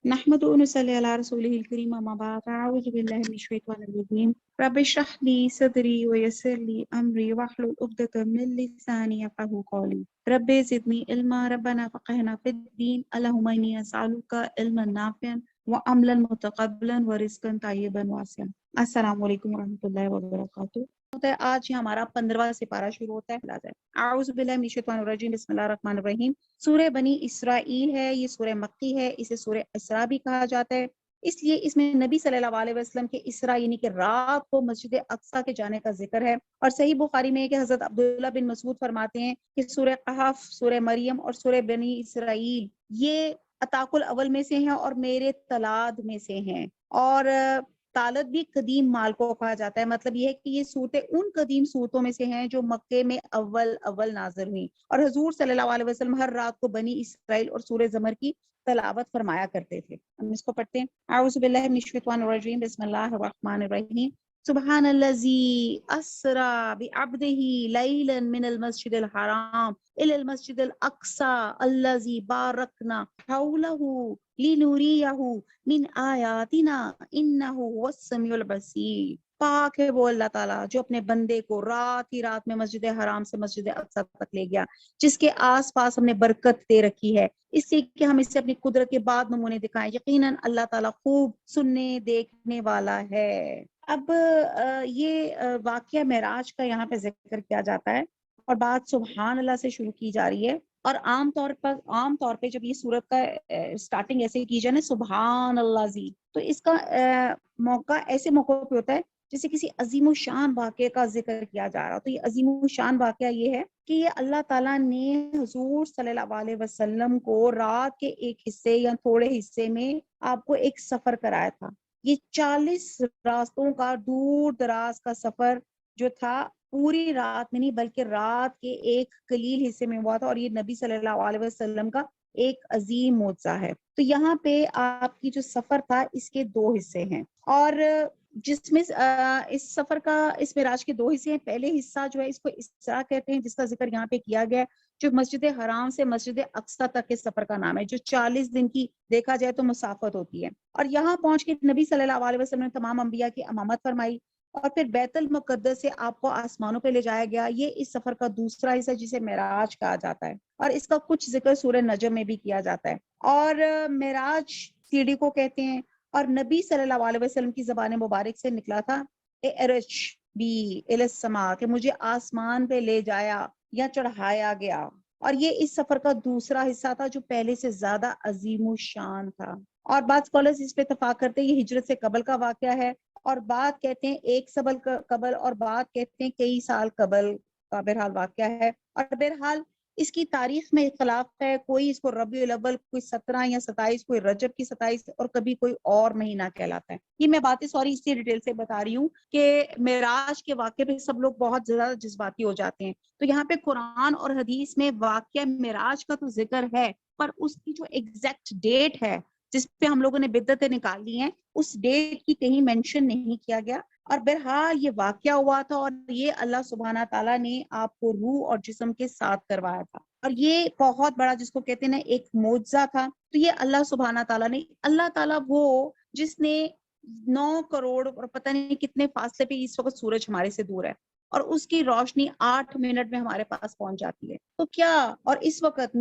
نحمد ونصلي على رسوله الكريم أما بعد أعوذ بالله من الشيطان الرجيم رب اشرح لي صدري ويسر لي أمري واحلل عقدة من لساني يفقهوا قولي رب زدني علما ربنا فقهنا في الدين اللهم إني أسألك علما نافعا وعملا متقبلا ورزقا طيبا واسعا السلام علیکم ورحمۃ اللہ وبرکاتہ. آج یہ ہمارا 15واں سپارہ شروع ہوتا ہے. اعوذ باللہ من الشیطان الرجیم بسم اللہ الرحمن الرحیم. سورہ بنی اسرائیل ہے، یہ سورہ مکی ہے، اسے سورہ اسراء بھی کہا جاتا ہے، اس لیے اس میں نبی صلی اللہ علیہ وسلم کے اسراء یعنی کہ رات کو مسجد اقصیٰ کے جانے کا ذکر ہے. اور صحیح بخاری میں ہے کہ حضرت عبداللہ بن مسعود فرماتے ہیں کہ سورہ قحف، سورہ مریم اور سورہ بنی اسرائیل یہ اتاق الاول میں سے ہیں اور میرے تلاد میں سے ہیں. اور طالت بھی قدیم مال کو کہا جاتا ہے، مطلب یہ ہے کہ یہ صورتیں ان قدیم صورتوں میں سے ہیں جو مکے میں اول نازل ہوئی. اور حضور صلی اللہ علیہ وسلم ہر رات کو بنی اسرائیل اور سورہ زمر کی تلاوت فرمایا کرتے تھے. ہم اس کو پڑھتے ہیں. اعوذ باللہ من الشیطان الرجیم بسم اللہ الرحمن الرحیم. سبحان الذی اسرا بعبدہ لیلا من المسجد الحرام الی المسجد الاقصی الذی بارکنا حولہ لنریہ من آیاتنا انہ هو السمیع البصیر. پاک ہے وہ اللہ تعالیٰ جو اپنے بندے کو رات ہی رات میں مسجد حرام سے مسجد اقصیٰ تک لے گیا، جس کے آس پاس ہم نے برکت دے رکھی ہے، اس سے کہ ہم اسے اپنی قدرت کے بعد نمونے دکھائیں. یقیناً اللہ تعالیٰ خوب سننے دیکھنے والا ہے. اب یہ واقعہ معراج کا یہاں پہ ذکر کیا جاتا ہے اور بات سبحان اللہ سے شروع کی جا رہی ہے. اور عام طور پہ جب یہ سورت کا سٹارٹنگ ایسے کی جائے نا سبحان اللہ زی، تو اس کا موقع ایسے موقع پہ ہوتا ہے جیسے کسی عظیم الشان واقعے کا ذکر کیا جا رہا. تو یہ عظیم الشان واقعہ یہ ہے کہ یہ اللہ تعالیٰ نے حضور صلی اللہ علیہ وسلم کو رات کے ایک حصے یا تھوڑے حصے میں آپ کو ایک سفر کرایا تھا. یہ 40 راستوں کا دور دراز کا سفر جو تھا پوری رات میں نہیں بلکہ رات کے ایک قلیل حصے میں ہوا تھا، اور یہ نبی صلی اللہ علیہ وسلم کا ایک عظیم معجزہ ہے. تو یہاں پہ آپ کی جو سفر تھا اس کے 2 حصے ہیں، اور جس میں اس سفر کا اس معراج کے 2 حصے ہیں. پہلے حصہ جو ہے اس کو اسراء کہتے ہیں، جس کا ذکر یہاں پہ کیا گیا ہے، جو مسجد حرام سے مسجد اقصیٰ تک کے سفر کا نام ہے، جو 40 دن کی دیکھا جائے تو مسافت ہوتی ہے. اور یہاں پہنچ کے نبی صلی اللہ علیہ وسلم نے تمام انبیاء کی امامت فرمائی اور پھر بیت المقدس سے آپ کو آسمانوں پہ لے جایا گیا. یہ اس سفر کا دوسرا حصہ جسے معراج کہا جاتا ہے، اور اس کا کچھ ذکر سورہ نجم میں بھی کیا جاتا ہے. اور معراج سیڑھی کو کہتے ہیں، اور نبی صلی اللہ علیہ وسلم کی زبان مبارک سے نکلا تھا اعرج بی الی السماء، کہ مجھے آسمان پہ لے جایا یا چڑھایا گیا. اور یہ اس سفر کا دوسرا حصہ تھا جو پہلے سے زیادہ عظیم الشان تھا. اور بعض اسکالرز اس پہ اتفاق کرتے ہیں یہ ہجرت سے قبل کا واقعہ ہے، اور بعد کہتے ہیں ایک سال قبل، اور بعد کہتے ہیں کئی سال قبل کا بہرحال واقعہ ہے. اور بہرحال اس کی تاریخ میں اختلاف ہے، کوئی اس کو ربیع الاول، کوئی 17 یا 27، کوئی رجب کی 27، اور کبھی کوئی اور مہینہ کہلاتا ہے. یہ میں باتیں سوری اس لیے ڈیٹیل سے بتا رہی ہوں کہ معراج کے واقعے پہ سب لوگ بہت زیادہ جذباتی ہو جاتے ہیں. تو یہاں پہ قرآن اور حدیث میں واقعہ معراج کا تو ذکر ہے، پر اس کی جو ایگزیکٹ ڈیٹ ہے جس پہ ہم لوگوں نے بدعتیں نکال لی ہیں، اس ڈیٹ کی کہیں مینشن نہیں کیا گیا. اور بہرحال یہ واقعہ ہوا تھا، اور یہ اللہ سبحانہ تعالیٰ نے آپ کو روح اور جسم کے ساتھ کروایا تھا، اور یہ بہت بڑا جس کو کہتے ہیں نا ایک معجزہ تھا. تو یہ اللہ سبحانہ تعالیٰ نے، اللہ تعالیٰ وہ جس نے 9 کروڑ اور پتہ نہیں کتنے فاصلے پہ اس وقت سورج ہمارے سے دور ہے، اور اس کی روشنی 8 منٹ میں ہمارے پاس پہنچ جاتی ہے. تو کیا، اور اس وقت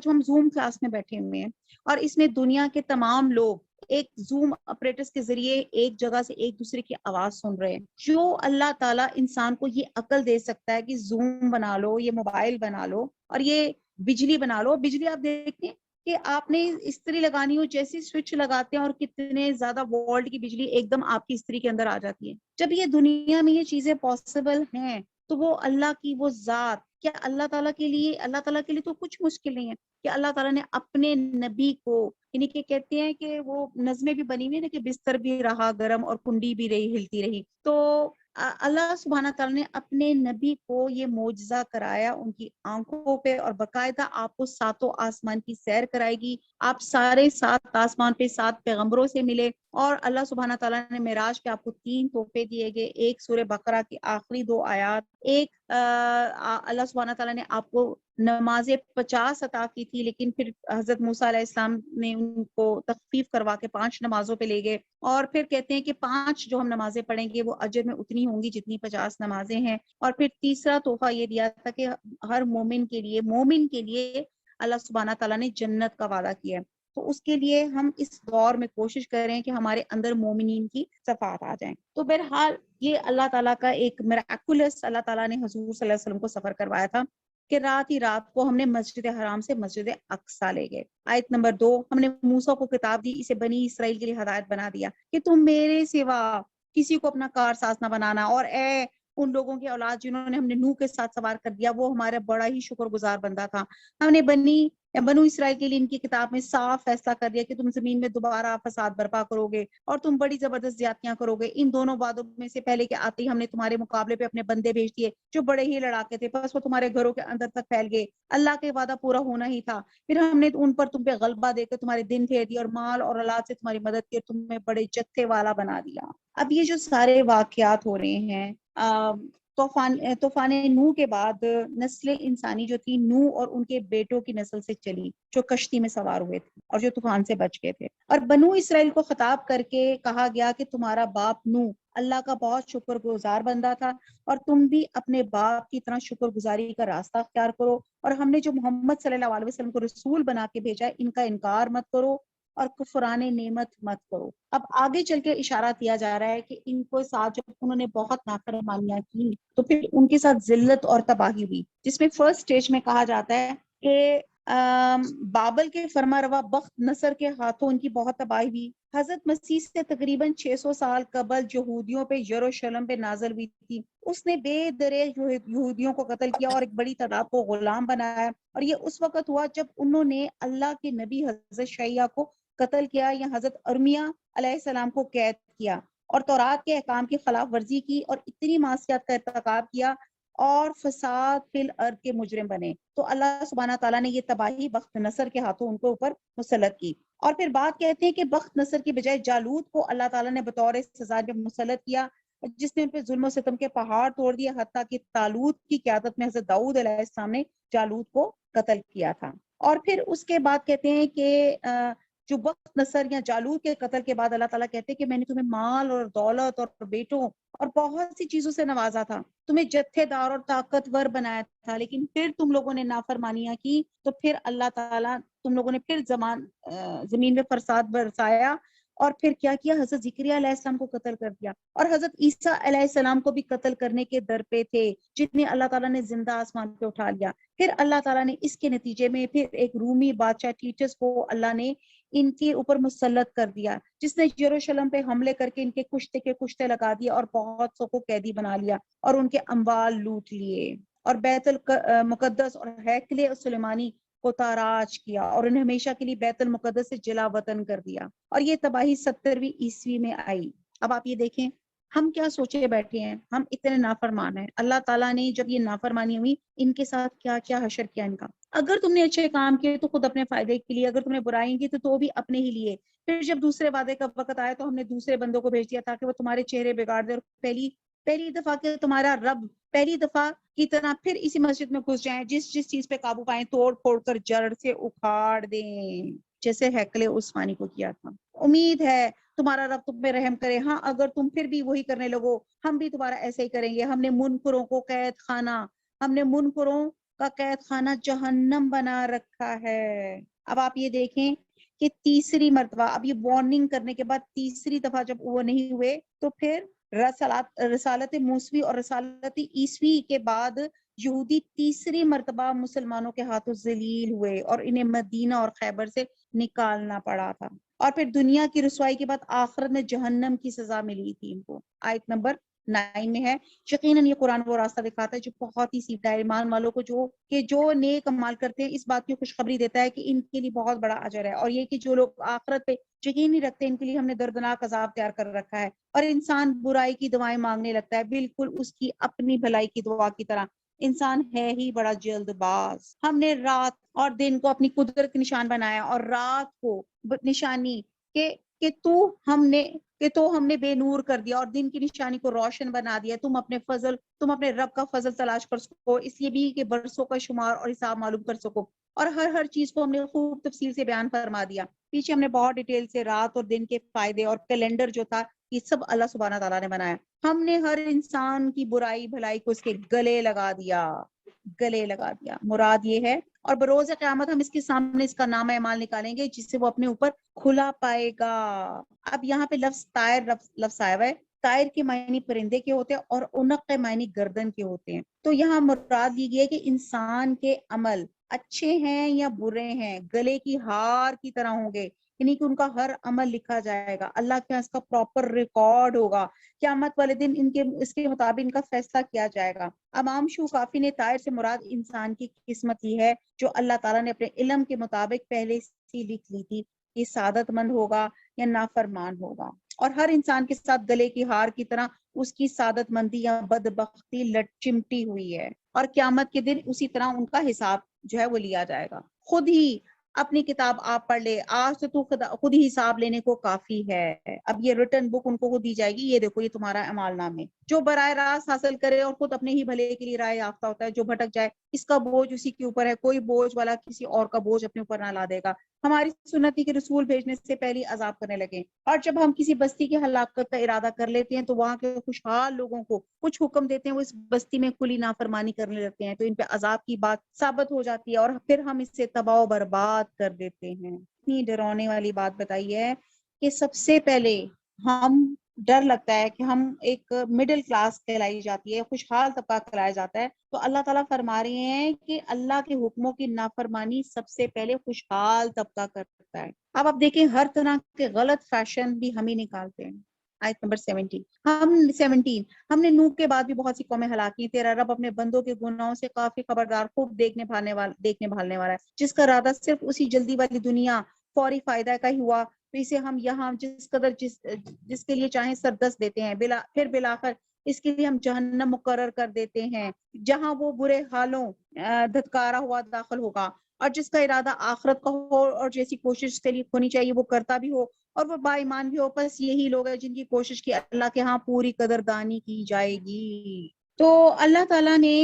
جو ہم زوم کلاس میں بیٹھے ہوئے ہیں، اور اس میں دنیا کے تمام لوگ ایک زوم اپریٹس کے ذریعے ایک جگہ سے ایک دوسرے کی آواز سن رہے ہیں. جو اللہ تعالیٰ انسان کو یہ عقل دے سکتا ہے کہ زوم بنا لو، یہ موبائل بنا لو، اور یہ بجلی بنا لو. بجلی آپ دیکھتے ہیں کہ آپ نے استری لگانی ہو، جیسی سوئچ لگاتے ہیں اور کتنے زیادہ وولٹ کی بجلی ایک دم آپ کی استری کے اندر آ جاتی ہے. جب یہ دنیا میں یہ چیزیں پاسبل ہیں تو وہ اللہ کی وہ ذات، کیا اللہ تعالیٰ کے لیے تو کچھ مشکل نہیں ہے کہ اللہ تعالیٰ نے اپنے نبی کو، یعنی کہ کہتے ہیں کہ وہ نظمیں بھی بنی ہوئی ہیں کہ بستر بھی رہا گرم اور کنڈی بھی رہی ہلتی رہی. تو اللہ سبحانہ تعالیٰ نے اپنے نبی کو یہ معجزہ کرایا ان کی آنکھوں پہ، اور باقاعدہ آپ کو 7 آسمان کی سیر کرائے گی. آپ سارے 7 آسمان پہ 7 پیغمبروں سے ملے، اور اللہ سبحانہ تعالیٰ نے معراج پہ آپ کو 3 تحفے دیے گئے، ایک سورہ بقرہ کی آخری 2 آیات، ایک اللہ سبحانہ تعالیٰ نے آپ کو نماز 50 عطا کی تھی، لیکن پھر حضرت موسیٰ علیہ السلام نے ان کو تخفیف کروا کے 5 نمازوں پہ لے گئے، اور پھر کہتے ہیں کہ 5 جو ہم نمازیں پڑھیں گے وہ اجر میں اتنی ہوں گی جتنی 50 نمازیں ہیں۔ اور پھر تیسرا تحفہ یہ دیا تھا کہ ہر مومن کے لیے اللہ سبحانہ تعالیٰ نے جنت کا وعدہ کیا ہے، تو اس کے لیے ہم اس دور میں کوشش کریں کہ ہمارے اندر مومنین کی صفات آ جائیں۔ تو بہرحال یہ اللہ تعالیٰ کا ایک میراکولس، اللہ تعالیٰ نے حضور صلی اللہ علیہ وسلم کو سفر کروایا تھا کہ رات ہی رات کو ہم نے مسجد حرام سے مسجد اقصیٰ لے گئے۔ آیت نمبر 2، ہم نے موسیٰ کو کتاب دی، اسے بنی اسرائیل کے لیے ہدایت بنا دیا کہ تم میرے سوا کسی کو اپنا کار ساز نہ بنانا، اور اے ان لوگوں کی اولاد جنہوں نے ہم نے نوح کے ساتھ سوار کر دیا، وہ ہمارا بڑا ہی شکر گزار بندہ تھا۔ ہم نے بنو اسرائیل کے لیے ان کی کتاب میں صاف فیصلہ کر دیا کہ تم زمین میں دوبارہ فساد برپا کرو گے اور تم بڑی زبردست زیادتیاں کرو گے۔ ان دونوں وعدوں میں سے پہلے کے آتے ہی ہم نے تمہارے مقابلے پہ اپنے بندے بھیج دیے جو بڑے ہی لڑاکے تھے، بس وہ تمہارے گھروں کے اندر تک پھیل گئے۔ اللہ کے وعدہ پورا ہونا ہی تھا، پھر ہم نے ان پر تم پہ غلبہ دے کر تمہارے دن پھیر دیا اور مال اور اولاد سے تمہاری مدد کی اور تمہیں بڑے جتھے والا بنا دیا۔ اب یہ جو سارے واقعات ہو رہے ہیں، طوفان نوح کے بعد نسل انسانی جو تھی نوح اور ان کے بیٹوں کی نسل سے چلی جو کشتی میں سوار ہوئے تھے اور جو طوفان سے بچ گئے تھے، اور بنو اسرائیل کو خطاب کر کے کہا گیا کہ تمہارا باپ نوح اللہ کا بہت شکر گزار بندہ تھا، اور تم بھی اپنے باپ کی طرح شکر گزاری کا راستہ اختیار کرو، اور ہم نے جو محمد صلی اللہ علیہ وسلم کو رسول بنا کے بھیجا ہے ان کا انکار مت کرو اور کفران نعمت مت کرو۔ اب آگے چل کے اشارہ دیا جا رہا ہے کہ ان کو ساتھ جب انہوں نے بہت نافرمانیاں کی تو پھر ان کے ساتھ ذلت اور تباہی ہوئی، جس میں فرسٹ سٹیج میں کہا جاتا ہے کہ بابل کے فرما روا بخت نصر کے ہاتھوں ان کی بہت تباہی ہوئی۔ حضرت مسیح سے تقریباً 600 سال قبل یہودیوں پہ یروشلم پہ نازل ہوئی تھی، اس نے بے درے یہودیوں کو قتل کیا اور ایک بڑی تعداد کو غلام بنایا، اور یہ اس وقت ہوا جب انہوں نے اللہ کے نبی حضرت شیعہ کو قتل کیا یا حضرت ارمیہ علیہ السلام کو قید کیا اور تورات کے احکام کی خلاف ورزی کی اور اتنی معصیت کا ارتکاب کیا اور فساد فی الارض کے مجرم بنے، تو اللہ سبحانہ تعالیٰ نے یہ تباہی بخت نصر کے ہاتھوں ان کے اوپر مسلط کی۔ اور پھر بات کہتے ہیں کہ بخت نصر کی بجائے جالوت کو اللہ تعالیٰ نے بطور سزا جب مسلط کیا، جس نے ان پہ ظلم و ستم کے پہاڑ توڑ دیا، حتیٰ کہ طالوت کی قیادت میں حضرت داؤد علیہ السلام نے جالوت کو قتل کیا تھا۔ اور پھر اس کے بعد کہتے ہیں کہ جو بخت نصر یا جالوت کے قتل کے بعد اللہ تعالیٰ کہتے ہیں کہ میں نے تمہیں مال اور دولت اور بیٹوں اور بہت سی چیزوں سے نوازا تھا، تمہیں جتھے دار اور طاقتور بنایا تھا، لیکن پھر تم لوگوں نے نافرمانیاں کی تو پھر اللہ تعالیٰ تم لوگوں نے پھر زمین میں فساد برسایا، اور پھر کیا کیا، حضرت زکریا علیہ السلام کو قتل کر دیا، اور حضرت عیسیٰ علیہ السلام کو بھی قتل کرنے کے در پہ تھے جتنے اللہ تعالیٰ نے زندہ آسمان پہ اٹھا لیا۔ پھر اللہ تعالیٰ نے اس کے نتیجے میں پھر ایک رومی بادشاہ ٹیٹس کو اللہ نے ان کے اوپر مسلط کر دیا، جس نے یروشلم پہ حملے کر کے ان کے کشتے لگا دیے اور بہت سو کو قیدی بنا لیا اور ان کے اموال لوٹ لیے، اور بیت المقدس اور ہیکل سلیمانی کو تاراج کیا اور انہیں ہمیشہ کے لیے بیت المقدس سے جلا وطن کر دیا، اور یہ تباہی 70ویں عیسوی میں آئی۔ اب آپ یہ دیکھیں ہم کیا سوچے بیٹھے ہیں، ہم اتنے نافرمان ہیں، اللہ تعالیٰ نے جب یہ نافرمانی ہوئی ان کے ساتھ کیا کیا حشر کیا ان کا۔ اگر تم نے اچھے کام کیے تو خود اپنے فائدے کے لیے، اگر تم نے برائیں کی تو بھی اپنے ہی لیے، پھر جب دوسرے وعدے کا وقت آیا تو ہم نے دوسرے بندوں کو بھیج دیا تاکہ وہ تمہارے چہرے بگاڑ دے، اور پہلی دفعہ کہ تمہارا رب پہلی دفعہ کی طرح پھر اسی مسجد میں گھس جائیں، جس چیز پہ قابو پائیں توڑ پھوڑ کر جڑ سے اکھاڑ دیں، جیسے ہیکل عثمانی کو کیا تھا۔ امید ہے تمہارا رب تم پہ رحم کرے، ہاں اگر تم پھر بھی وہی کرنے لگو ہم بھی تمہارا ایسے ہی کریں گے۔ ہم نے منکروں کا قید خانہ جہنم بنا رکھا ہے۔ اب آپ یہ دیکھیں کہ تیسری مرتبہ، اب یہ وارننگ کرنے کے بعد تیسری دفعہ جب وہ نہیں ہوئے تو پھر رسالت موسوی اور رسالت عیسوی کے بعد یہودی تیسری مرتبہ مسلمانوں کے ہاتھوں ذلیل ہوئے اور انہیں مدینہ اور خیبر سے نکالنا پڑا تھا، اور پھر دنیا کی رسوائی کے بعد آخرت میں جہنم کی سزا ملی تھی ان کو۔ آیت نمبر 9 میں ہے، یقیناً یہ قرآن وہ راستہ دکھاتا ہے جو بہت ہی سیدھا ہے، ایمان والوں کو جو نیک اعمال کرتے ہیں اس بات کی خوشخبری دیتا ہے کہ ان کے لیے بہت بڑا اجر ہے، اور یہ کہ جو لوگ آخرت پہ یقین نہیں رکھتے ان کے لیے ہم نے دردناک عذاب تیار کر رکھا ہے۔ اور انسان برائی کی دعائیں مانگنے لگتا ہے بالکل اس کی اپنی بھلائی کی دعا کی طرح، انسان ہے ہی بڑا جلد باز۔ ہم نے رات اور دن کو اپنی قدرت کی نشان بنایا اور رات کو نشانی کہ کہ تو ہم نے بے نور کر دیا اور دن کی نشانی کو روشن بنا دیا، تم اپنے رب کا فضل تلاش کر سکو، اس لیے بھی کہ برسوں کا شمار اور حساب معلوم کر سکو، اور ہر چیز کو ہم نے خوب تفصیل سے بیان فرما دیا۔ پیچھے ہم نے بہت ڈیٹیل سے رات اور دن کے فائدے اور کیلنڈر جو تھا یہ سب اللہ سبحانہ تعالیٰ نے بنایا۔ ہم نے ہر انسان کی برائی بھلائی کو اس کے گلے لگا دیا۔ مراد یہ ہے، اور بروز قیامت ہم اس کے سامنے اس کا نامہ اعمال نکالیں گے جس سے وہ اپنے اوپر کھلا پائے گا۔ اب یہاں پہ لفظ طائر لفظ آیا ہوا ہے۔ طائر کے معنی پرندے کے ہوتے ہیں اور عنق کے معنی گردن کے ہوتے ہیں۔ تو یہاں مراد یہ ہے کہ انسان کے عمل اچھے ہیں یا برے ہیں گلے کی ہار کی طرح ہوں گے، یعنی کہ ان کا ہر عمل لکھا جائے گا، اللہ کے اس کا پراپر ریکارڈ ہوگا، قیامت والے دن اس کے مطابق ان کا فیصلہ کیا جائے گا۔ امام شو کافی نے طائر سے مراد انسان کی قسمت ہی ہے جو اللہ تعالیٰ نے اپنے علم کے مطابق پہلے سے لکھ لی تھی، یہ سعادت مند ہوگا یا نافرمان ہوگا، اور ہر انسان کے ساتھ گلے کی ہار کی طرح اس کی سعادت مندی یا بدبختی چمٹی ہوئی ہے، اور قیامت کے دن اسی طرح ان کا حساب جو ہے وہ لیا جائے گا۔ خود ہی اپنی کتاب آپ پڑھ لے، آج تو خود ہی حساب لینے کو کافی ہے۔ اب یہ ریٹن بک ان کو خود دی جائے گی، یہ دیکھو یہ تمہارا اعمال نامے۔ جو براہ راست حاصل کرے اور خود اپنے ہی بھلے کے لیے رائے یافتہ ہوتا ہے، جو بھٹک جائے اس کا بوجھ اسی کے اوپر ہے، کوئی بوجھ والا کسی اور کا بوجھ اپنے اوپر نہ لا دے گا۔ ہماری سنتی کے رسول بھیجنے سے پہلے عذاب کرنے لگے، اور جب ہم کسی بستی کے ہلاکت کا ارادہ کر لیتے ہیں تو وہاں کے خوشحال لوگوں کو کچھ حکم دیتے ہیں، وہ اس بستی میں کھلی نافرمانی کرنے لگتے ہیں تو ان پہ عذاب کی بات ثابت ہو جاتی ہے، اور پھر ہم اس سے تباہ و برباد کر دیتے ہیں۔ اتنی ڈرانے والی بات بتائی ہے کہ سب سے پہلے ہم ڈر لگتا ہے کہ ہم ایک مڈل کلاس کہلائی جاتی ہے، خوشحال طبقہ کہلایا جاتا ہے، تو اللہ تعالیٰ فرما رہے ہیں کہ اللہ کے حکموں کی نافرمانی سب سے پہلے خوشحال طبقہ کرتا ہے۔ اب آپ دیکھیں ہر طرح کے غلط فیشن بھی ہم ہی نکالتے ہیں۔ آیت نمبر 17 ہم نے نوح کے بعد بھی بہت سی قومیں ہلاک کی، تیرا رب اپنے بندوں کے گناہوں سے کافی خبردار، خوب دیکھنے بھالنے والا ہے، جس کا ارادہ صرف اسی جلدی والی دنیا فوری فائدہ کا ہی ہوا تو اسے ہم یہاں جس کے لیے چاہیں سردست دیتے ہیں، پھر بلاخر اس کے لیے ہم جہنم مقرر کر دیتے ہیں جہاں وہ برے حالوں دھتکارا ہوا داخل ہوگا، اور جس کا ارادہ آخرت کا ہو اور جیسی کوشش اس کے لیے ہونی چاہیے وہ کرتا بھی ہو اور وہ با ایمان بھی ہو، بس یہی لوگ ہیں جن کی کوشش کی اللہ کے ہاں پوری قدردانی کی جائے گی۔ تو اللہ تعالیٰ نے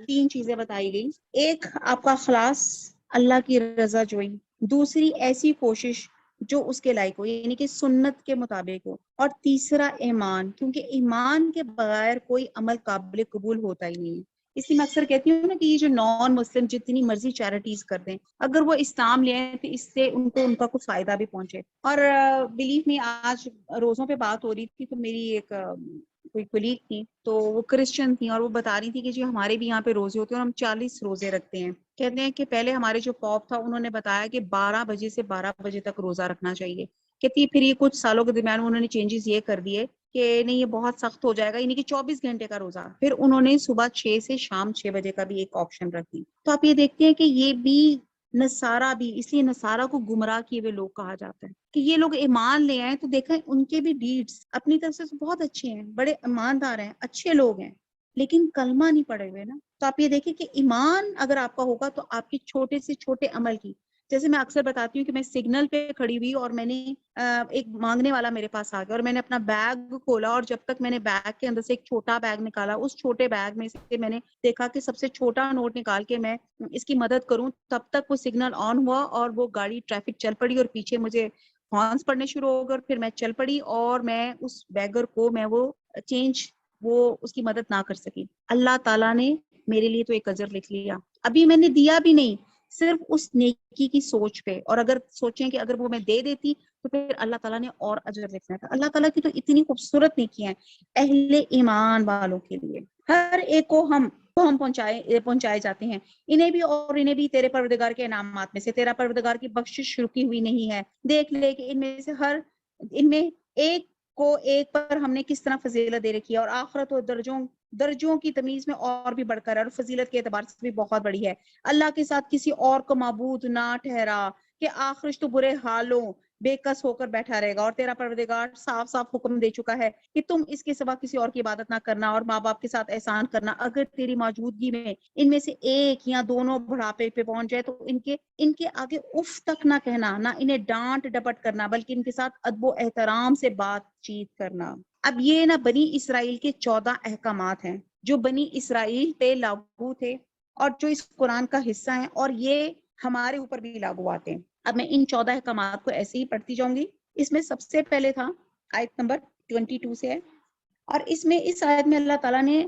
3 چیزیں بتائی گئی، ایک آپ کا اخلاص، اللہ کی رضا جوئی، دوسری ایسی کوشش جو اس کے لائق ہو یعنی کہ سنت کے مطابق ہو، اور تیسرا ایمان، کیونکہ ایمان کے بغیر کوئی عمل قابل قبول ہوتا ہی نہیں ہے۔ اس لیے میں اکثر کہتی ہوں نا کہ یہ جو نان مسلم جتنی مرضی چیریٹیز کر دیں، اگر وہ اسلام لے آئیں تو اس سے ان کا کچھ فائدہ بھی پہنچے۔ اور بلیو می آج روزوں پہ بات ہو رہی تھی تو میری ایک کوئی کولیگ تھی تو وہ کرسچن تھی اور وہ بتا رہی تھی کہ جی ہمارے بھی یہاں پہ روزے ہوتے ہیں اور ہم 40 روزے رکھتے ہیں۔ کہتے ہیں کہ پہلے ہمارے جو پاپ تھا انہوں نے بتایا کہ 12 بجے سے 12 بجے تک روزہ رکھنا چاہیے، کہتی پھر یہ کچھ سالوں کے درمیان انہوں نے چینجز یہ کر دیے کہ نہیں یہ بہت سخت ہو جائے گا، یعنی کہ 24 گھنٹے کا روزہ، پھر انہوں نے صبح 6 سے شام 6 بجے کا بھی ایک آپشن رکھ دی۔ تو آپ یہ دیکھتے ہیں کہ یہ بھی نصارہ بھی، اس لیے نصارہ کو گمراہ کیے ہوئے لوگ کہا جاتا ہے کہ یہ لوگ ایمان لے آئے تو دیکھیں ان کے بھی ڈیڈز اپنی طرف سے بہت اچھے ہیں، بڑے ایماندار ہیں، اچھے لوگ ہیں، لیکن کلمہ نہیں پڑے ہوئے نا۔ تو آپ یہ دیکھیں کہ ایمان اگر آپ کا ہوگا تو آپ کے چھوٹے سے چھوٹے عمل کی، جیسے میں اکثر بتاتی ہوں کہ میں سگنل پہ کھڑی ہوئی اور میں نے ایک مانگنے والا میرے پاس آ گیا اور میں نے اپنا بیگ کھولا اور جب تک میں نے بیگ کے اندر سے ایک چھوٹا بیگ نکالا، اس چھوٹے بیگ میں سے میں نے دیکھا کہ سب سے چھوٹا نوٹ نکال کے میں اس کی مدد کروں، تب تک وہ سگنل آن ہوا اور وہ گاڑی ٹریفک چل پڑی اور پیچھے مجھے ہارنس پڑنے شروع ہو گئے اور پھر میں چل پڑی اور میں اس بیگر کو میں وہ چینج وہ اس کی مدد نہ کر سکی۔ اللہ تعالیٰ نے میرے لیے تو ایک اجر لکھ لیا، ابھی میں نے دیا بھی نہیں، صرف اس نیکی کی سوچ پہ، اور اگر سوچیں کہ اگر وہ میں دے دیتی تو پھر اللہ تعالیٰ نے اور اجر لکھنا تھا۔ اللہ تعالیٰ کی تو اتنی خوبصورت نیکیاں ہیں اہل ایمان والوں کے لیے، ہر ایک کو ہم پہنچائے جاتے ہیں، انہیں بھی تیرے پروردگار کے انعامات میں سے، تیرا پروردگار کی بخشش رکی ہوئی نہیں ہے، دیکھ لے کہ ان میں ایک کو ایک پر ہم نے کس طرح فضیلت دے رکھی ہے، اور آخرت و درجوں کی تمیز میں اور بھی بڑھ کر اور فضیلت کے اعتبار سے بھی بہت بڑی ہے۔ اللہ کے ساتھ کسی اور کو معبود نہ ٹھہرا کہ آخرش تو برے حالوں بے کس ہو کر بیٹھا رہے گا، اور تیرا پروردگار صاف صاف حکم دے چکا ہے کہ تم اس کے سوا کسی اور کی عبادت نہ کرنا اور ماں باپ کے ساتھ احسان کرنا۔ اگر تیری موجودگی میں ان میں سے ایک یا دونوں بڑھاپے پہ پہنچ جائے تو ان کے آگے اف تک نہ کہنا، نہ انہیں ڈانٹ ڈپٹ کرنا، بلکہ ان کے ساتھ ادب و احترام سے بات چیت کرنا۔ اب یہ نا بنی اسرائیل کے 14 احکامات ہیں جو بنی اسرائیل پہ لاگو تھے اور جو اس قرآن کا حصہ ہیں، اور یہ ہمارے اوپر بھی لاگو آتے ہیں۔ اب میں ان 14 احکامات کو ایسے ہی پڑھتی جاؤں گی۔ اس میں سب سے پہلے تھا آیت نمبر 22 سے ہے، اور اس آیت میں اللہ تعالیٰ نے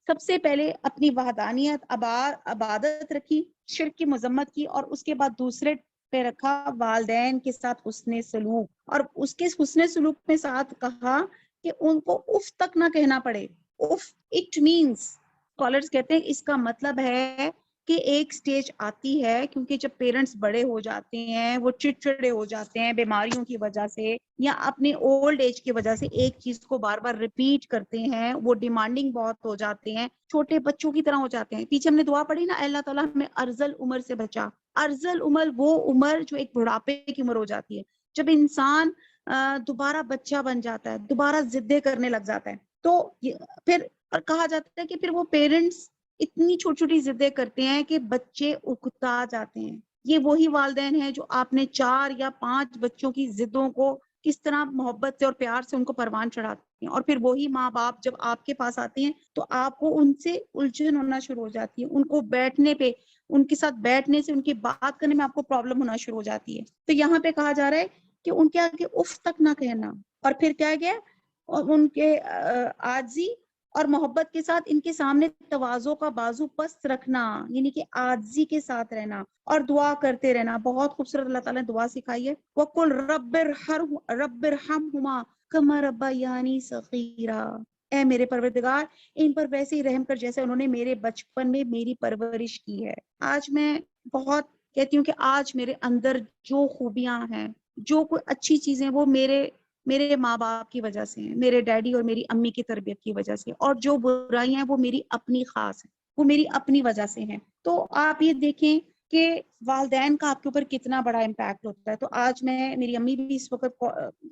سب سے پہلے اپنی وحدانیت عبادت رکھی، شرک کی مذمت کی، اور اس کے بعد دوسرے پہ رکھا والدین کے ساتھ حسن سلوک، اور اس کے حسن سلوک میں ساتھ کہا کہ ان کو اف تک نہ کہنا پڑے۔ اف اٹ مینس، اسکالرز کہتے ہیں اس کا مطلب ہے کہ ایک سٹیج آتی ہے، کیونکہ جب پیرنٹس بڑے ہو جاتے ہیں، وہ چڑچڑے ہو جاتے ہیں بیماریوں کی وجہ سے یا اپنے اولڈ ایج کی وجہ سے، ایک چیز کو بار بار ریپیٹ کرتے ہیں، وہ ڈیمانڈنگ بہت ہو جاتے ہیں، چھوٹے بچوں کی طرح ہو جاتے ہیں۔ پیچھے ہم نے دعا پڑھی نا، اللہ تعالیٰ ہمیں ارذل عمر سے بچا۔ ارذل عمر وہ عمر جو ایک بڑھاپے کی عمر ہو جاتی ہے، جب انسان دوبارہ بچہ بن جاتا ہے، دوبارہ ضدیں کرنے لگ جاتا ہے، تو پھر کہا جاتا ہے کہ پھر وہ پیرنٹس اتنی چھوٹی چھوٹی ضدیں کرتے ہیں کہ بچے اکتا جاتے ہیں۔ یہ وہی والدین ہیں جو آپ نے 4 یا 5 بچوں کی ضدوں کو کس طرح محبت سے اور پیار سے ان کو پروان چڑھاتے ہیں، اور پھر وہی ماں باپ جب آپ کے پاس آتے ہیں تو آپ کو ان سے الجھن ہونا شروع ہو جاتی ہے، ان کو بیٹھنے پہ، ان کے ساتھ بیٹھنے سے، ان کی بات کرنے میں آپ کو پرابلم ہونا شروع ہو جاتی ہے۔ تو یہاں پہ کہا جا رہا ہے کہ ان کے آگے اف تک نہ کہنا، اور پھر کیا گیا، اور ان کے عاجزی اور محبت کے ساتھ ان کے سامنے تواضع کا بازو پست رکھنا، یعنی کہ عاجزی کے ساتھ رہنا اور دعا کرتے رہنا۔ بہت خوبصورت اللہ تعالیٰ نے دعا سکھائی ہے، وَقُلْ رَبِّ ارْحَمْهُمَا كَمَا رَبَّيَانِي صَغِيرًا، اے میرے پروردگار ان پر ویسے ہی رحم کر جیسے انہوں نے میرے بچپن میں میری پرورش کی ہے۔ آج میں بہت کہتی ہوں کہ آج میرے اندر جو خوبیاں ہیں، جو کوئی اچھی چیزیں، وہ میرے ماں باپ کی وجہ سے ہیں، میرے ڈیڈی اور میری امی کی تربیت کی وجہ سے، اور جو برائیاں ہیں وہ میری اپنی خاص ہیں، وہ میری اپنی وجہ سے ہیں۔ تو آپ یہ دیکھیں کہ والدین کا آپ کے اوپر کتنا بڑا امپیکٹ ہوتا ہے۔ تو آج میری امی بھی اس وقت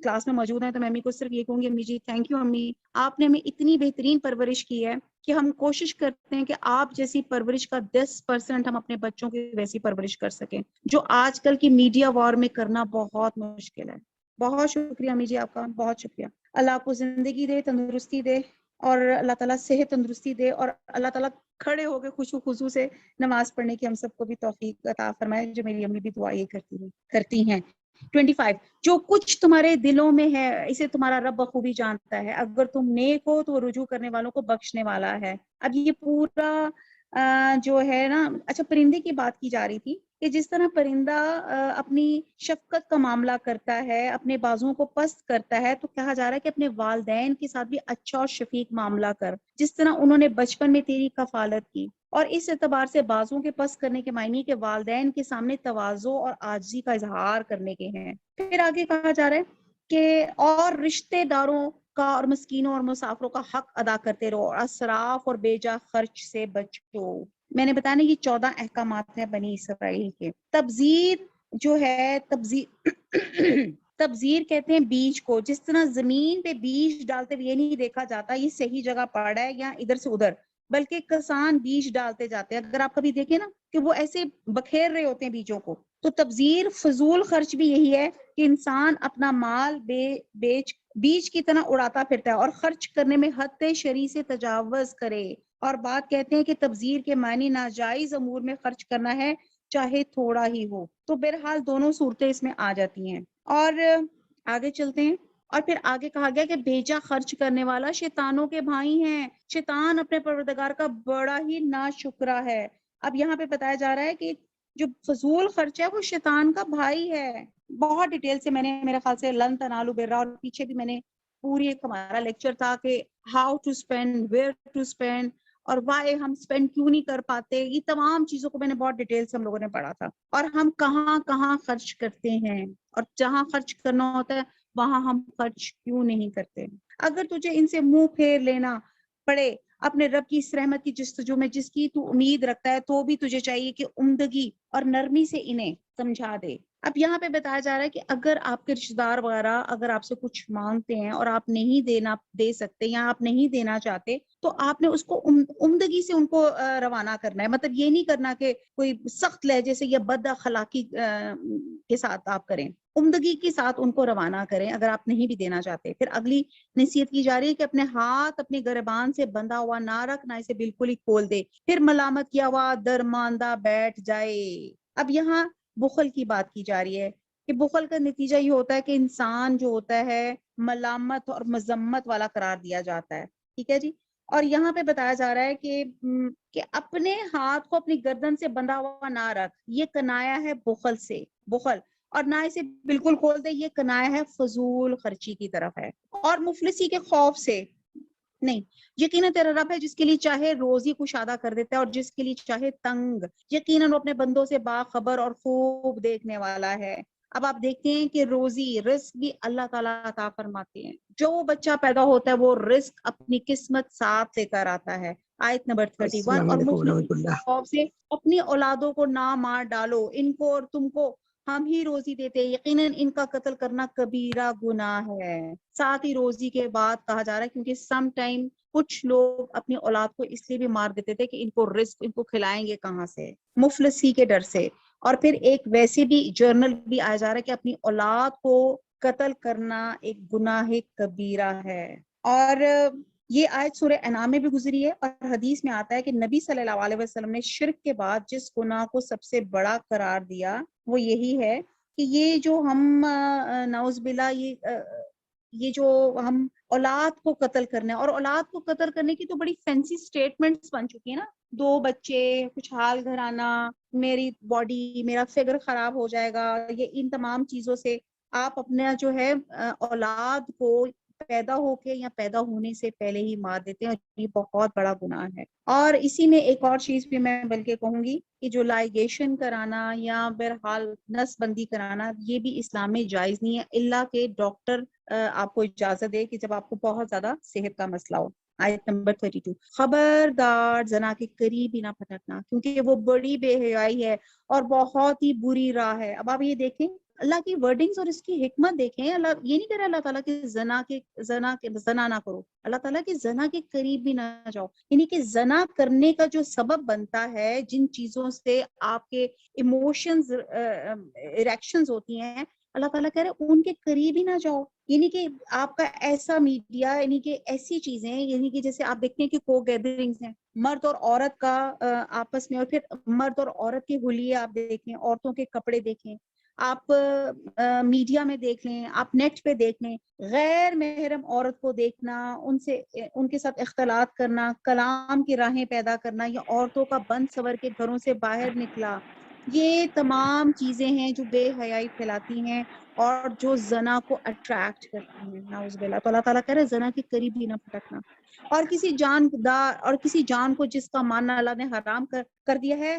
کلاس میں موجود ہیں، تو میں امی کو صرف یہ کہوں گی، امی جی تھینک یو امی، آپ نے ہمیں اتنی بہترین پرورش کی ہے کہ ہم کوشش کرتے ہیں کہ آپ جیسی پرورش کا 10% ہم اپنے بچوں کی ویسی پرورش کر سکیں، جو آج کل کی میڈیا وار میں کرنا بہت مشکل ہے۔ بہت شکریہ امی جی، آپ کا بہت شکریہ۔ اللہ آپ کو زندگی دے، تندرستی دے، اور اللہ تعالیٰ صحت تندرستی دے، اور اللہ تعالیٰ کھڑے ہو کے خوشو خضو سے نماز پڑھنے کی ہم سب کو بھی توفیق عطا فرمائے، جو میری امی بھی دعا یہ کرتی ہیں۔ 25، جو کچھ تمہارے دلوں میں ہے اسے تمہارا رب بخوبی جانتا ہے، اگر تم نیک ہو تو وہ رجوع کرنے والوں کو بخشنے والا ہے۔ اب یہ پورا جو ہے نا، اچھا پرندے کی بات کی جا رہی تھی کہ جس طرح پرندہ اپنی شفقت کا معاملہ کرتا ہے، اپنے بازوؤں کو پست کرتا ہے، تو کہا جا رہا ہے کہ اپنے والدین کے ساتھ بھی اچھا اور شفیق معاملہ کر، جس طرح انہوں نے بچپن میں تیری کفالت کی۔ اور اس اعتبار سے بازوؤں کے پست کرنے کے معنی کہ والدین کے سامنے تواضع اور عاجزی کا اظہار کرنے کے ہیں۔ پھر آگے کہا جا رہا ہے کہ اور رشتے داروں کا اور مسکینوں اور مسافروں کا حق ادا کرتے رہو، اور اسراف اور بے جا خرچ سے بچو۔ میں نے بتایا نا یہ 14 احکامات ہیں بنی اسرائیل کے۔ تبذیر جو ہے، تبذیر کہتے ہیں بیج کو، جس طرح زمین پہ بیج ڈالتے ہوئے یہ نہیں دیکھا جاتا یہ صحیح جگہ پڑ رہا ہے یا ادھر سے ادھر، بلکہ کسان بیج ڈالتے جاتے ہیں۔ اگر آپ کبھی دیکھیں نا کہ وہ ایسے بکھیر رہے ہوتے ہیں بیجوں کو، تو تبذیر فضول خرچ بھی یہی ہے کہ انسان اپنا مال بیج کی طرح اڑاتا پھرتا ہے اور خرچ کرنے میں حد شرعی سے تجاوز کرے۔ اور بات کہتے ہیں کہ تبذیر کے معنی ناجائز امور میں خرچ کرنا ہے، چاہے تھوڑا ہی ہو۔ تو بہرحال دونوں صورتیں اس میں آ جاتی ہیں۔ اور آگے چلتے ہیں، اور پھر آگے کہا گیا کہ بیجا خرچ کرنے والا شیطانوں کے بھائی ہیں، شیطان اپنے پروردگار کا بڑا ہی ناشکرا ہے۔ اب یہاں پہ بتایا جا رہا ہے کہ جو فضول خرچ ہے وہ شیطان کا بھائی ہے۔ بہت ڈیٹیل سے میں نے، میرے خیال سے لن تنالوا البر، اور پیچھے بھی میں نے پوری ایک ہمارا لیکچر تھا کہ how to spend, where to spend, اور وائی ہم اسپینڈ کیوں نہیں کر پاتے، یہ تمام چیزوں کو میں نے بہت ڈیٹیل سے ہم لوگوں نے پڑھا تھا۔ اور ہم کہاں کہاں خرچ کرتے ہیں، اور جہاں خرچ کرنا ہوتا ہے وہاں ہم خرچ کیوں نہیں کرتے۔ اگر تجھے ان سے منہ پھیر لینا پڑے اپنے رب کی اس رحمت کی جستجو میں جس کی تو امید رکھتا ہے، تو بھی تجھے چاہیے کہ عمدگی اور نرمی سے انہیں سمجھا دے۔ اب یہاں پہ بتایا جا رہا ہے کہ اگر آپ کے رشتے دار وغیرہ اگر آپ سے کچھ مانگتے ہیں اور آپ نہیں دے سکتے یا آپ نہیں دینا چاہتے تو آپ نے اس کو عمدگی سے ان کو روانہ کرنا ہے. مطلب یہ نہیں کرنا کہ کوئی سخت لہجے سے یا بد اخلاقی کے ساتھ آپ کریں, عمدگی کے ساتھ ان کو روانہ کریں اگر آپ نہیں بھی دینا چاہتے. پھر اگلی نصیحت کی جا رہی ہے کہ اپنے ہاتھ اپنے گریبان سے بندھا ہوا نہ رکھ, نہ اسے بالکل ہی کھول دے, پھر ملامت کیا ہوا درماندہ بیٹھ جائے. اب یہاں بخل کی بات کی جا رہی ہے کہ بخل کا نتیجہ یہ ہوتا ہے کہ انسان جو ہوتا ہے ملامت اور مذمت والا قرار دیا جاتا ہے. ٹھیک ہے جی. اور یہاں پہ بتایا جا رہا ہے کہ اپنے ہاتھ کو اپنی گردن سے بندھا ہوا نہ رکھ, یہ کنایا ہے بخل سے, بخل, اور نہ اسے بالکل کھول دے, یہ کنایا ہے فضول خرچی کی طرف ہے. اور مفلسی کے خوف سے نہیں, یقیناً تیرا رب ہے جس کے لیے چاہے روزی کشادہ کر دیتا ہے اور جس کے لیے چاہے تنگ, یقیناً وہ اپنے بندوں سے باخبر اور خوب دیکھنے والا ہے. اب آپ دیکھتے ہیں کہ روزی رزق بھی اللہ تعالیٰ عطا فرماتے ہیں. جو بچہ پیدا ہوتا ہے وہ رزق اپنی قسمت ساتھ لے کر آتا ہے. آیت نمبر 31. السلام اور علیکم مفلسی ورحمۃ کے اللہ. خوف سے اپنی اولادوں کو نہ مار ڈالو, ان کو اور تم کو ہم ہی روزی دیتے, یقیناً ان کا قتل کرنا کبیرہ گناہ ہے. ساتھ ہی روزی کے بعد کہا جا رہا ہے کیونکہ سم ٹائم کچھ لوگ اپنی اولاد کو اس لیے بھی مار دیتے تھے کہ ان کو رزق, ان کو کھلائیں گے کہاں سے, مفلسی کے ڈر سے. اور پھر ایک ویسے بھی جرنل بھی آیا جا رہا ہے کہ اپنی اولاد کو قتل کرنا ایک گناہ کبیرہ ہے. اور یہ آیت سورہ انعام میں بھی گزری ہے, اور حدیث میں آتا ہے کہ نبی صلی اللہ علیہ وسلم نے شرک کے بعد جس گناہ کو سب سے بڑا قرار دیا وہ یہی ہے کہ یہ جو ہم نعوذ باللہ یہ جو ہم اولاد کو قتل کرنا ہے, اور اولاد کو قتل کرنے کی تو بڑی فینسی سٹیٹمنٹس بن چکی ہیں نا, 2 بچے, کچھ حال گھرانا, میری باڈی, میرا فگر خراب ہو جائے گا, یہ ان تمام چیزوں سے آپ اپنا جو ہے اولاد کو پیدا ہو کے یا پیدا ہونے سے پہلے ہی مار دیتے ہیں, اور یہ بہت بڑا گناہ ہے. اور اسی میں ایک اور چیز بھی میں بلکہ کہوں گی کہ جو لائگیشن کرانا یا بہرحال نس بندی کرانا یہ بھی اسلام میں جائز نہیں ہے, الا کہ ڈاکٹر آپ کو اجازت دے کہ جب آپ کو بہت زیادہ صحت کا مسئلہ ہو. آیت نمبر 32. خبردار زنا کے قریب ہی نہ پھٹکنا کیونکہ وہ بڑی بے حیائی ہے اور بہت ہی بری راہ ہے. اب آپ یہ دیکھیں اللہ کی ورڈنگز اور اس کی حکمت دیکھیں. اللہ یہ نہیں کہہ رہا اللہ تعالیٰ کہ زنا نہ کرو, اللہ تعالیٰ کہ زنا کے قریب بھی نہ جاؤ, یعنی کہ زنا کرنے کا جو سبب بنتا ہے, جن چیزوں سے آپ کے ایموشنز ریئیکشنز ہوتی ہیں, اللہ تعالیٰ کہہ رہے ان کے قریب ہی نہ جاؤ. یعنی کہ آپ کا ایسا میڈیا, یعنی کہ ایسی چیزیں, یعنی کہ جیسے آپ دیکھتے ہیں کہ کو گیدرنگز ہیں مرد اور عورت کا آپس میں, اور پھر مرد اور عورت کے حلیے آپ دیکھیں, عورتوں کے کپڑے دیکھیں, آپ میڈیا میں دیکھ لیں, آپ نیٹ پہ دیکھ لیں, غیر محرم عورت کو دیکھنا, ان کے ساتھ اختلاط کرنا, کلام کی راہیں پیدا کرنا, یا عورتوں کا بند سور کے گھروں سے باہر نکلا, یہ تمام چیزیں ہیں جو بے حیائی پھیلاتی ہیں اور جو زنا کو اٹریکٹ کرتی ہیں. نعوذ باللہ. تو اللہ تعالیٰ کہہ رہے زنا کے قریب بھی نہ پھٹکنا. اور کسی جان کو جس کا مارنا اللہ نے حرام کر دیا ہے,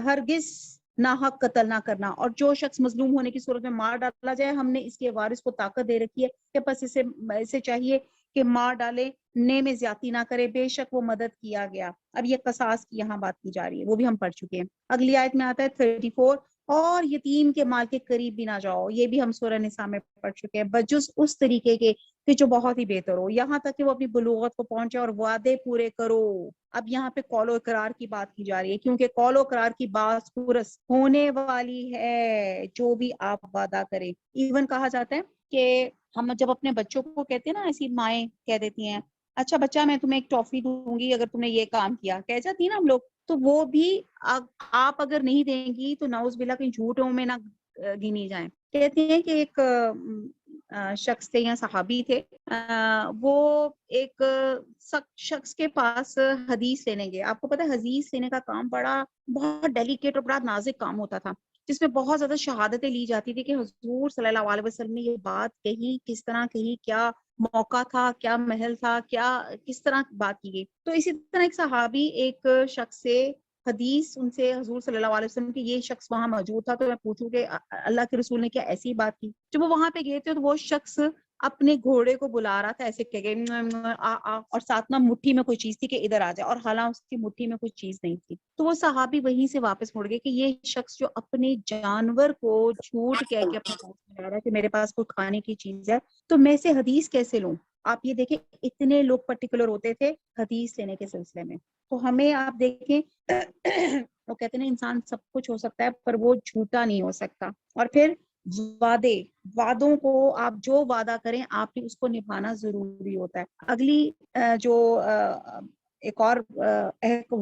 ہرگز ناحق قتل نہ کرنا. اور جو شخص مظلوم ہونے کی صورت میں مار ڈالا جائے, ہم نے اس کے وارث کو طاقت دے رکھی ہے کہ بس اسے چاہیے کہ مار ڈالے, نے میں زیادتی نہ کرے, بے شک وہ مدد کیا گیا. اب یہ قصاص کی یہاں بات کی جا رہی ہے, وہ بھی ہم پڑھ چکے ہیں. اگلی آیت میں آتا ہے 34. اور یتیم کے مال کے قریب بھی نہ جاؤ, یہ بھی ہم سورہ نساء میں پڑھ چکے ہیں, بجز اس طریقے کے کہ جو بہت ہی بہتر ہو, یہاں تک کہ وہ اپنی بلوغت کو پہنچے, اور وعدے پورے کرو. اب یہاں پہ قول و اقرار کی بات کی جا رہی ہے, کیونکہ قول و اقرار کی بات پورس ہونے والی ہے, جو بھی آپ وعدہ کریں. ایون کہا جاتا ہے کہ ہم جب اپنے بچوں کو کہتے ہیں نا, ایسی مائیں کہہ دیتی ہیں اچھا بچہ میں تمہیں ایک ٹافی دوں گی اگر تم نے یہ کام کیا, کہہ جاتی نا ہم لوگ, تو وہ بھی آپ اگر نہیں دیں گی تو نعوذ باللہ کہیں جھوٹوں میں نہ گنی جائیں. کہتے ہیں کہ ایک شخص تھے یا صحابی تھے, وہ ایک شخص کے پاس حدیث لینے گئے. آپ کو پتہ ہے حدیث لینے کا کام بہت ڈیلیکیٹ اور بڑا نازک کام ہوتا تھا, جس میں بہت زیادہ شہادتیں لی جاتی تھی کہ حضور صلی اللہ علیہ وسلم نے یہ بات کہی, کس طرح کہی, کیا موقع تھا, کیا محل تھا, کس طرح بات کی گئی. تو اسی طرح ایک صحابی ایک شخص سے حدیث ان سے حضور صلی اللہ علیہ وسلم کہ یہ شخص وہاں موجود تھا, تو میں پوچھوں کہ اللہ کے رسول نے کیا ایسی بات کی. جب وہ وہاں پہ گئے تھے تو وہ شخص اپنے گھوڑے کو بلا رہا تھا ایسے کہ اور ساتھ میں مٹھی میں کوئی چیز تھی کہ ادھر آ جائے، اور حالانکہ اس کی مٹھی میں کوئی چیز نہیں تھی. تو وہ صحابی وہیں سے واپس مڑ گئے کہ یہ شخص جو اپنے جانور کو جھوٹ کہہ کے اپنے پاس بلا رہا ہے کہ میرے پاس کوئی کھانے کی چیز ہے، تو میں سے حدیث کیسے لوں. آپ یہ دیکھیں اتنے لوگ پرٹیکولر ہوتے تھے حدیث لینے کے سلسلے میں. تو ہمیں آپ دیکھیں وہ کہتے ہیں انسان سب کچھ ہو سکتا ہے پر وہ جھوٹا نہیں ہو سکتا. اور پھر وعدوں کو آپ جو وعدہ کریں آپ نے اس کو نبھانا ضروری ہوتا ہے. اگلی جو ایک اور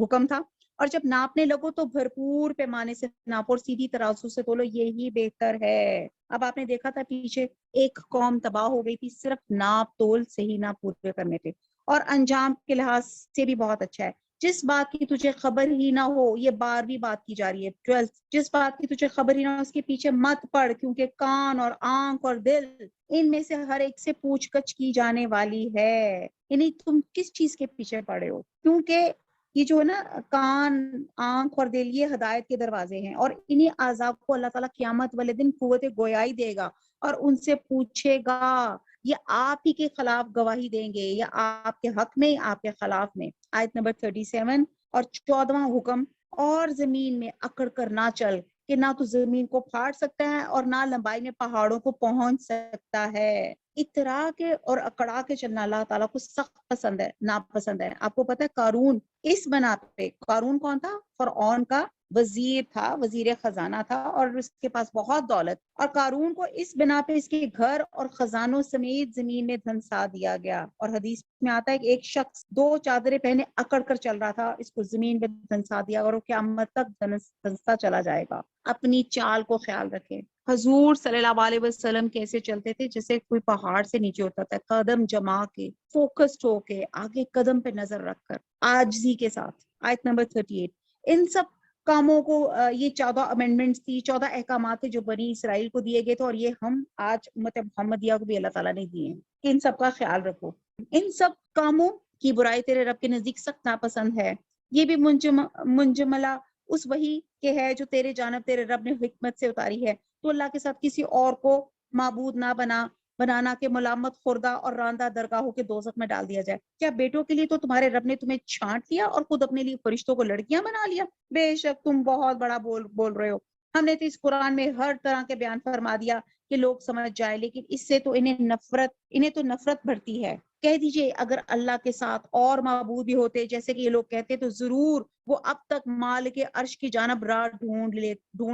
حکم تھا، اور جب ناپنے لگو تو بھرپور پیمانے سے ناپو اور سیدھی ترازو سے تولو، یہی بہتر ہے. اب آپ نے دیکھا تھا پیچھے ایک قوم تباہ ہو گئی تھی صرف ناپ تول صحیح نہ پورے کرنے پہ، اور انجام کے لحاظ سے بھی بہت اچھا ہے. جس بات کی تجھے خبر ہی نہ ہو، یہ 12ویں بات کی جا رہی ہے 12، جس بات کی تجھے خبر ہی نہ ہو اس کے پیچھے مت پڑ، کیونکہ کان اور آنکھ اور دل ان میں سے ہر ایک سے پوچھ گچھ کی جانے والی ہے. یعنی تم کس چیز کے پیچھے پڑے ہو، کیونکہ یہ جو ہے نا کان آنکھ اور دل یہ ہدایت کے دروازے ہیں، اور انہی اعضاء کو اللہ تعالیٰ قیامت والے دن قوت گویائی دے گا اور ان سے پوچھے گا، یہ آپ ہی کے خلاف گواہی دیں گے یا آپ کے حق میں آپ کے خلاف میں. آیت نمبر 37 اور 14واں حکم، اور زمین میں اکڑ کر نہ چل کہ نہ تو زمین کو پھاڑ سکتا ہے اور نہ لمبائی میں پہاڑوں کو پہنچ سکتا ہے. اترا کے اور اکڑا کے چلنا اللہ تعالیٰ کو سخت پسند ہے، ناپسند ہے. آپ کو پتہ ہے قارون اس بنا پہ، قارون کون تھا؟ فرعون کا وزیر تھا، وزیر خزانہ تھا، اور اس کے پاس بہت دولت، اور قارون کو اس بنا پہ اس کے گھر اور خزانوں سمیت زمین میں دھنسا دیا گیا. اور حدیث میں آتا ہے کہ ایک شخص 2 چادریں پہنے اکڑ کر چل رہا تھا، اس کو زمین میں دھنسا دیا اور وہ قیامت تک دھنستا چلا جائے گا. اپنی چال کو خیال رکھیں. حضور صلی اللہ علیہ وسلم کیسے چلتے تھے؟ جیسے کوئی پہاڑ سے نیچے ہوتا تھا، قدم جما کے فوکسڈ ہو کے آگے قدم پہ نظر رکھ کر عاجزی کے ساتھ. آیت نمبر 38، ان سب کاموں کو یہ 14 امینڈمنٹس تھی، 14 احکامات تھے جو بنی اسرائیل کو دیے گئے تھے، اور یہ ہم آج امت محمدیہ کو بھی اللہ تعالیٰ نے دیے ہیں کہ ان سب کا خیال رکھو. ان سب کاموں کی برائی تیرے رب کے نزدیک سخت ناپسند ہے. یہ بھی منجملہ اس وحی کے ہے جو تیرے جانب تیرے رب نے حکمت سے اتاری ہے. تو اللہ کے ساتھ کسی اور کو معبود نہ بنانا کہ ملامت خوردہ اور راندہ درگاہوں کے دوزخ میں ڈال دیا جائے. کیا بیٹوں کے لیے تو تمہارے رب نے تمہیں چھانٹ لیا اور خود اپنے لیے فرشتوں کو لڑکیاں بنا لیا؟ بے شک تم بہت بڑا بول رہے ہو. ہم نے تو اس قرآن میں ہر طرح کے بیان فرما دیا کہ لوگ سمجھ جائے، لیکن اس سے تو انہیں تو نفرت بھرتی ہے. کہہ دیجئے اگر اللہ کے ساتھ اور معبود بھی ہوتے جیسے کہ یہ لوگ کہتے تو ضرور وہ اب تک مالک عرش کی جانب راہ ڈھونڈ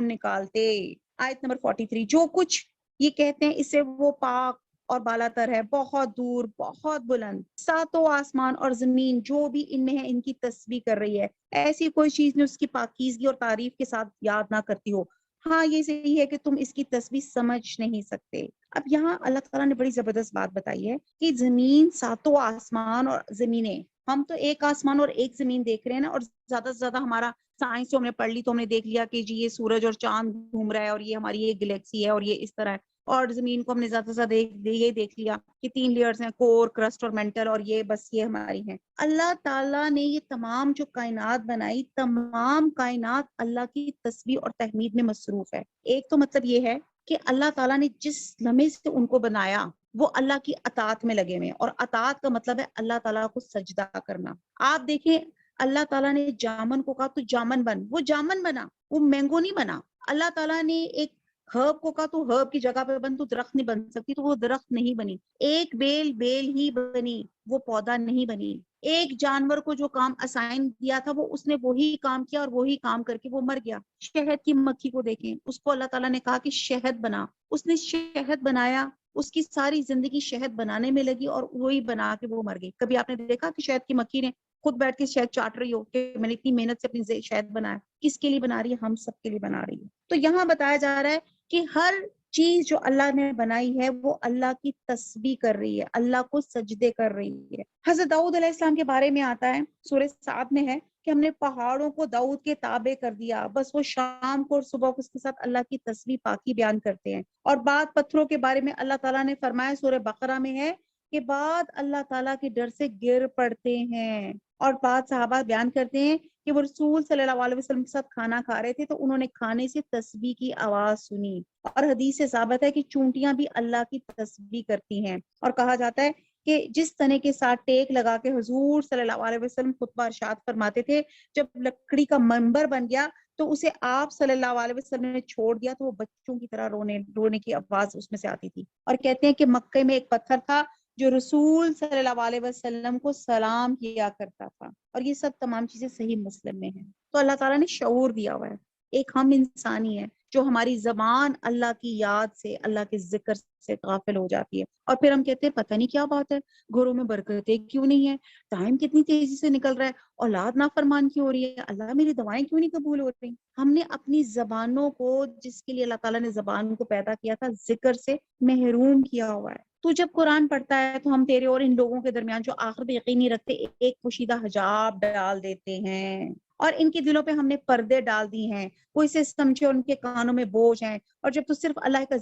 نکالتے. آیت نمبر 43، جو کچھ یہ کہتے ہیں اس سے وہ پاک اور بالا تر ہے، بہت دور، بہت بلند. 7 آسمان اور زمین جو بھی ان میں ہے ان کی تسبیح کر رہی ہے. ایسی کوئی چیز نہیں اس کی پاکیزگی اور تعریف کے ساتھ یاد نہ کرتی ہو. ہاں یہ صحیح ہے کہ تم اس کی تسبیح سمجھ نہیں سکتے. اب یہاں اللہ تعالیٰ نے بڑی زبردست بات بتائی ہے کہ زمین 7 آسمان اور زمینیں، ہم تو ایک آسمان اور ایک زمین دیکھ رہے ہیں نا، اور زیادہ سے زیادہ ہمارا سائنس جو ہم نے پڑھ لی تو ہم نے دیکھ لیا کہ جی یہ سورج اور چاند گھوم رہا ہے اور یہ ہماری یہ گلیکسی ہے اور یہ اس طرح ہے. اور زمین کو ہم نے زیادہ سے زیادہ یہ دیکھ لیا کہ 3 لیئرز ہیں، کور، کرسٹ اور مینٹل، اور یہ بس یہ ہماری ہیں. اللہ تعالیٰ نے یہ تمام جو کائنات بنائی، تمام کائنات اللہ کی تسبیح اور تحمید میں مصروف ہے. ایک تو مطلب یہ ہے کہ اللہ تعالیٰ نے جس لمحے سے ان کو بنایا وہ اللہ کی اطاعت میں لگے ہوئے، اور اطاعت کا مطلب ہے اللہ تعالیٰ کو سجدہ کرنا. آپ دیکھیں اللہ تعالیٰ نے جامن کو کہا تو جامن بن، وہ جامن بنا، وہ مینگو نہیں بنا. اللہ تعالیٰ نے ایک ہرب کو کہا تو ہرب کی جگہ پہ بن، تو درخت نہیں بن سکتی، تو وہ درخت نہیں بنی. ایک بیل ہی بنی، وہ پودا نہیں بنی. ایک جانور کو جو کام اسائن دیا تھا وہ اس نے وہی کام کیا اور وہی کام کر کے وہ مر گیا. شہد کی مکھی کو دیکھیں، اس کو اللہ تعالیٰ نے کہا کہ شہد بنا، اس نے شہد بنایا، اس کی ساری زندگی شہد بنانے میں لگی اور وہی بنا کے وہ مر گئی. کبھی آپ نے دیکھا کہ شہد کی مکھی نے خود بیٹھ کے شہد چاٹ رہی ہو کہ میں نے اتنی محنت سے اپنی شہد بنایا؟ کس کے لیے بنا رہی ہے؟ ہم سب کے لیے بنا رہی ہے. تو یہاں بتایا جا رہا ہے کہ ہر چیز جو اللہ نے بنائی ہے وہ اللہ کی تسبیح کر رہی ہے، اللہ کو سجدے کر رہی ہے. حضرت داؤد علیہ السلام کے بارے میں آتا ہے، سورہ صاد میں ہے کہ ہم نے پہاڑوں کو داؤد کے تابع کر دیا، بس وہ شام کو اور صبح کو اس کے ساتھ اللہ کی تسبیح پاکی بیان کرتے ہیں. اور بعد پتھروں کے بارے میں اللہ تعالیٰ نے فرمایا، سورہ بقرہ میں ہے کہ بعد اللہ تعالیٰ کے ڈر سے گر پڑتے ہیں. اور بعد صحابہ بیان کرتے ہیں کہ وہ رسول صلی اللہ علیہ وسلم کے ساتھ کھانا کھا رہے تھے تو انہوں نے کھانے سے تسبیح کی آواز سنی، اور حدیث سے ثابت ہے کہ چونٹیاں بھی اللہ کی تسبیح کرتی ہیں، اور کہا جاتا ہے کہ جس تنے کے ساتھ ٹیک لگا کے حضور صلی اللہ علیہ وسلم خطبہ ارشاد فرماتے تھے، جب لکڑی کا منبر بن گیا تو اسے آپ صلی اللہ علیہ وسلم نے چھوڑ دیا تو وہ بچوں کی طرح رونے کی آواز اس میں سے آتی تھی، اور کہتے ہیں کہ مکے میں ایک پتھر تھا جو رسول صلی اللہ علیہ وسلم کو سلام کیا کرتا تھا، اور یہ سب تمام چیزیں صحیح مسلم میں ہیں۔ تو اللہ تعالیٰ نے شعور دیا ہوا ہے، ایک ہم انسانی ہے جو ہماری زبان اللہ کی یاد سے، اللہ کے ذکر سے غافل ہو جاتی ہے، اور پھر ہم کہتے ہیں پتہ نہیں کیا بات ہے، گھروں میں برکتیں کیوں نہیں ہے، ٹائم کتنی تیزی سے نکل رہا ہے، اولاد نافرمان کیوں ہو رہی ہے، اللہ میری دوائیں کیوں نہیں قبول ہو رہی۔ ہم نے اپنی زبانوں کو، جس کے لیے اللہ تعالیٰ نے زبان کو پیدا کیا تھا، ذکر سے محروم کیا ہوا ہے۔ تو جب قرآن پڑھتا ہے تو ہم تیرے اور ان لوگوں کے درمیان جو آخرت پہ یقین نہیں رکھتے ایک پوشیدہ حجاب ڈال دیتے ہیں، اور ان کے دلوں پہ ہم نے پردے ڈال دی ہیں، وہ اسے سمجھے ان کے کانوں میں بوجھ ہیں، اور جب تو صرف اللہ کا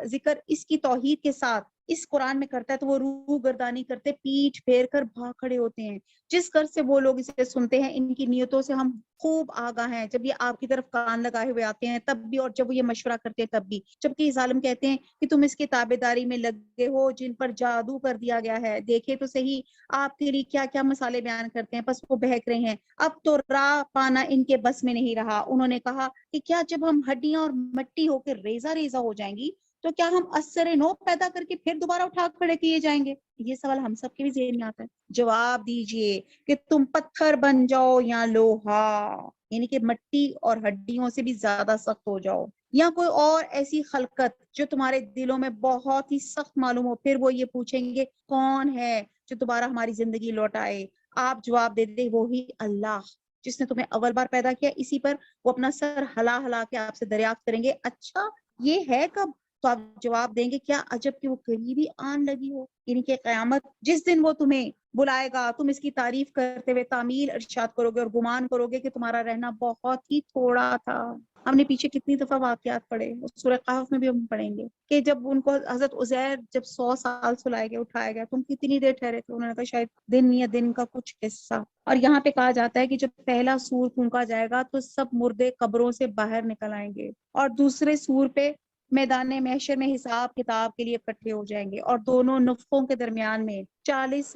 ذکر اس کی توحید کے ساتھ اس قرآن میں کرتا ہے تو وہ روح گردانی کرتے پیٹھ پھیر کر بھاگ کھڑے ہوتے ہیں۔ جس کر سے وہ لوگ اسے سنتے ہیں ان کی نیتوں سے ہم خوب آگاہ ہیں، جب یہ آپ کی طرف کان لگائے ہوئے آتے ہیں تب بھی، اور جب وہ یہ مشورہ کرتے ہیں تب بھی، جبکہ یہ ظالم کہتے ہیں کہ تم اس کی تابعداری میں لگے ہو جن پر جادو کر دیا گیا ہے، دیکھے تو صحیح آپ کے لیے کیا کیا مسالے بیان کرتے ہیں، بس وہ بہک رہے ہیں، اب تو راہ پانا ان کے بس میں نہیں رہا۔ انہوں نے کہا کہ کیا جب ہم ہڈیاں اور مٹی ہو کے ریزہ ریزہ ہو جائیں گی تو کیا ہم اثر نو پیدا کر کے پھر دوبارہ اٹھا کھڑے کیے جائیں گے؟ یہ سوال ہم سب کے بھی ذہن میں آتا ہے۔ جواب دیجئے کہ تم پتھر بن جاؤ یا لوہا، یعنی کہ مٹی اور ہڈیوں سے بھی زیادہ سخت ہو جاؤ، یا کوئی اور ایسی خلقت جو تمہارے دلوں میں بہت ہی سخت معلوم ہو، پھر وہ یہ پوچھیں گے کون ہے جو دوبارہ ہماری زندگی لوٹائے؟ آپ جواب دے دیں وہی اللہ جس نے تمہیں اول بار پیدا کیا، اسی پر وہ اپنا سر ہلا ہلا کے آپ سے دریافت کریں گے اچھا یہ ہے کب؟ تو آپ جواب دیں گے کیا عجب کہ وہ قریبی آن لگی ہو، یعنی کہ قیامت جس دن وہ تمہیں بلائے گا تم اس کی تعریف کرتے ہوئے تعمیل ارشاد کرو گے اور گمان کرو گے کہ تمہارا رہنا بہت ہی تھوڑا تھا۔ ہم نے پیچھے کتنی دفعہ واقعات پڑھے، سورہ قحف میں بھی ہم پڑھیں گے کہ جب ان کو حضرت عزیر جب 100 سال سلائے گئے اٹھایا گیا تم کتنی دیر ٹھہرے تھے، انہوں نے کہا شاید دن یا دن کا کچھ حصہ۔ اور یہاں پہ کہا جاتا ہے کہ جب پہلا سور پھونکا جائے گا تو سب مردے قبروں سے باہر نکل آئیں گے، اور دوسرے سور پہ میدان محشر میں حساب کتاب کے لیے اکٹھے ہو جائیں گے، اور دونوں نفخوں کے درمیان میں 40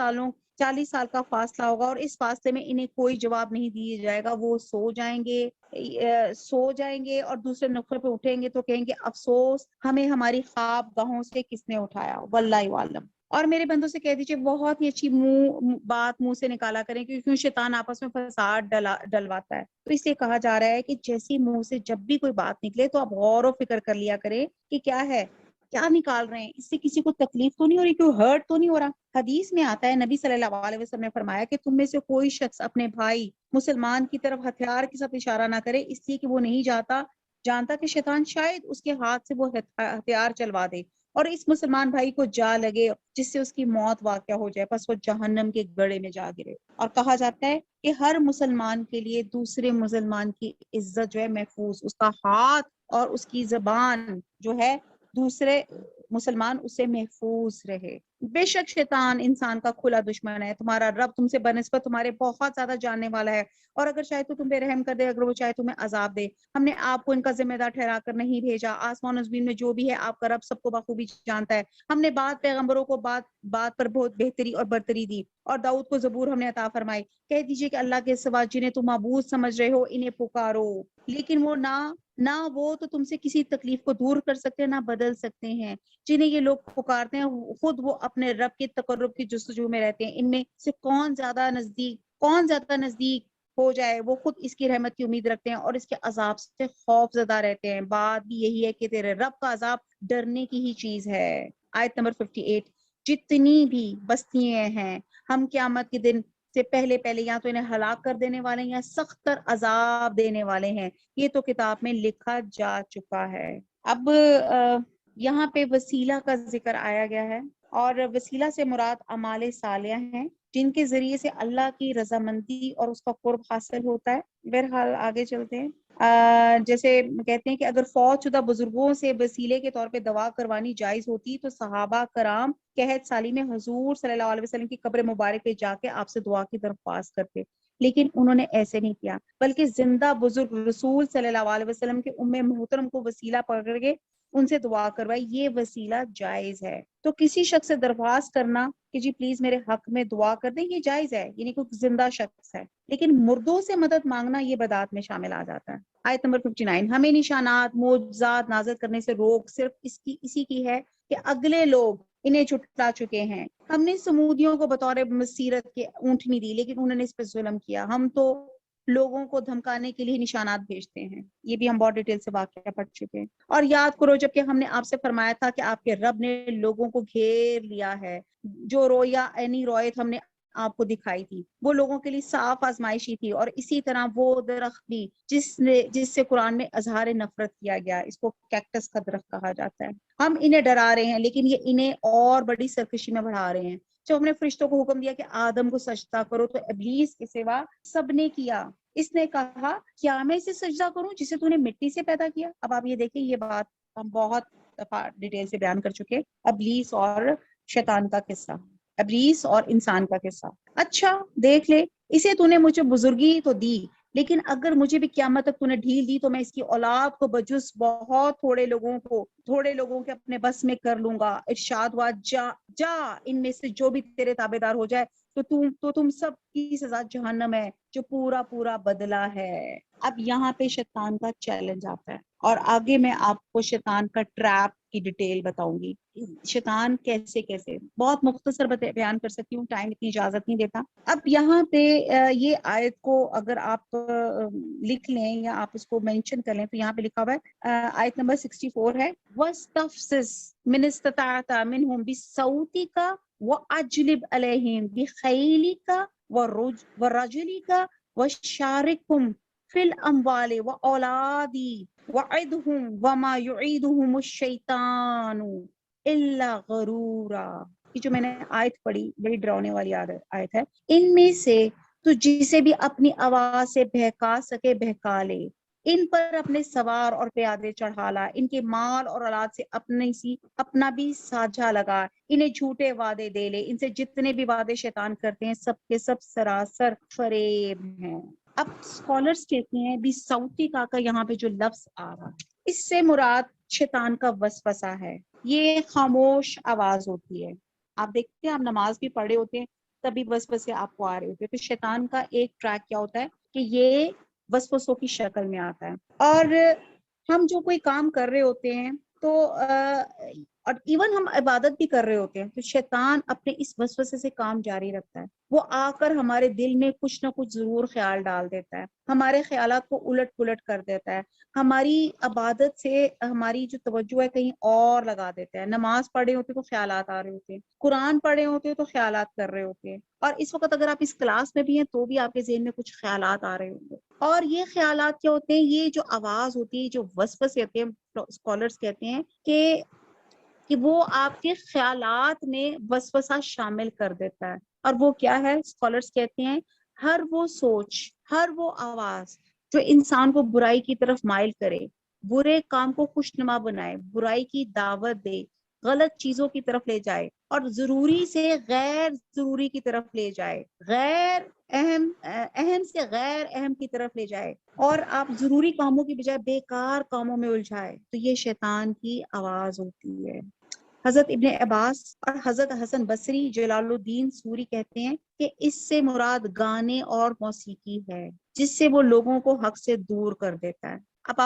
سال کا فاصلہ ہوگا، اور اس فاصلے میں انہیں کوئی جواب نہیں دیا جائے گا، وہ سو جائیں گے اور دوسرے نفخے پہ اٹھیں گے تو کہیں گے افسوس ہمیں ہماری خواب گاہوں سے کس نے اٹھایا، واللہ عالم۔ اور میرے بندوں سے کہہ دیجئے بہت ہی اچھی بات منہ سے نکالا کریں، کیوں شیطان آپس میں فساد ڈلواتا ہے، تو اس لیے کہا جا رہا ہے کہ جیسی منہ سے جب بھی کوئی بات نکلے تو آپ غور و فکر کر لیا کریں کہ کیا ہے، کیا نکال رہے ہیں، اس سے کسی کو تکلیف تو نہیں ہو رہی، کوئی ہرٹ تو نہیں ہو رہا۔ حدیث میں آتا ہے نبی صلی اللہ علیہ وسلم نے فرمایا کہ تم میں سے کوئی شخص اپنے بھائی مسلمان کی طرف ہتھیار کے ساتھ اشارہ نہ کرے، اس لیے کہ وہ نہیں جانتا کہ شیطان شاید اس کے ہاتھ سے وہ ہتھیار چلوا دے اور اس مسلمان بھائی کو جا لگے جس سے اس کی موت واقع ہو جائے، پس وہ جہنم کے گڑے میں جا گرے۔ اور کہا جاتا ہے کہ ہر مسلمان کے لیے دوسرے مسلمان کی عزت جو ہے محفوظ، اس کا ہاتھ اور اس کی زبان جو ہے دوسرے مسلمان اسے محفوظ رہے۔ بے شک شیطان انسان کا کھلا دشمن ہے، تمہارا رب تم سے بنسبت تمہارے بہت زیادہ جاننے والا ہے، اور اگر چاہے تو تم پہ رحم کر دے، اگر وہ چاہے تمہیں عذاب دے۔ ہم نے آپ کو ان کا ذمہ دار ٹھہرا کر نہیں بھیجا، آسمان و زمین میں جو بھی ہے آپ کا رب سب کو بخوبی جانتا ہے۔ ہم نے بعض پیغمبروں کو بات پر بہت بہتری اور برتری دی، اور داؤد کو زبور ہم نے عطا فرمائی۔ کہہ دیجئے کہ اللہ کے سوا جنہیں تم معبود سمجھ رہے ہو انہیں پکارو، لیکن وہ نہ وہ تو تم سے کسی تکلیف کو دور کر سکتے ہیں نہ بدل سکتے ہیں۔ جنہیں یہ لوگ پکارتے ہیں خود وہ اپنے رب کے تقرب کی جستجو میں رہتے ہیں، ان میں سے کون زیادہ نزدیک ہو جائے وہ خود اس کی رحمت کی امید رکھتے ہیں اور اس کے عذاب سے خوف زدہ رہتے ہیں۔ بات بھی یہی ہے کہ تیرے رب کا عذاب ڈرنے کی ہی چیز ہے۔ آیت نمبر 58، جتنی بھی بستیاں ہیں ہم قیامت کے دن سے پہلے یا تو انہیں ہلاک کر دینے والے ہیں یا سخت تر عذاب دینے والے ہیں، یہ تو کتاب میں لکھا جا چکا ہے۔ اب یہاں پہ وسیلہ کا ذکر آیا گیا ہے، اور وسیلہ سے مراد اعمال صالحہ ہیں جن کے ذریعے سے اللہ کی رضامندی اور اس کا قرب حاصل ہوتا ہے۔ بہرحال آگے چلتے ہیں۔ جیسے کہتے ہیں کہ اگر فوت شدہ بزرگوں سے وسیلے کے طور پہ دعا کروانی جائز ہوتی تو صحابہ کرام قحط سالی میں حضور صلی اللہ علیہ وسلم کی قبر مبارک پہ جا کے آپ سے دعا کی درخواست کرتے، لیکن انہوں نے ایسے نہیں کیا، بلکہ زندہ بزرگ رسول صلی اللہ علیہ وسلم کے ام محترم کو وسیلہ پکڑ کے ان سے دعا کروائی۔ یہ وسیلہ جائز ہے۔ تو کسی شخص سے درخواست کرنا کہ جی پلیز میرے حق میں دعا کر دیں، یہ جائز ہے، یعنی کوئی زندہ شخص ہے، لیکن مردوں سے مدد مانگنا یہ بدعت میں شامل آ جاتا ہے۔ آیت نمبر 59، ہمیں نشانات معجزات نازل کرنے سے روک صرف اسی کی ہے کہ اگلے لوگ انہیں چھٹلا چکے ہیں۔ ہم نے سمودیوں کو بطور مسیرت کے اونٹنی دی، لیکن انہوں نے اس پہ ظلم کیا۔ ہم تو لوگوں کو دھمکانے کے لیے نشانات بھیجتے ہیں، یہ بھی ہم بہت ڈیٹیل سے واقعہ پڑھ چکے ہیں۔ اور یاد کرو جب کہ ہم نے آپ سے فرمایا تھا کہ آپ کے رب نے لوگوں کو گھیر لیا ہے، جو رویا اینی رویت ہم نے آپ کو دکھائی تھی وہ لوگوں کے لیے صاف آزمائشی تھی، اور اسی طرح وہ درخت بھی جس سے قرآن میں اظہار نفرت کیا گیا، اس کو کیکٹس کا درخت کہا جاتا ہے۔ ہم انہیں ڈرا رہے ہیں لیکن یہ انہیں اور بڑی سرکشی میں بڑھا رہے ہیں۔ جب ہم نے فرشتوں کو حکم دیا کہ آدم کو سجدہ کرو تو ابلیس کے سوا سب نے کیا۔ اس نے کہا کیا میں اسے سجدہ کروں جسے تو نے مٹی سے پیدا کیا؟ اب آپ یہ دیکھیں، یہ بات ہم بہت دفعہ ڈیٹیل سے بیان کر چکے، ابلیس اور شیطان کا قصہ، ابلیس اور انسان کا قصہ۔ اچھا دیکھ لے، اسے تو نے مجھے بزرگی تو دی، لیکن اگر مجھے بھی قیامت تک تو نے ڈھیل دی تو میں اس کی اولاد کو بجز بہت تھوڑے لوگوں کے اپنے بس میں کر لوں گا۔ ارشاد ہوا جا ان میں سے جو بھی تیرے تابعدار ہو جائے تو تم سب کی سزا جہنم ہے جو پورا بدلہ ہے۔ اب یہاں پہ شیطان کا چیلنج آتا ہے، اور آگے میں آپ کو شیطان کا ٹریپ کی ڈیٹیل بتاؤں گی، شیطان کیسے بہت مختصر بیان کر سکتی ہوں، ٹائم اتنی اجازت نہیں دیتا۔ اب یہاں پہ یہ آیت کو اگر آپ لکھ لیں یا آپ اس کو مینشن کر لیں تو یہاں پہ لکھا ہوا ہے، آیت نمبر 64 ہے، وَاسْتَفْزِزْ مِنِ اسْتَطَعْتَ مِنْهُمْ بِصَوْتِكَ وَأَجْلِبْ عَلَيْهِمْ بِخَيْلِكَ وَرَجُلِكَ وَشَارِكْهُمْ فِي الْأَمْوَالِ وَأَوْلَادِ وَعِدْهُمْ وَمَا يُعِيدُهُمُ الشَّيْطَانُ إِلَّا غَرُورًا۔ یہ جو میں نے آیت پڑھی بڑی ڈراؤنے والی آیت ہے، ان میں سے تو جسے بھی اپنی آواز سے بہکا سکے بہکا لے، ان پر اپنے سوار اور پیادے چڑھا لا، ان کے مال اور اولاد سے اپنا بھی ساجھا لگا، انہیں جھوٹے وعدے دے لے، ان سے جتنے بھی وعدے شیطان کرتے ہیں سب کے سب سراسر فریب ہیں۔ اب اسکالرس کہتے ہیں بھی صوتی کا یہاں پہ جو لفظ آ رہا ہے اس سے مراد شیطان کا وسوسہ ہے، یہ خاموش آواز ہوتی ہے۔ آپ دیکھتے ہیں آپ نماز بھی پڑھے ہوتے ہیں تبھی وسوسے آپ کو آ رہے ہوتے ہیں، تو شیطان کا ایک ٹریک کیا ہوتا ہے کہ یہ وسوسوں کی شکل میں آتا ہے، اور ہم جو کوئی کام کر رہے ہوتے ہیں تو اور ایون ہم عبادت بھی کر رہے ہوتے ہیں تو شیطان اپنے اس وسوسے سے کام جاری رکھتا ہے، وہ آ کر ہمارے دل میں کچھ نہ کچھ ضرور خیال ڈال دیتا ہے، ہمارے خیالات کو الٹ پلٹ کر دیتا ہے، ہماری عبادت سے ہماری جو توجہ ہے کہیں اور لگا دیتا ہے۔ نماز پڑھے ہوتے تو خیالات آ رہے ہوتے ہیں، قرآن پڑھے ہوتے تو خیالات کر رہے ہوتے ہیں، اور اس وقت اگر آپ اس کلاس میں بھی ہیں تو بھی آپ کے ذہن میں کچھ خیالات آ رہے ہوں گے، اور یہ خیالات کیا ہوتے ہیں، یہ جو آواز ہوتی ہے جو وسوسے ہوتے ہیں، اسکالرس کہتے ہیں کہ وہ آپ کے خیالات میں وسوسہ شامل کر دیتا ہے، اور وہ کیا ہے، اسکالرس کہتے ہیں ہر وہ سوچ، ہر وہ آواز جو انسان کو برائی کی طرف مائل کرے، برے کام کو خوشنما بنائے، برائی کی دعوت دے، غلط چیزوں کی طرف لے جائے، اور ضروری سے غیر ضروری کی طرف لے جائے، غیر اہم سے غیر اہم کی طرف لے جائے، اور آپ ضروری کاموں کی بجائے بیکار کاموں میں الجھائے، تو یہ شیطان کی آواز ہوتی ہے۔ حضرت ابن عباس اور حضرت حسن بصری جلال الدین سوری کہتے ہیں کہ اس سے مراد گانے اور موسیقی ہے جس سے وہ لوگوں کو حق سے دور کر دیتا ہے۔ اب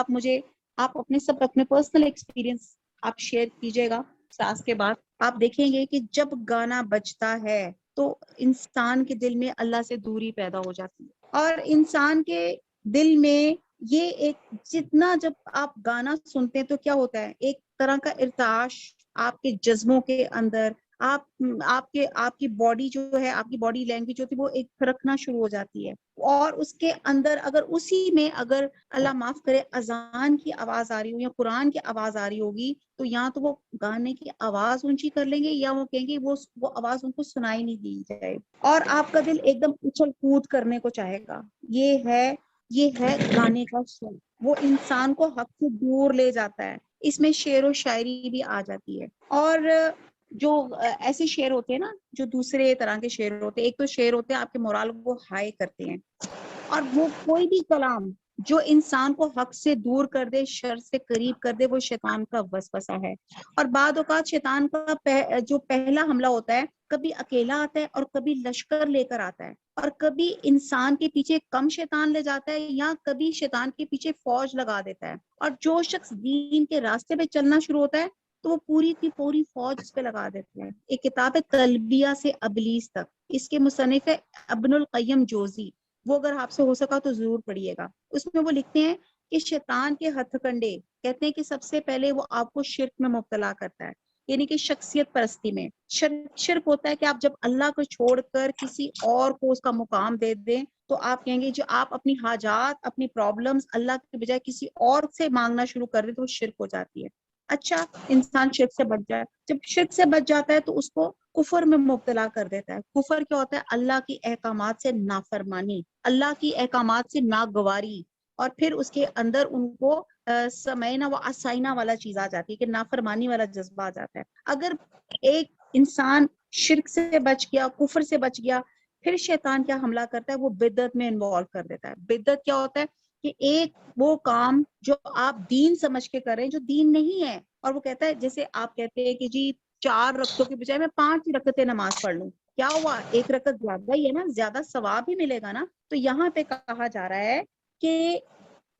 آپ اپنے پرسنل ایکسپیرینس آپ شیئر کیجئے گا کلاس کے بعد، آپ دیکھیں گے کہ جب گانا بجتا ہے تو انسان کے دل میں اللہ سے دوری پیدا ہو جاتی ہے، اور انسان کے دل میں یہ ایک جتنا جب آپ گانا سنتے ہیں تو کیا ہوتا ہے، ایک طرح کا ارتعاش آپ کے جذبوں کے اندر، آپ کی باڈی جو ہے، آپ کی باڈی لینگویج ہوتی ہے وہ ایک تھرکنا شروع ہو جاتی ہے، اور اس کے اندر اگر اللہ معاف کرے اذان کی آواز آ رہی ہو یا قرآن کی آواز آ رہی ہوگی تو یا تو وہ گانے کی آواز اونچی کر لیں گے یا وہ کہیں گے وہ آواز ان کو سنائی نہیں دی جائے، اور آپ کا دل ایک دم اچھل کود کرنے کو چاہے گا۔ یہ ہے گانے کا سر، وہ انسان کو حق سے دور لے جاتا ہے، اس میں شعر و شاعری بھی آ جاتی ہے، اور جو ایسے شعر ہوتے ہیں نا جو دوسرے طرح کے شعر ہوتے ہیں، ایک تو شعر ہوتے ہیں آپ کے مورال کو ہائی کرتے ہیں، اور وہ کوئی بھی کلام جو انسان کو حق سے دور کر دے، شر سے قریب کر دے، وہ شیطان کا وسوسہ ہے۔ اور بعد اوقات شیطان کا جو پہلا حملہ ہوتا ہے، کبھی اکیلا آتا ہے اور کبھی لشکر لے کر آتا ہے، اور کبھی انسان کے پیچھے کم شیطان لے جاتا ہے، یا کبھی شیطان کے پیچھے فوج لگا دیتا ہے۔ اور جو شخص دین کے راستے پہ چلنا شروع ہوتا ہے تو وہ پوری کی پوری فوج اس پہ لگا دیتے ہیں۔ ایک کتاب ہے تلبیہ سے ابلیس تک، اس کے مصنف ہے ابن القیم جوزی، وہ اگر آپ سے ہو سکا تو ضرور پڑھیے گا۔ اس میں وہ لکھتے ہیں کہ شیطان کے ہتھ کنڈے، کہتے ہیں کہ سب سے پہلے وہ آپ کو شرک میں مبتلا کرتا ہے، یعنی کہ شخصیت پرستی میں۔ شرک ہوتا ہے کہ آپ جب اللہ کو چھوڑ کر کسی اور کو اس کا مقام دے دیں تو آپ کہیں گے جو آپ اپنی حاجات، اپنی پرابلمز اللہ کے بجائے کسی اور سے مانگنا شروع کر دیں تو وہ شرک ہو جاتی ہے۔ اچھا، انسان شرک سے بچ جائے، جب شرک سے بچ جاتا ہے تو اس کو کفر میں مبتلا کر دیتا ہے۔ کفر کیا ہوتا ہے؟ اللہ کی احکامات سے نافرمانی، اللہ کی احکامات سے ناگواری، اور پھر اس کے اندر ان کو سمعنا و عصینا والا چیز آ جاتی ہے کہ نافرمانی والا جذبہ آ جاتا ہے۔ اگر ایک انسان شرک سے بچ گیا، کفر سے بچ گیا، پھر شیطان کیا حملہ کرتا ہے؟ وہ بدعت میں انوالو کر دیتا ہے۔ بدعت کیا ہوتا ہے؟ کہ ایک وہ کام جو آپ دین سمجھ کے کریں جو دین نہیں ہے، اور وہ کہتا ہے جیسے آپ کہتے ہیں کہ جی 4 رکعتوں کے بجائے میں 5 رکعتیں نماز پڑھ لوں، کیا ہوا؟ 1 رکعت زیادہ ہی ہے نا، زیادہ ثواب ہی ملے گا نا۔ تو یہاں پہ کہا جا رہا ہے کہ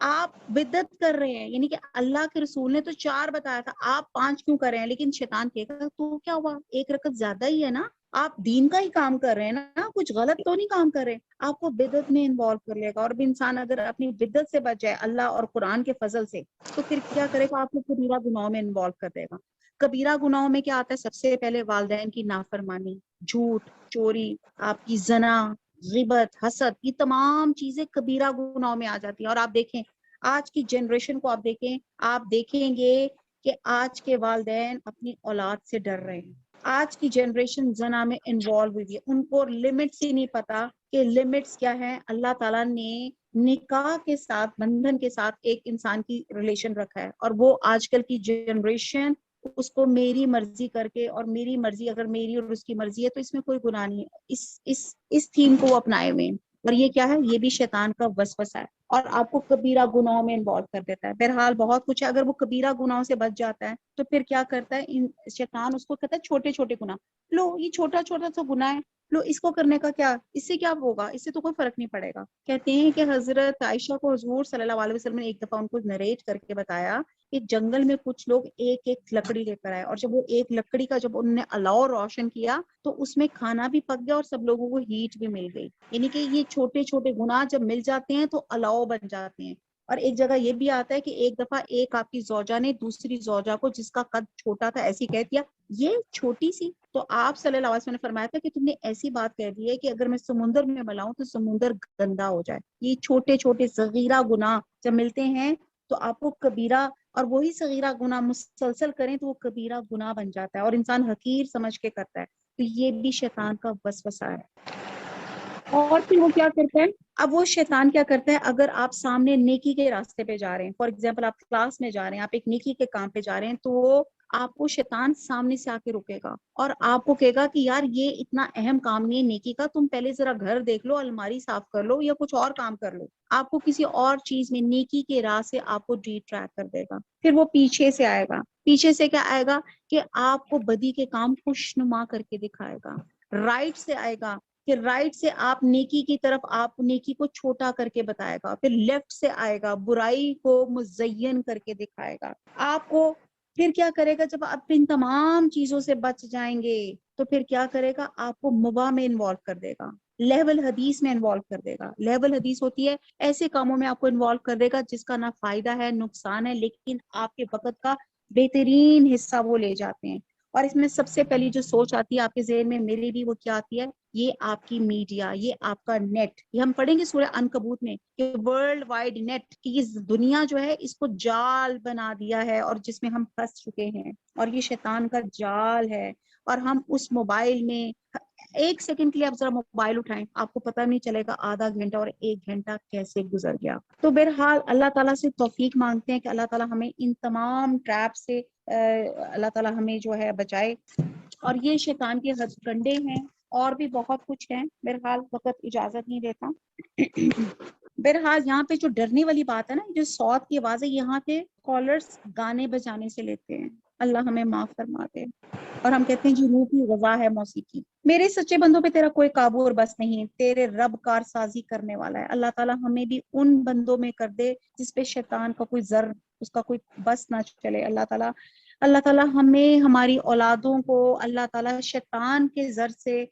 آپ بدعت کر رہے ہیں، یعنی کہ اللہ کے رسول نے تو 4 بتایا تھا، آپ 5 کیوں کر رہے ہیں؟ لیکن شیطان کہے گا تو کیا ہوا، 1 رکعت زیادہ ہی ہے نا، آپ دین کا ہی کام کر رہے ہیں نا، کچھ غلط تو نہیں کام کر رہے۔ آپ کو بدعت میں انوالو کر لے گا، اور بھی انسان اگر اپنی بدعت سے بچ جائے اللہ اور قرآن کے فضل سے تو پھر کیا کرے گا؟ آپ کو کبیرہ گناہوں میں انوالو کر دے گا۔ کبیرہ گناہوں میں کیا آتا ہے؟ سب سے پہلے والدین کی نافرمانی، جھوٹ، چوری، آپ کی زنا، غیبت، حسد، یہ تمام چیزیں کبیرہ گناہوں میں آ جاتی ہیں۔ اور آپ دیکھیں آج کی جنریشن کو، آپ دیکھیں گے کہ آج کے والدین اپنی اولاد سے ڈر رہے ہیں۔ آج کی جنریشن زنا میں انوالو ہوئی ہے، ان کو لمٹس ہی نہیں پتا کہ لمٹس کیا ہے۔ اللہ تعالیٰ نے نکاح کے ساتھ، بندھن کے ساتھ ایک انسان کی ریلیشن رکھا ہے، اور وہ آج کل کی جنریشن اس کو میری مرضی کر کے، اور میری مرضی اگر میری اور اس کی مرضی ہے تو اس میں کوئی گناہ نہیں ہے، اس تھیم کو وہ اپنائے ہوئے ہیں۔ اور یہ کیا ہے؟ یہ بھی شیطان کا وسوسہ ہے، اور آپ کو کبیرہ گناہوں میں انوالو کر دیتا ہے۔ بہرحال بہت کچھ ہے، اگر وہ کبیرہ گناہوں سے بچ جاتا ہے تو پھر کیا کرتا ہے؟ شیطان اس کو کہتا ہے چھوٹے چھوٹے گناہ، لو یہ چھوٹا چھوٹا سا گناہ ہے، لو اس کو کرنے کا کیا، اس سے کیا ہوگا، اس سے تو کوئی فرق نہیں پڑے گا۔ کہتے ہیں کہ حضرت عائشہ کو حضور صلی اللہ علیہ وسلم نے ایک دفعہ ان کو نریٹ کر کے بتایا کہ جنگل میں کچھ لوگ ایک ایک لکڑی لے کر آئے، اور جب وہ ایک لکڑی کا جب انہوں نے الاؤ روشن کیا تو اس میں کھانا بھی پک گیا اور سب لوگوں کو ہیٹ بھی مل گئی۔ یعنی کہ یہ چھوٹے چھوٹے گناہ جب مل جاتے ہیں تو الاؤ بن جاتے ہیں۔ اور ایک جگہ یہ بھی آتا ہے کہ ایک دفعہ ایک آپ کی زوجہ نے دوسری زوجہ کو جس کا قد چھوٹا تھا ایسی کہہ دیا، یہ چھوٹی سی، تو آپ صلی اللہ علیہ وسلم نے فرمایا تھا کہ تم نے ایسی بات کہہ دی ہے کہ اگر میں سمندر میں ملاؤں تو سمندر گندا ہو جائے۔ یہ چھوٹے چھوٹے صغیرہ گناہ جب ملتے ہیں تو آپ کو کبیرہ، اور وہی صغیرہ گناہ مسلسل کریں تو وہ کبیرہ گناہ بن جاتا ہے اور انسان حقیر سمجھ کے کرتا ہے۔ تو یہ بھی شیطان کا وسوسہ ہے۔ اور پھر وہ کیا کرتا ہے؟ اب وہ شیطان کیا کرتا ہے؟ اگر آپ سامنے نیکی کے راستے پہ جا رہے ہیں، فار ایگزامپل آپ کلاس میں جا رہے ہیں، آپ ایک نیکی کے کام پہ جا رہے ہیں، تو وہ آپ کو شیطان سامنے سے آ کے رکے گا اور آپ کو کہے گا کہ یار یہ اتنا اہم کام نہیں ہے نیکی کا، تم پہلے ذرا گھر دیکھ لو، الماری صاف کر لو یا کچھ اور کام کر لو۔ آپ کو کسی اور چیز میں، نیکی کے راہ سے آپ کو ڈی ٹریک کر دے گا۔ پھر وہ پیچھے سے آئے گا، پیچھے سے کیا آئے گا؟ کہ آپ کو بدی کے کام خوشنما کر کے دکھائے گا۔ رائٹ سے آئے گا کہ رائٹ سے آپ نیکی کی طرف، آپ نیکی کو چھوٹا کر کے بتائے گا۔ پھر لیفٹ سے آئے گا، برائی کو مزین کر کے دکھائے گا آپ کو۔ پھر کیا کرے گا؟ جب آپ ان تمام چیزوں سے بچ جائیں گے تو پھر کیا کرے گا؟ آپ کو مباح میں انوالو کر دے گا، لیول حدیث میں انوالو کر دے گا۔ لیول حدیث ہوتی ہے ایسے کاموں میں آپ کو انوالو کر دے گا جس کا نہ فائدہ ہے نقصان ہے، لیکن آپ کے وقت کا بہترین حصہ وہ لے جاتے ہیں۔ اور اس میں سب سے پہلی جو سوچ آتی ہے آپ کے ذہن میں، میری بھی، وہ کیا آتی ہے؟ یہ آپ کی میڈیا، یہ آپ کا نیٹ۔ یہ ہم پڑھیں گے سورہ عنکبوت میں کہ ورلڈ وائڈ نیٹ، کہ یہ دنیا جو ہے اس کو جال بنا دیا ہے اور جس میں ہم پھنس چکے ہیں، اور یہ شیطان کا جال ہے۔ اور ہم اس موبائل میں 1 سیکنڈ کے لیے آپ ذرا موبائل اٹھائیں، آپ کو پتہ نہیں چلے گا آدھا گھنٹہ اور 1 گھنٹہ کیسے گزر گیا۔ تو بہرحال اللہ تعالیٰ سے توفیق مانگتے ہیں کہ اللہ تعالیٰ ہمیں ان تمام ٹریپ سے اللہ تعالیٰ ہمیں جو ہے بچائے۔ اور یہ شیطان کے ہتھ کنڈے ہیں، اور بھی بہت کچھ ہے، بہرحال وقت اجازت نہیں دیتا۔ بہرحال یہاں پہ جو ڈرنے والی بات ہے نا، جو صوت کی آواز ہے، یہاں پہ کالرز گانے بجانے سے لیتے ہیں، اللہ ہمیں معاف فرما دے۔ اور ہم کہتے ہیں جنوب کی غذا ہے موسیقی۔ میرے سچے بندوں پہ تیرا کوئی قابو اور بس نہیں، تیرے رب کار سازی کرنے والا ہے۔ اللہ تعالیٰ ہمیں بھی ان بندوں میں کر دے جس پہ شیطان کا کوئی ذر، اس کا کوئی بس نہ چلے۔ اللہ تعالیٰ ہمیں، ہماری اولادوں کو اللہ تعالیٰ شیطان کے ذر سے،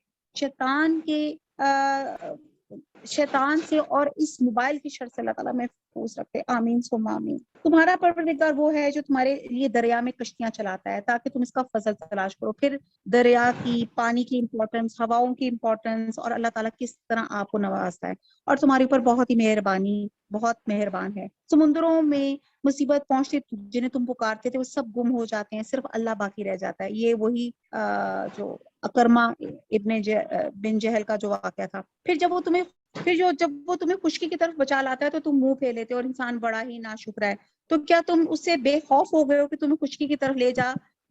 شیطان سے اور اس موبائل کی شر سے اللہ تعالیٰ محفوظ رکھے، آمین ثم آمین۔ تمہارا پروردگار وہ ہے جو تمہارے لیے دریا میں کشتیاں چلاتا ہے تاکہ تم اس کا فضل تلاش کرو۔ پھر دریا کی، پانی کی امپورٹنس، ہواؤں کی امپورٹنس، اور اللہ تعالیٰ کس طرح آپ کو نوازتا ہے اور تمہارے اوپر بہت ہی بہت مہربان ہے۔ سمندروں میں مصیبت پہنچتی جنہیں تم پکارتے تھے وہ سب گم ہو جاتے ہیں، صرف اللہ باقی رہ جاتا ہے۔ یہ وہی جو اکرما بن جہل کا جو واقعہ تھا۔ جب وہ تمہیں خشکی کی طرف بچا لاتا ہے تو تم منہ پھیر لیتے ہو، اور انسان بڑا ہی ناشکرا ہے۔ تو کیا تم اس سے بے خوف ہو گئے ہو کہ تمہیں خشکی کی طرف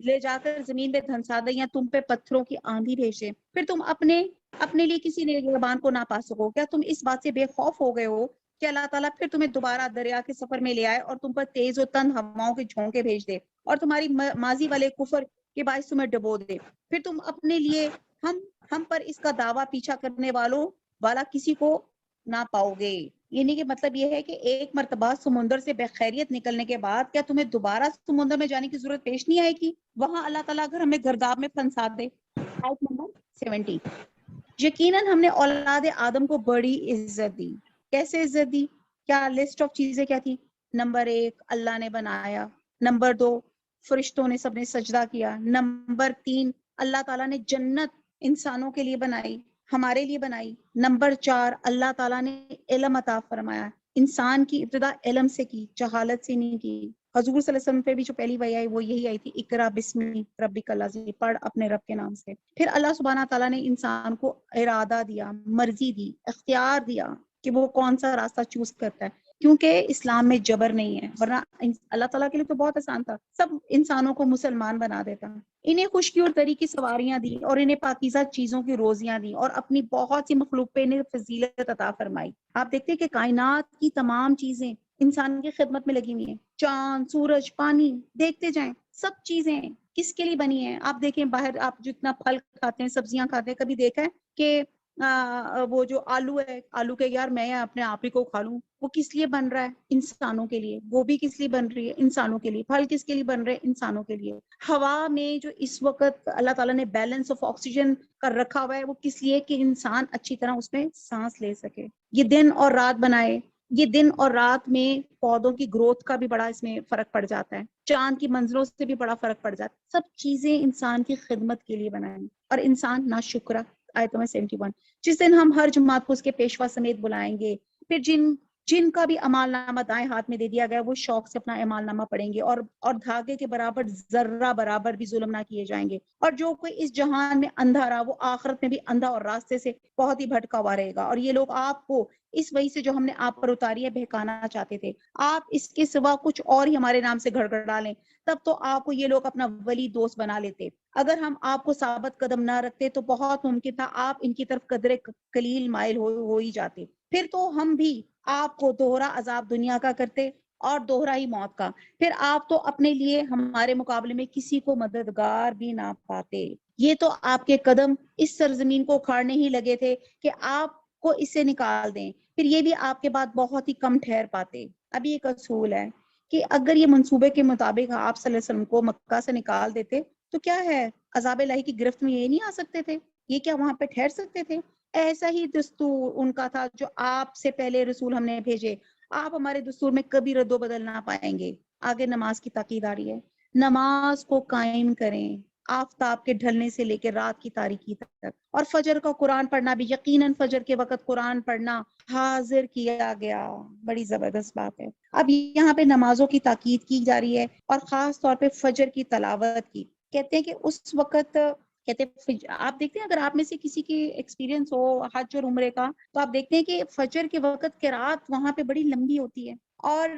لے جا کر زمین پہ دھنسا دے یا تم پہ پتھروں کی آندھی بھیجے، پھر تم اپنے لیے کسی نگہبان کو نہ پا سکو؟ کیا تم اس بات سے بے خوف ہو گئے ہو کہ اللہ تعالیٰ پھر تمہیں دوبارہ دریا کے سفر میں لے آئے اور تم پر تیز و تند ہواؤں کے جھونکے بھیج دے اور تمہاری ماضی والے کفر کے باعث تمہیں ڈبو دے؟ پھر تم اپنے لیے ہم پر اس کا دعویٰ پیچھا کرنے والا کسی کو نہ پاؤ گے۔ یعنی کہ مطلب یہ ہے کہ ایک مرتبہ سمندر سے بخیریت نکلنے کے بعد کیا تمہیں دوبارہ سمندر میں جانے کی ضرورت پیش نہیں آئے گی؟ وہاں اللہ تعالیٰ اگر ہمیں گرداب میں پھنسا دے۔ آیت نمبر 70۔ یقیناً ہم نے اولاد آدم کو بڑی عزت دی۔ کیسے عزت دی؟ کیا لسٹ آف چیزیں کیا تھی؟ نمبر 1 اللہ نے بنایا، نمبر 2 فرشتوں نے سب نے سجدہ کیا، نمبر 3 اللہ تعالیٰ نے جنت انسانوں کے لیے بنائی، ہمارے لیے بنائی، نمبر 4 اللہ تعالیٰ نے علم عطا فرمایا۔ انسان کی ابتدا علم سے کی، جہالت سے نہیں کی۔ حضور صلی اللہ علیہ وسلم پہ بھی جو پہلی وحی آئی وہ یہی آئی تھی، اقرا بسم ربک الذی، پڑھ اپنے رب کے نام سے۔ پھر اللہ سبحانہ تعالیٰ نے انسان کو ارادہ دیا، مرضی دی، اختیار دیا کہ وہ کون سا راستہ چوز کرتا ہے، کیونکہ اسلام میں جبر نہیں ہے، ورنہ اللہ تعالیٰ کے لیے تو بہت آسان تھا، سب انسانوں کو مسلمان بنا دیتا۔ انہیں خشکی اور تری کی سواریاں دی اور انہیں پاکیزہ چیزوں کی روزیاں دی اور اپنی بہت سی مخلوق پہ انہیں فضیلت عطا فرمائی۔ آپ دیکھتے ہیں کہ کائنات کی تمام چیزیں انسان کی خدمت میں لگی ہوئی ہیں، چاند، سورج، پانی، دیکھتے جائیں، سب چیزیں کس کے لیے بنی ہیں؟ آپ دیکھیں باہر آپ جتنا پھل کھاتے ہیں، سبزیاں کھاتے ہیں، کبھی دیکھا ہے کہ وہ جو آلو ہے، آلو کے یار میں اپنے آپ ہی کو کھا لوں، وہ کس لیے بن رہا ہے؟ انسانوں کے لیے۔ گوبھی کس لیے بن رہی ہے؟ انسانوں کے لیے۔ پھل کس کے لیے بن رہے ہیں؟ انسانوں کے لیے۔ ہوا میں جو اس وقت اللہ تعالیٰ نے بیلنس آف آکسیجن کر رکھا ہوا ہے وہ کس لیے؟ کہ انسان اچھی طرح اس میں سانس لے سکے۔ یہ دن اور رات بنائے، یہ دن اور رات میں پودوں کی گروتھ کا بھی بڑا اس میں فرق پڑ جاتا ہے، چاند کی منزلوں سے بھی بڑا فرق پڑ جاتا ہے۔ سب چیزیں انسان کی خدمت کے لیے بنائیں اور انسان ناشکرا۔ آیت نمبر 71۔ جس دن ہم ہر جماعت کو اس کے پیشوا سمیت بلائیں گے، پھر جن کا بھی اعمال نامہ دائیں ہاتھ میں دے دیا گیا وہ شوق سے اپنا اعمال نامہ پڑھیں گے اور دھاگے کے برابر ذرہ برابر بھی ظلم نہ کیے جائیں گے۔ اور جو کوئی اس جہان میں اندھا رہا وہ آخرت میں بھی اندھا اور راستے سے بہت ہی بھٹکا ہوا رہے گا۔ اور یہ لوگ آپ کو اس وحی سے جو ہم نے آپ پر اتاری ہے بہکانا چاہتے تھے، آپ اس کے سوا کچھ اور ہی ہمارے نام سے گھڑگھڑا لیں، تب تو آپ کو یہ لوگ اپنا ولی دوست بنا لیتے۔ اگر ہم آپ کو ثابت قدم نہ رکھتے تو بہت ممکن تھا آپ ان کی طرف قدر قلیل مائل ہو ہی جاتے، پھر تو ہم بھی آپ کو دوہرا عذاب دنیا کا کرتے اور دوہرا ہی موت کا، پھر آپ تو اپنے لیے ہمارے مقابلے میں کسی کو مددگار بھی نہ پاتے۔ یہ تو آپ کے قدم اس سرزمین کو اکھاڑنے ہی لگے تھے کہ آپ کو اس سے نکال دیں، پھر یہ بھی آپ کے بعد بہت ہی کم ٹھہر پاتے۔ اب یہ ایک اصول ہے کہ اگر یہ منصوبے کے مطابق آپ صلی اللہ علیہ وسلم کو مکہ سے نکال دیتے تو کیا ہے، عذاب الہی کی گرفت میں یہ نہیں آ سکتے تھے؟ یہ کیا وہاں پہ ٹھہر سکتے تھے؟ ایسا ہی دستور ان کا تھا جو آپ سے پہلے رسول ہم نے بھیجے، آپ ہمارے دستور میں کبھی رد و بدل نہ پائیں گے۔ آگے نماز کی تاکید آ رہی ہے، نماز کو قائم کریں آفتاب کے ڈھلنے سے لے کے رات کی تاریکی تک، اور فجر کا قرآن پڑھنا بھی، یقیناً فجر کے وقت قرآن پڑھنا حاضر کیا گیا۔ بڑی زبردست بات ہے۔ اب یہاں پہ نمازوں کی تاکید کی جا رہی ہے اور خاص طور پہ فجر کی تلاوت کی۔ کہتے ہیں کہ اس وقت آپ دیکھتے ہیں اگر آپ میں سے کسی کی ایکسپیرینس ہو حج اور عمرے کا تو آپ دیکھتے ہیں کہ فجر کے وقت قرات وہاں پہ بڑی لمبی ہوتی ہے، اور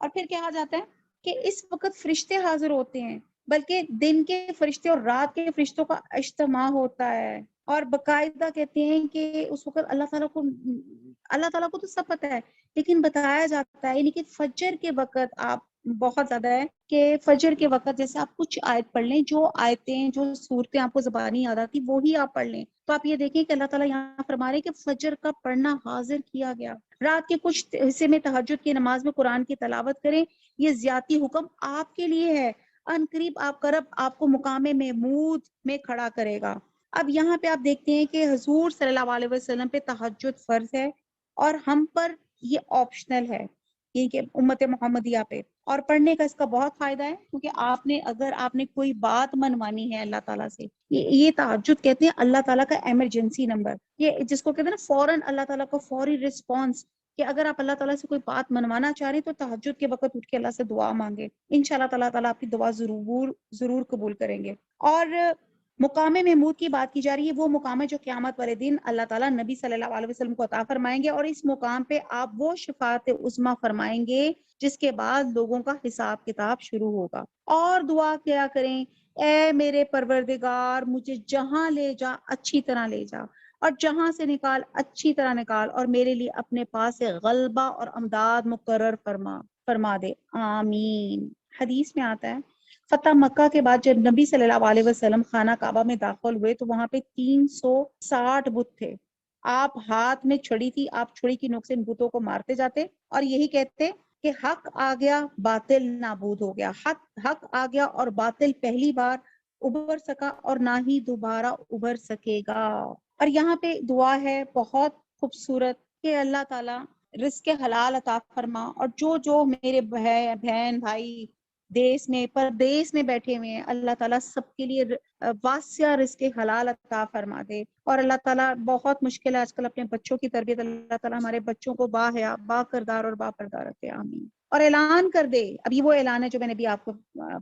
پھر کہا جاتا ہے کہ اس وقت فرشتے حاضر ہوتے ہیں بلکہ دن کے فرشتے اور رات کے فرشتوں کا اجتماع ہوتا ہے، اور باقاعدہ کہتے ہیں کہ اس وقت اللہ تعالیٰ کو تو سب پتہ ہے، لیکن بتایا جاتا ہے، یعنی کہ فجر کے وقت آپ بہت زیادہ ہے کہ فجر کے وقت جیسے آپ کچھ آیت پڑھ لیں، جو آیتیں جو صورتیں آپ کو زبانی یاد آتی وہی آپ پڑھ لیں، تو آپ یہ دیکھیں کہ اللہ تعالیٰ یہاں فرما رہے ہیں کہ فجر کا پڑھنا حاضر کیا گیا، رات کے کچھ حصے میں تہجد کی نماز میں قرآن کی تلاوت کریں، یہ زیادتی حکم آپ کے لیے ہے، ان قریب آپ کا رب آپ کو مقام محمود میں کھڑا کرے گا۔ اب یہاں پہ آپ دیکھتے ہیں کہ حضور صلی اللہ علیہ وسلم پہ تہجد فرض ہے، اور ہم پر یہ آپشنل ہے، یہ کہ امت محمدیہ پہ، اور پڑھنے کا اس کا بہت فائدہ ہے، کیونکہ اگر آپ نے کوئی بات منوانی ہے اللہ تعالیٰ سے، یہ تہجد کہتے ہیں اللہ تعالیٰ کا ایمرجنسی نمبر، یہ جس کو کہتے ہیں نا فوراً اللہ تعالیٰ کو فوری رسپانس، کہ اگر آپ اللہ تعالیٰ سے کوئی بات منوانا چاہ رہے ہیں تو تہجد کے وقت اٹھ کے اللہ سے دعا مانگے، انشاءاللہ تعالیٰ آپ کی دعا ضرور قبول کریں گے۔ اور مقام محمود کی بات کی جا رہی ہے، وہ مقام ہے جو قیامت والے دن اللہ تعالیٰ نبی صلی اللہ علیہ وسلم کو عطا فرمائیں گے، اور اس مقام پہ آپ وہ شفاعت عظمیٰ فرمائیں گے جس کے بعد لوگوں کا حساب کتاب شروع ہوگا۔ اور دعا کیا کریں، اے میرے پروردگار مجھے جہاں لے جا اچھی طرح لے جا، اور جہاں سے نکال اچھی طرح نکال، اور میرے لیے اپنے پاس سے غلبہ اور امداد مقرر فرما دے، آمین۔ حدیث میں آتا ہے فتح مکہ کے بعد جب نبی صلی اللہ علیہ وسلم خانہ کعبہ میں داخل ہوئے تو وہاں پہ 360 بت تھے، آپ ہاتھ میں چھڑی تھی، آپ چھڑی کی نوک سے ان بتوں کو مارتے جاتے اور یہی کہتے کہ حق آ گیا باطل نابود ہو گیا، حق آ گیا اور باطل پہلی بار ابھر سکا اور نہ ہی دوبارہ ابھر سکے گا۔ اور یہاں پہ دعا ہے بہت خوبصورت کہ اللہ تعالیٰ رزق حلال عطا فرما، اور جو میرے بہن بھائی دیس میں پردیس میں بیٹھے ہوئے ہیں، اللہ تعالیٰ سب کے لیے واسع رزق حلال عطا فرما دے۔ اور اللہ تعالیٰ بہت مشکل ہے آج کل اپنے بچوں کی تربیت، اللہ تعالیٰ ہمارے بچوں کو با حیا با کردار اور با پردہ رکھے، آمین۔ اور اعلان کر دے، اب یہ وہ اعلان ہے جو میں نے بھی آپ کو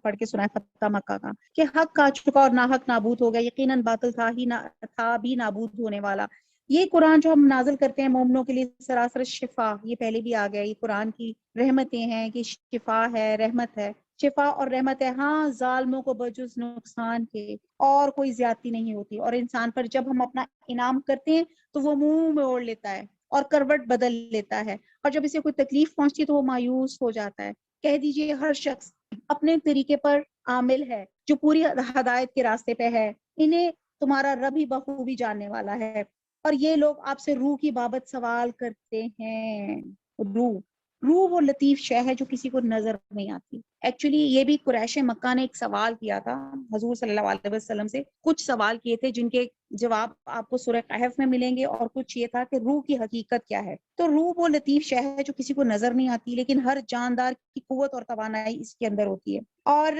پڑھ کے سنا ہے فتح مکہ کا، کہ حق آ چکا اور ناحق نابود ہو گیا، یقیناً باطل تھا بھی نابود ہونے والا۔ یہ قرآن جو ہم نازل کرتے ہیں مومنوں کے لیے سراسر شفا، یہ پہلے بھی آ گیا، یہ قرآن کی رحمتیں ہیں کہ شفا ہے، رحمت ہے، شفا اور رحمت ہے، ہاں ظالموں کو بجز نقصان کے اور کوئی زیادتی نہیں ہوتی، اور انسان پر جب ہم اپنا انعام کرتے ہیں تو وہ منہ میں اوڑھ لیتا ہے اور کروٹ بدل لیتا ہے، اور جب اسے کوئی تکلیف پہنچتی ہے تو وہ مایوس ہو جاتا ہے۔ کہہ دیجئے ہر شخص اپنے طریقے پر عامل ہے جو پوری ہدایت کے راستے پہ ہے، انہیں تمہارا رب ہی بخوبی جاننے والا ہے۔ اور یہ لوگ آپ سے روح کی بابت سوال کرتے ہیں، روح وہ لطیف شے ہے جو کسی کو نظر نہیں آتی۔ ایکچولی یہ بھی قریش مکہ نے ایک سوال کیا تھا حضور صلی اللہ علیہ وسلم سے، کچھ سوال کیے تھے جن کے جواب آپ کو سورہ کہف میں ملیں گے، اور کچھ یہ تھا کہ روح کی حقیقت کیا ہے۔ تو روح وہ لطیف شے ہے جو کسی کو نظر نہیں آتی، لیکن ہر جاندار کی قوت اور توانائی اس کے اندر ہوتی ہے۔ اور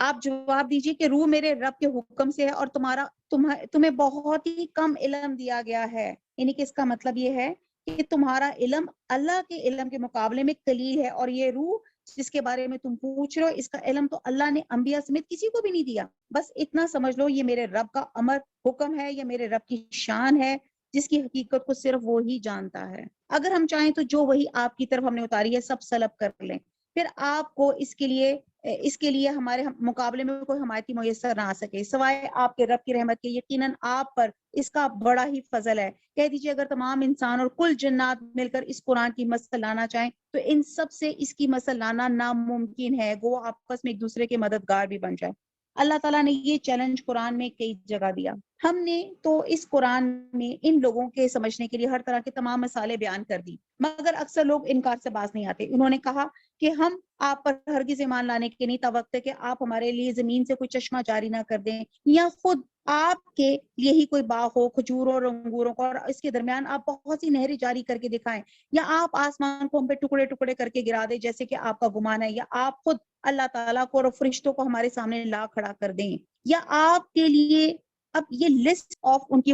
آپ جواب دیجئے کہ روح میرے رب کے حکم سے ہے، اور تمہیں بہت ہی کم علم دیا گیا ہے، یعنی کہ اس کا مطلب یہ ہے کہ تمہارا علم اللہ کے علم کے مقابلے میں قلیل ہے، اور یہ روح جس کے بارے میں تم پوچھ رہے ہو اس کا علم تو اللہ نے انبیاء سمیت کسی کو بھی نہیں دیا۔ بس اتنا سمجھ لو یہ میرے رب کا امر حکم ہے، یا میرے رب کی شان ہے جس کی حقیقت کو صرف وہی جانتا ہے۔ اگر ہم چاہیں تو جو وہی آپ کی طرف ہم نے اتاری ہے سب سلب کر لیں، پھر آپ کو اس کے لیے ہمارے مقابلے میں کوئی حمایتی میسر نہ آ سکے سوائے آپ کے رب کی رحمت کے، یقیناً آپ پر اس کا بڑا ہی فضل ہے۔ کہہ دیجئے اگر تمام انسان اور کل جنات مل کر اس قرآن کی مثل لانا چاہیں تو ان سب سے اس کی مثل لانا ناممکن ہے، وہ آپس میں ایک دوسرے کے مددگار بھی بن جائے۔ اللہ تعالیٰ نے یہ چیلنج قرآن میں کئی جگہ دیا، ہم نے تو اس قرآن میں ان لوگوں کے سمجھنے کے لیے ہر طرح کے تمام مسالے بیان کر دی، مگر اکثر لوگ انکار سے باز نہیں آتے۔ انہوں نے کہا کہ ہم آپ پر ہرگز ایمان لانے کے نہیں توقع کہ آپ ہمارے لیے زمین سے کوئی چشمہ جاری نہ کر دیں، یا خود آپ کے لیے ہی کوئی باغ ہو کھجوروں اور انگوروں کا، اور اس کے درمیان آپ بہت سی نہریں جاری کر کے دکھائیں، یا آپ آسمان کو ہم پہ ٹکڑے ٹکڑے کر کے گرا دیں جیسے کہ آپ کا گمان ہے، یا آپ خود اللہ تعالیٰ کو اور فرشتوں کو ہمارے سامنے لا کھڑا کر دیں، یا آپ کے لیے۔ اب یہ لسٹ آف ان کی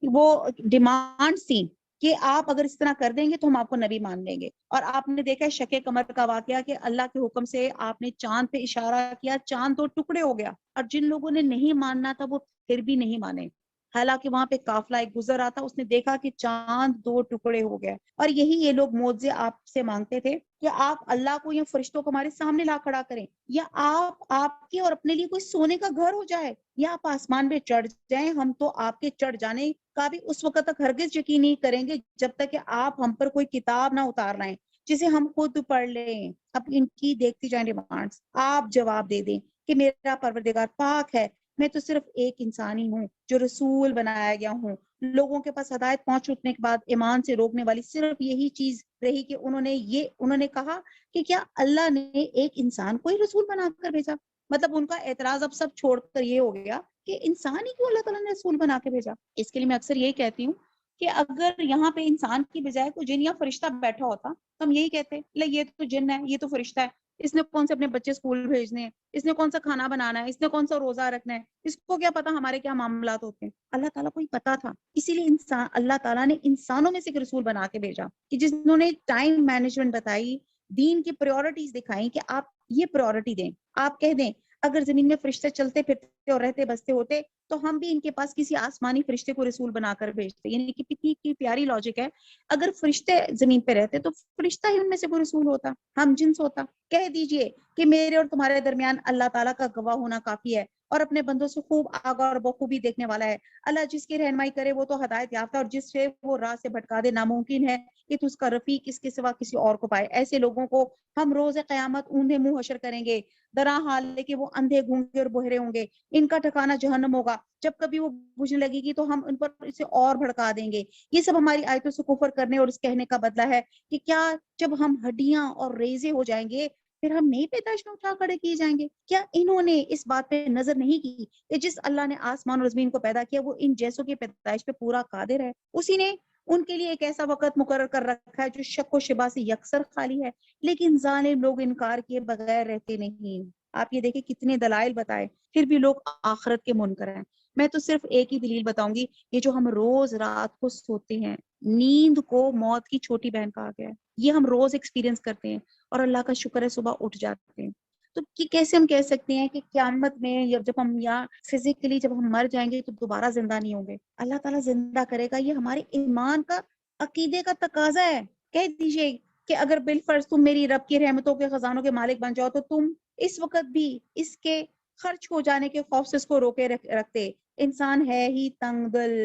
وہ ڈیمانڈ تھی کہ آپ اگر اس طرح کر دیں گے تو ہم آپ کو نبی مان لیں گے۔ اور آپ نے دیکھا شق قمر کا واقعہ کہ اللہ کے حکم سے آپ نے چاند پہ اشارہ کیا، چاند 2 ٹکڑے ہو گیا، اور جن لوگوں نے نہیں ماننا تھا وہ پھر بھی نہیں مانے۔ حالانکہ وہاں پہ قافلہ ایک گزر رہا تھا، اس نے دیکھا کہ چاند 2 ٹکڑے ہو گیا. اور یہی یہ لوگ معجزے آپ سے مانگتے تھے کہ آپ اللہ کو یا فرشتوں کو ہمارے سامنے لا کھڑا کریں، یا آپ کے اور اپنے لیے کوئی سونے کا گھر ہو جائے، یا آپ آسمان پہ چڑھ جائیں. ہم تو آپ کے چڑھ جانے کا بھی اس وقت تک ہرگز یقین نہیں کریں گے جب تک کہ آپ ہم پر کوئی کتاب نہ اتار رہے ہیں جسے ہم خود پڑھ لیں. اب ان کی دیکھتی جائیں ڈیمانڈس. آپ جواب دے دیں کہ میرا پروردگار پاک ہے، میں تو صرف ایک انسان ہی ہوں جو رسول بنایا گیا ہوں. لوگوں کے پاس ہدایت پہنچ چکنے کے بعد ایمان سے روکنے والی صرف یہی چیز رہی کہ انہوں نے کہا کہ کیا اللہ نے ایک انسان کو ہی رسول بنا کر بھیجا. مطلب ان کا اعتراض اب سب چھوڑ کر یہ ہو گیا کہ انسان ہی کیوں اللہ تعالیٰ نے رسول بنا کے بھیجا. اس کے لیے میں اکثر یہی کہتی ہوں کہ اگر یہاں پہ انسان کی بجائے کوئی جن یا فرشتہ بیٹھا ہوتا تو ہم یہی کہتے یہ تو جن ہے، یہ تو فرشتہ ہے، اس نے کون سے اپنے بچے اسکول بھیجنے ہیں، اس نے کون سا کھانا بنانا ہے، اس نے کون سا روزہ رکھنا ہے، اس کو کیا پتا ہمارے کیا معاملات ہوتے ہیں. اللہ تعالیٰ کو ہی پتا تھا، اسی لیے اللہ تعالیٰ نے انسانوں میں سے ایک رسول بنا کے بھیجا کہ جنہوں نے ٹائم مینجمنٹ بتائی، دین کی پریورٹیز دکھائی کہ آپ یہ پریورٹی دیں. آپ کہہ دیں اگر زمین میں فرشتے چلتے پھرتے اور رہتے بستے ہوتے تو ہم بھی ان کے پاس کسی آسمانی فرشتے کو رسول بنا کر بھیجتے. یعنی کہ کتنی پیاری لاجک ہے. اگر فرشتے زمین پہ رہتے تو فرشتہ ہی ان میں سے کوئی رسول ہوتا، ہم جنس ہوتا. کہہ دیجئے کہ میرے اور تمہارے درمیان اللہ تعالیٰ کا گواہ ہونا کافی ہے اور اپنے بندوں سے خوب آگاہ اور بخوبی دیکھنے والا ہے. اللہ جس کی رہنمائی کرے وہ تو ہدایت یافتہ، اور جس سے وہ راہ سے بھٹکا دے ناممکن ہے کہ تو اس کا رفیق اس کے سوا کسی اور کو پائے. ایسے لوگوں کو ہم روز قیامت اوندھے منہ حشر کریں گے، درا حال ہے کہ وہ اندھے گونگے اور بہرے ہوں گے. ان کا ٹھکانہ جہنم ہوگا. جب کبھی وہ بجھنے لگے گی تو ہم ان پر اسے اور بھڑکا دیں گے. یہ سب ہماری آیتوں سے کفر کرنے اور اس کہنے کا بدلہ ہے کہ کیا جب ہم ہڈیاں اور ریزے ہو جائیں گے پھر ہم نئی پیدائش میں اٹھا کھڑے کیے جائیں گے. کیا انہوں نے اس بات پہ نظر نہیں کی کہ جس اللہ نے آسمان اور زمین کو پیدا کیا وہ ان جیسوں کی پیدائش پہ پورا قادر ہے. اسی نے ان کے لیے ایک ایسا وقت مقرر کر رکھا ہے جو شک و شبہ سے یکسر خالی ہے، لیکن ظالم لوگ انکار کیے بغیر رہتے نہیں. آپ یہ دیکھیں کتنے دلائل بتائے پھر بھی لوگ آخرت کے منکر ہیں. میں تو صرف ایک ہی دلیل بتاؤں گی، یہ جو ہم روز رات کو سوتے ہیں، نیند کو موت کی چھوٹی بہن کہا گیا ہے. یہ ہم روز ایکسپیرینس کرتے ہیں اور اللہ کا شکر ہے صبح اٹھ جاتے ہیں. تو کیسے ہم کہہ سکتے ہیں کہ قیامت میں جب ہم یا فزیکلی جب ہم مر جائیں گے تو دوبارہ زندہ نہیں ہوں گے؟ اللہ تعالیٰ زندہ کرے گا. یہ ہمارے ایمان کا عقیدے کا تقاضا ہے. کہہ دیجئے کہ اگر بالفرض تم میری رب کی رحمتوں کے خزانوں کے مالک بن جاؤ تو تم اس وقت بھی اس کے خرچ ہو جانے کے خوف سے اس کو روکے رکھتے. انسان ہے ہی تنگ دل.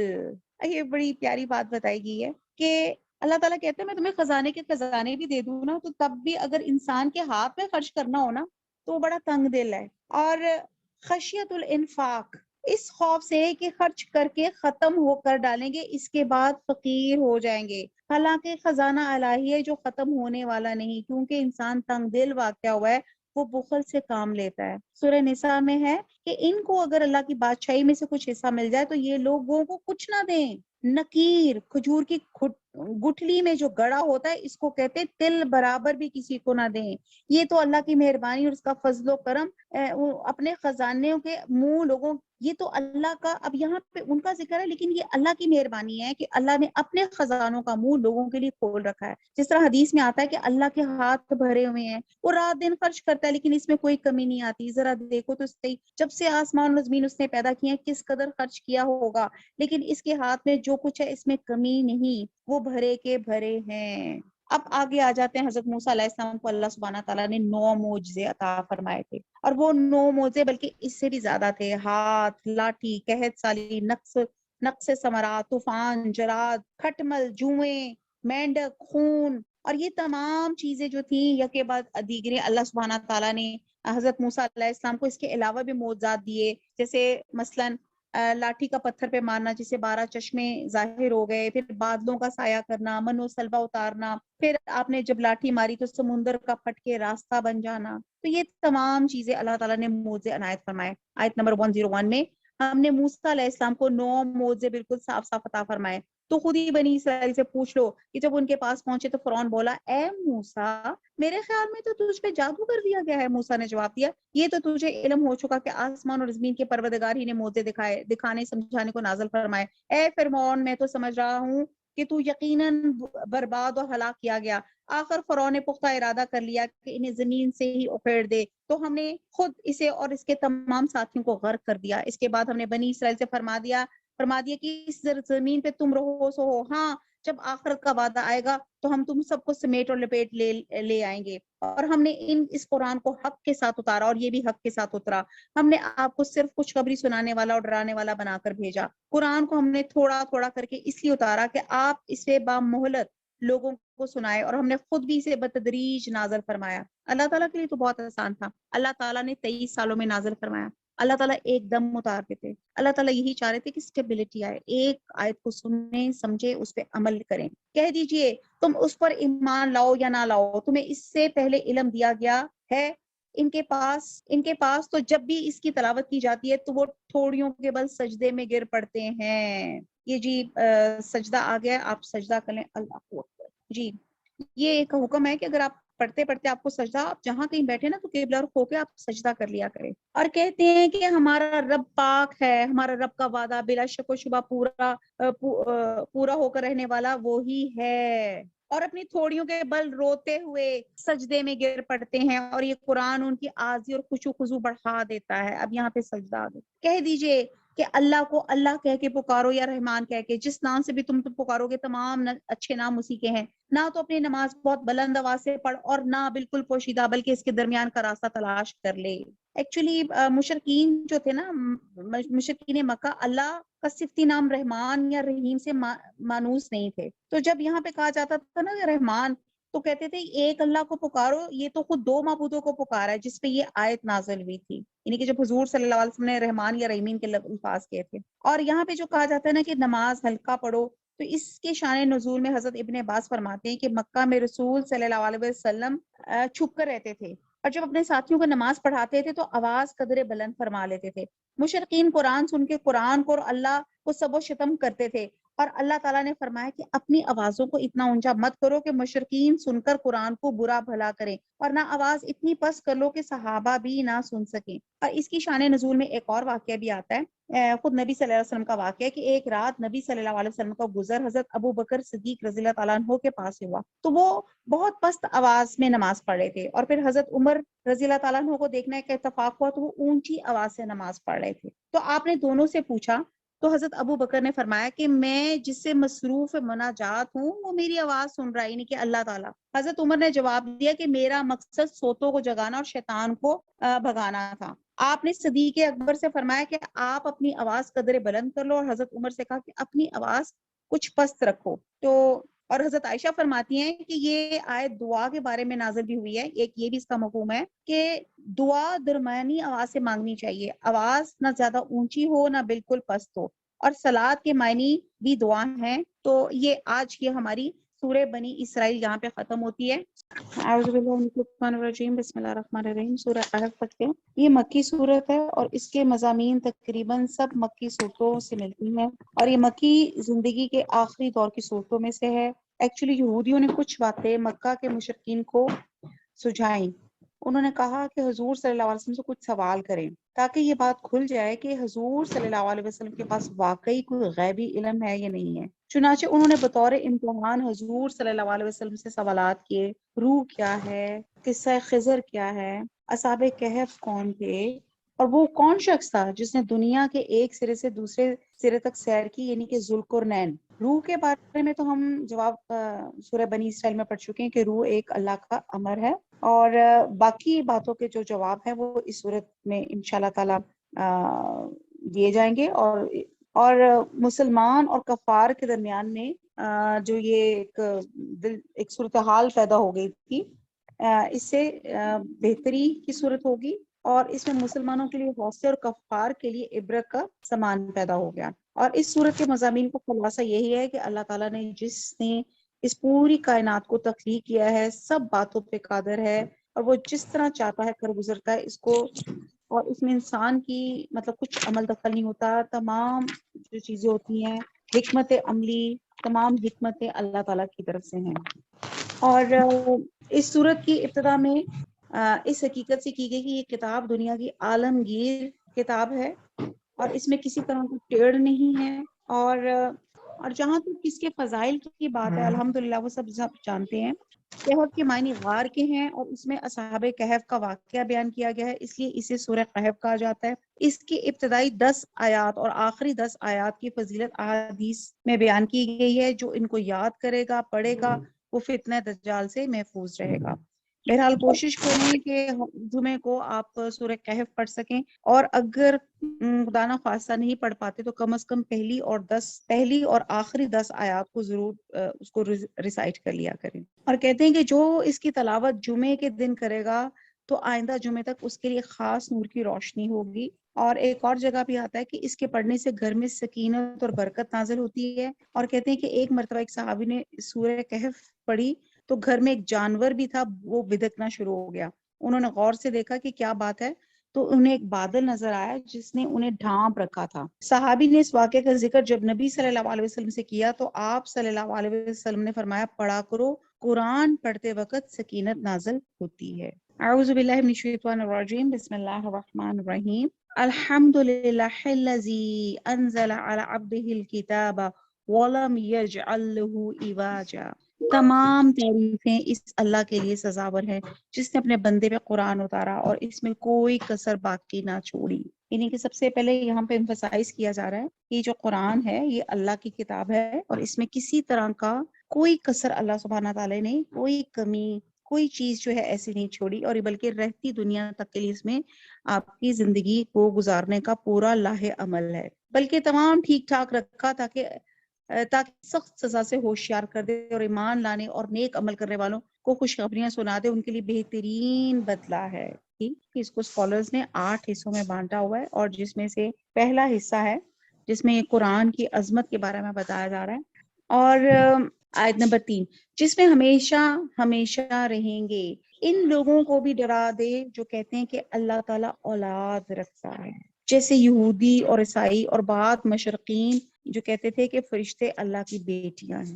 یہ بڑی پیاری بات بتائی گئی ہے کہ اللہ تعالیٰ کہتے ہیں میں تمہیں خزانے کے خزانے بھی دے دوں نا، تو تب بھی اگر انسان کے ہاتھ میں خرچ کرنا ہو نا تو وہ بڑا تنگ دل ہے. اور خشیت الانفاق، اس خوف سے کہ خرچ کر کے ختم ہو کر ڈالیں گے، اس کے بعد فقیر ہو جائیں گے. حالانکہ خزانہ الہی ہے جو ختم ہونے والا نہیں، کیونکہ انسان تنگ دل واقع ہوا ہے، وہ بخل سے کام لیتا ہے. سورہ نساء میں ہے کہ ان کو اگر اللہ کی بادشاہی میں سے کچھ حصہ مل جائے تو یہ لوگوں کو کچھ نہ دیں. نکیر، کھجور کی گٹھلی میں جو گڑا ہوتا ہے اس کو کہتے ہیں تل برابر بھی کسی کو نہ دیں. یہ تو اللہ کی مہربانی اور اس کا فضل و کرم اپنے خزانوں کے منہ لوگوں، یہ تو اللہ کا، اب یہاں پہ ان کا ذکر ہے لیکن یہ اللہ کی مہربانی ہے کہ اللہ نے اپنے خزانوں کا منہ لوگوں کے لیے کھول رکھا ہے. جس طرح حدیث میں آتا ہے کہ اللہ کے ہاتھ بھرے ہوئے ہیں، وہ رات دن خرچ کرتا ہے لیکن اس میں کوئی کمی نہیں آتی. ذرا دیکھو تو صحیح، جب سے آسمان اور زمین اس نے پیدا کیے ہیں کس قدر خرچ کیا ہوگا، لیکن اس کے ہاتھ میں جو کچھ ہے اس میں کمی نہیں، وہ بھرے کے بھرے ہیں. اب آگے آ جاتے ہیں. حضرت موسیٰ علیہ السلام کو اللہ سبحانہ تعالیٰ نے 9 معجزے عطا فرمائے تھے، اور وہ 9 معجزے بلکہ اس سے بھی زیادہ تھے. ہاتھ، لاٹھی، قحط سالی، نقص ثمرات، طوفان، جراد، کھٹمل، جوئیں، مینڈک، خون، اور یہ تمام چیزیں جو تھیں یکے بعد دیگرے اللہ سبحانہ تعالیٰ نے حضرت موسیٰ علیہ السلام کو اس کے علاوہ بھی معجزات دیے. جیسے مثلاً لاٹھی کا پتھر پہ مارنا جس سے 12 چشمے ظاہر ہو گئے، پھر بادلوں کا سایہ کرنا، من و سلوہ اتارنا، پھر آپ نے جب لاٹھی ماری تو سمندر کا پھٹ کے راستہ بن جانا. تو یہ تمام چیزیں اللہ تعالیٰ نے معجزے عنایت فرمائے. آیت نمبر 101 میں ہم نے موسیٰ علیہ السلام کو 9 معجزے بالکل صاف صاف عطا فرمائے. تو خود ہی بنی اسرائیل سے پوچھ لو کہ جب ان کے پاس پہنچے تو فرعون بولا اے موسیٰ میرے خیال میں تو تجھ پہ جادو کر دیا گیا ہے. موسیٰ نے جواب دیا یہ تو تجھے علم ہو چکا کہ آسمان اور زمین کے پروردگار ہی نے معجزے دکھانے سمجھانے کو نازل فرمائے. اے فرعون میں تو سمجھ رہا ہوں کہ تو یقیناً برباد اور ہلاک کیا گیا. آخر فرعون نے پختہ ارادہ کر لیا کہ انہیں زمین سے ہی اکھیڑ دے، تو ہم نے خود اسے اور اس کے تمام ساتھیوں کو غرق کر دیا. اس کے بعد ہم نے بنی اسرائیل سے فرما دیا فرما دیا کہ اس زمین پہ تم رہو سو ہو، ہاں جب آخرت کا وعدہ آئے گا تو ہم تم سب کو سمیٹ اور لپیٹ لے آئیں گے، اور ہم نے اس قرآن کو حق کے ساتھ اتارا اور یہ بھی حق کے ساتھ اترا، ہم نے آپ کو صرف خوشخبری سنانے والا اور ڈرانے والا بنا کر بھیجا، قرآن کو ہم نے تھوڑا تھوڑا کر کے اس لیے اتارا کہ آپ اسے بامہلت لوگوں کو سنائے، اور ہم نے خود بھی اسے بتدریج نازل فرمایا۔ اللہ تعالیٰ کے لیے تو بہت آسان تھا، اللہ تعالیٰ نے 23 سالوں میں نازل فرمایا، اللہ تعالیٰ ایک دم اتارتے تھے، اللہ تعالیٰ یہی چاہ رہے تھے کہ اسٹیبلٹی آئے، ایک آیت کو سنیں سمجھے اس پہ عمل کریں، کہہ دیجئے تم اس پر ایمان لاؤ یا نہ لاؤ، تمہیں اس سے پہلے علم دیا گیا ہے، ان کے پاس تو جب بھی اس کی تلاوت کی جاتی ہے تو وہ تھوڑیوں کے بل سجدے میں گر پڑتے ہیں۔ یہ جی سجدہ آ گیا، آپ سجدہ کریں، اللہ اکبر۔ جی یہ ایک حکم ہے کہ اگر آپ پڑھتے پڑھتے آپ کو سجدہ، آپ جہاں کہیں بیٹھے نا تو قبلہ رخ ہو کے آپ سجدہ کر لیا کریں، اور کہتے ہیں کہ ہمارا رب پاک ہے، ہمارا رب کا وعدہ بلا شک و شبہ پورا ہو کر رہنے والا وہی ہے، اور اپنی تھوڑیوں کے بل روتے ہوئے سجدے میں گر پڑتے ہیں، اور یہ قرآن ان کی عاجزی اور خشوع و خضوع بڑھا دیتا ہے۔ اب یہاں پہ سجدہ آ گیا، کہہ دیجئے کہ اللہ کو اللہ کہہ کے پکارو یا رحمان کہہ کے، جس نام سے بھی تم پکارو گے تمام اچھے نام اسی کے ہیں، نہ تو اپنی نماز بہت بلند آواز سے پڑھ اور نہ بالکل پوشیدہ، بلکہ اس کے درمیان کا راستہ تلاش کر لے۔ ایکچولی مشرکین جو تھے نا، مشرکین مکہ، اللہ کا صفتی نام رحمان یا رحیم سے مانوس نہیں تھے، تو جب یہاں پہ کہا جاتا تھا نا رحمان، تو کہتے تھے ایک اللہ کو پکارو، یہ تو خود دو معبودوں کو پکارا ہے، جس پہ یہ آیت نازل ہوئی تھی، یعنی کہ جب حضور صلی اللہ علیہ وسلم نے رحمان یا رحیمین کے الفاظ کہے تھے۔ اور یہاں پہ جو کہا جاتا ہے نا کہ نماز ہلکا پڑھو، تو اس کے شان نزول میں حضرت ابن عباس فرماتے ہیں کہ مکہ میں رسول صلی اللہ علیہ وسلم چھپ کر رہتے تھے، اور جب اپنے ساتھیوں کو نماز پڑھاتے تھے تو آواز قدر بلند فرما لیتے تھے، مشرقین قرآن سن کے قرآن کو اور اللہ کو سب و شتم کرتے تھے، اور اللہ تعالیٰ نے فرمایا کہ اپنی آوازوں کو اتنا اونچا مت کرو کہ مشرقین سن کر قرآن کو برا بھلا کریں، اور نہ آواز اتنی پست کر لو کہ صحابہ بھی نہ سن سکیں۔ اور اس کی شان نزول میں ایک اور واقعہ بھی آتا ہے، خود نبی صلی اللہ علیہ وسلم کا واقعہ ہے کہ ایک رات نبی صلی اللہ علیہ وسلم کا گزر حضرت ابو بکر صدیق رضی اللہ تعالیٰ عنہ کے پاس ہوا، تو وہ بہت پست آواز میں نماز پڑھ رہے تھے، اور پھر حضرت عمر رضی اللہ تعالیٰ عنہ کو دیکھنا ایک اتفاق ہوا تو وہ اونچی آواز سے نماز پڑھ رہے تھے، تو آپ نے دونوں سے پوچھا، تو حضرت ابو بکر نے فرمایا کہ میں جس سے مصروف مناجات ہوں وہ میری آواز سن رہا ہے، یعنی کہ اللہ تعالیٰ۔ حضرت عمر نے جواب دیا کہ میرا مقصد سوتوں کو جگانا اور شیطان کو بھگانا تھا۔ آپ نے صدیق اکبر سے فرمایا کہ آپ اپنی آواز قدر بلند کر لو، اور حضرت عمر سے کہا کہ اپنی آواز کچھ پست رکھو۔ تو اور حضرت عائشہ فرماتی ہیں کہ یہ آیت دعا کے بارے میں نازل بھی ہوئی ہے، ایک یہ بھی اس کا مفہوم ہے کہ دعا درمیانی آواز سے مانگنی چاہیے، آواز نہ زیادہ اونچی ہو نہ بالکل پست ہو، اور صلات کے معنی بھی دعا ہیں۔ تو یہ آج کی ہماری سورہ بنی اسرائیل یہاں پہ ختم ہوتی ہے۔ اعوذ باللہ من الشیطان الرجیم، بسم اللہ الرحمن الرحیم، سورہ کہف پڑھتے ہیں۔ یہ مکی صورت ہے اور اس کے مضامین تقریباً سب مکی صورتوں سے ملتی ہیں، اور یہ مکی زندگی کے آخری دور کی صورتوں میں سے ہے۔ ایکچولی یہودیوں نے کچھ باتیں مکہ کے مشرکین کو سجھائیں، انہوں نے کہا کہ حضور صلی اللہ علیہ وسلم سے کچھ سوال کریں تاکہ یہ بات کھل جائے کہ حضور صلی اللہ علیہ وسلم کے پاس واقعی کوئی غیبی علم ہے یا نہیں ہے۔ چنانچہ انہوں نے بطور امتحان حضور صلی اللہ علیہ وسلم سے سوالات کیے، روح کیا ہے، قصہ خضر کیا ہے، اصحاب کہف کون تھے، اور وہ کون شخص تھا جس نے دنیا کے ایک سرے سے دوسرے سرے تک سیر کی، یعنی کہ ذوالقرنین۔ روح کے بارے میں تو ہم جواب سورہ بنی اسرائیل میں پڑھ چکے ہیں کہ روح ایک اللہ کا امر ہے، اور باقی باتوں کے جو جواب ہیں وہ اس صورت میں انشاءاللہ تعالی دیے جائیں گے، اور مسلمان اور کفار کے درمیان میں جو یہ ایک صورتحال پیدا ہو گئی تھی، اس سے بہتری کی صورت ہوگی، اور اس میں مسلمانوں کے لیے حوصلے اور کفار کے لیے عبرت کا سامان پیدا ہو گیا۔ اور اس صورت کے مضامین کا خلاصہ یہی ہے کہ اللہ تعالیٰ نے جس نے اس پوری کائنات کو تخلیق کیا ہے، سب باتوں پہ قادر ہے، اور وہ جس طرح چاہتا ہے کر گزرتا ہے اس کو، اور اس میں انسان کی مطلب کچھ عمل دخل نہیں ہوتا، تمام جو چیزیں ہوتی ہیں حکمت عملی، تمام حکمتیں اللہ تعالیٰ کی طرف سے ہیں۔ اور اس صورت کی ابتدا میں اس حقیقت سے کی گئی کہ یہ کتاب دنیا کی عالمگیر کتاب ہے، اور اس میں کسی طرح کا ٹیڑھ نہیں ہے، اور اور جہاں تک اس کے فضائل کی بات ہے الحمدللہ وہ سب جانتے ہیں۔ کہف کے معنی غار کے ہیں اور اس میں اصحاب کہف کا واقعہ بیان کیا گیا ہے، اس لیے اسے سورہ کہف کہا جاتا ہے۔ اس کی ابتدائی 10 آیات اور آخری 10 آیات کی فضیلت احادیث میں بیان کی گئی ہے، جو ان کو یاد کرے گا پڑھے گا وہ فتنہ دجال سے محفوظ رہے گا۔ بہرحال کوشش کریں کہ جمعے کو آپ سورہ کہف پڑھ سکیں، اور اگر خدا نہ خواستہ نہیں پڑھ پاتے تو کم از کم پہلی اور آخری 10 آیات کو ضرور اس کو ریسائٹ کر لیا کریں۔ اور کہتے ہیں کہ جو اس کی تلاوت جمعے کے دن کرے گا تو آئندہ جمعے تک اس کے لیے خاص نور کی روشنی ہوگی۔ اور ایک اور جگہ بھی آتا ہے کہ اس کے پڑھنے سے گھر میں سکینت اور برکت نازل ہوتی ہے۔ اور کہتے ہیں کہ ایک مرتبہ ایک صحابی نے سورہ کہف پڑھی تو گھر میں ایک جانور بھی تھا، وہ بدکنا شروع ہو گیا۔ انہوں نے غور سے دیکھا کہ کیا بات ہے، تو انہیں ایک بادل نظر آیا جس نے انہیں ڈھانپ رکھا تھا۔ صحابی نے اس واقعے کا ذکر جب نبی صلی اللہ علیہ وسلم سے کیا تو آپ صلی اللہ علیہ وسلم نے فرمایا پڑھا کرو، قرآن پڑھتے وقت سکینت نازل ہوتی ہے۔ اعوذ باللہ من الشیطان الرجیم، بسم اللہ الرحمن الرحیم۔ الحمد للہ الذی انزل علی عبدہ الکتاب ولم یجعل لہ عوجا۔ تمام تعریفیں اس اللہ کے لیے سزاور ہے جس نے اپنے بندے پہ قرآن اتارا اور اس میں کوئی کسر باقی نہ چھوڑی۔ یعنی کہ سب سے پہلے یہاں پہ ایمفسائز کیا جا رہا ہے کہ جو قرآن ہے یہ اللہ کی کتاب ہے اور اس میں کسی طرح کا کوئی کسر اللہ سبحانہ تعالیٰ نے کوئی کمی کوئی چیز جو ہے ایسی نہیں چھوڑی، اور بلکہ رہتی دنیا تک کے لیے اس میں آپ کی زندگی کو گزارنے کا پورا لاہ عمل ہے، بلکہ تمام ٹھیک ٹھاک رکھا تاکہ سخت سزا سے ہوشیار کر دے اور ایمان لانے اور نیک عمل کرنے والوں کو خوشخبریاں سنا دے، ان کے لیے بہترین بدلہ ہے۔ اس کو اسکالرز نے 8 حصوں میں بانٹا ہوا ہے، اور جس میں سے پہلا حصہ ہے جس میں قرآن کی عظمت کے بارے میں بتایا جا رہا ہے، اور آیت نمبر 3 جس میں ہمیشہ ہمیشہ رہیں گے، ان لوگوں کو بھی ڈرا دے جو کہتے ہیں کہ اللہ تعالیٰ اولاد رکھتا ہے، جیسے یہودی اور عیسائی اور بعض مشرقین جو کہتے تھے کہ فرشتے اللہ کی بیٹیاں ہیں۔